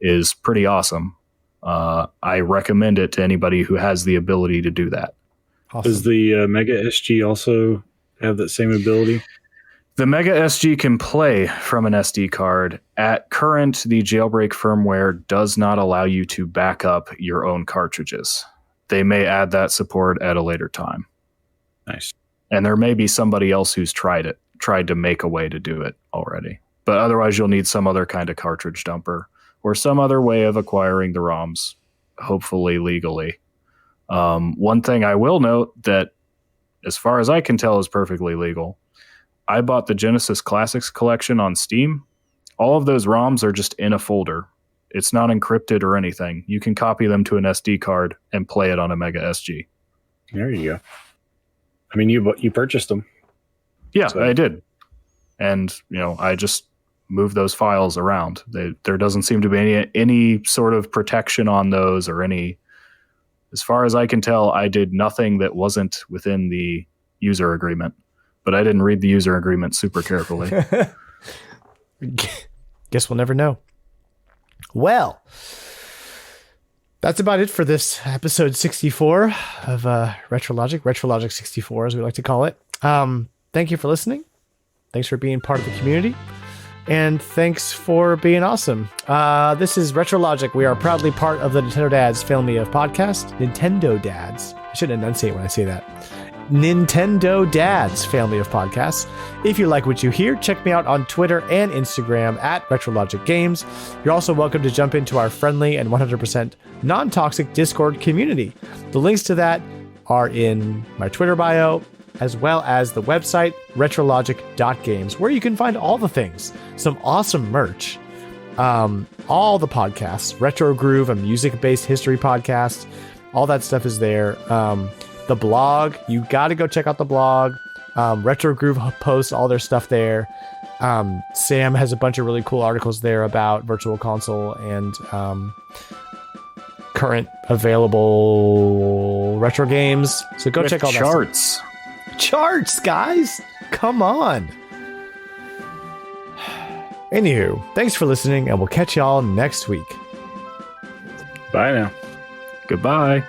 is pretty awesome. I recommend it to anybody who has the ability to do that. Awesome. Does the Mega SG also have that same ability? The Mega SG can play from an SD card. At current, the jailbreak firmware does not allow you to back up your own cartridges. They may add that support at a later time. Nice. And there may be somebody else who's tried to make a way to do it already. But otherwise, you'll need some other kind of cartridge dumper or some other way of acquiring the ROMs, hopefully legally. One thing I will note that, as far as I can tell, is perfectly legal. I bought the Genesis Classics collection on Steam. All of those ROMs are just in a folder. It's not encrypted or anything. You can copy them to an SD card and play it on a Mega SG. There you go. I mean, you purchased them. Yeah, so. I did. And, I just move those files around. There doesn't seem to be any sort of protection on those or any. As far as I can tell, I did nothing that wasn't within the user agreement, but I didn't read the user agreement super carefully. Guess we'll never know. Well, that's about it for this episode 64 of Retrologic 64, as we like to call it. Thank you for listening. Thanks for being part of the community. And thanks for being awesome. This is Retrologic. We are proudly part of the Nintendo Dads family of podcasts. Nintendo Dads. I should enunciate when I say that. Nintendo Dads family of podcasts. If you like what you hear, check me out on Twitter and Instagram at retrologic.games. You're also welcome to jump into our friendly and 100% non-toxic Discord community. The links to that are in my Twitter bio, as well as the website retrologic.games, where you can find all the things, some awesome merch, all the podcasts, Retro Groove, a music-based history podcast, all that stuff is there. The blog, you got to go check out the blog. Retro Groove posts all their stuff there. Sam has a bunch of really cool articles there about Virtual Console and current available retro games. So go check all that charts. Charts, guys. Come on. Anywho, thanks for listening, and we'll catch y'all next week. Bye now. Goodbye.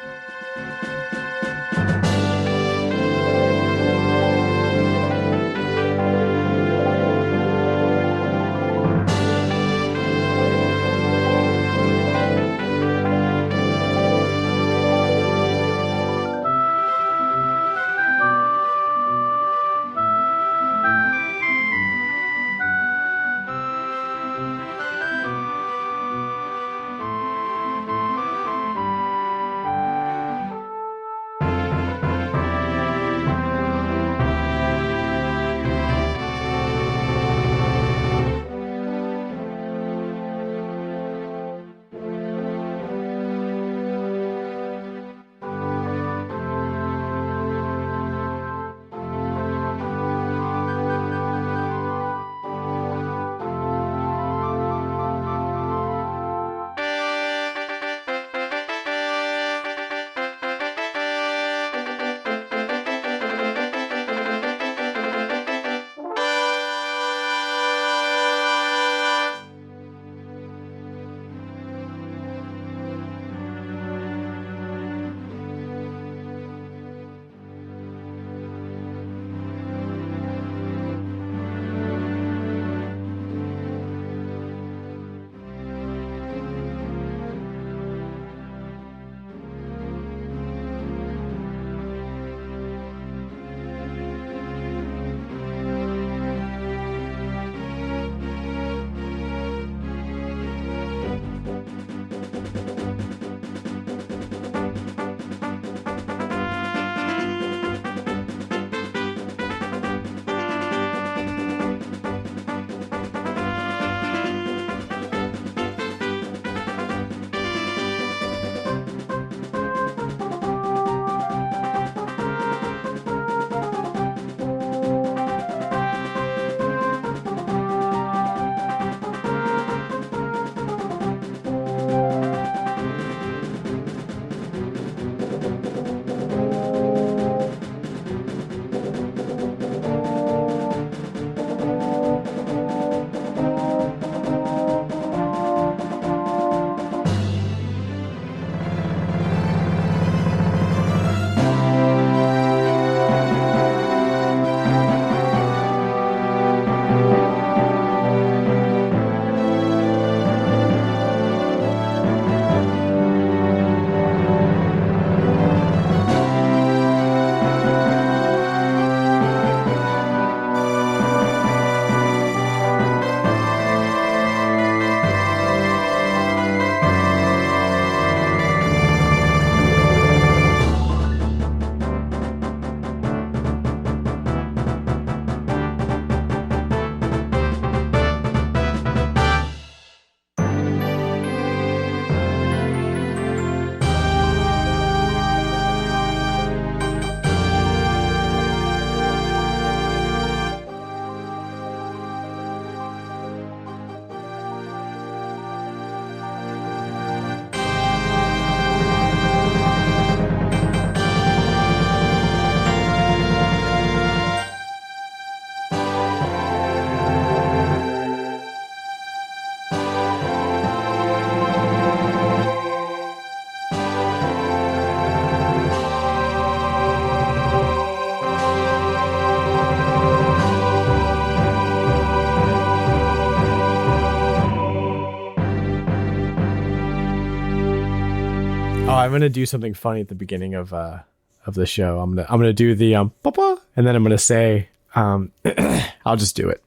Oh, I'm gonna do something funny at the beginning of the show. I'm gonna do the papa, and then I'm gonna say I'll just do it.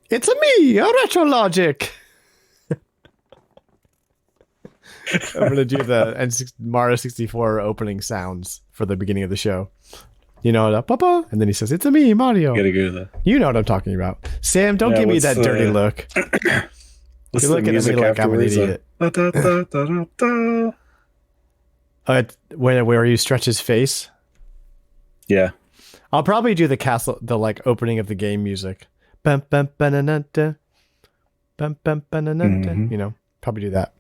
It's a me, a retrologic. I'm gonna do the Mario 64 opening sounds for the beginning of the show. You know, the papa, and then he says, "It's a me, Mario." Gotta go to that. You know what I'm talking about. Sam, don't give me that dirty look. You're looking at me like I'm an idiot. Where you stretch his face? Yeah. I'll probably do the like opening of the game music. Bum, bum, ba-na-na-da. Bum, bum, ba-na-na-da. You know, probably do that.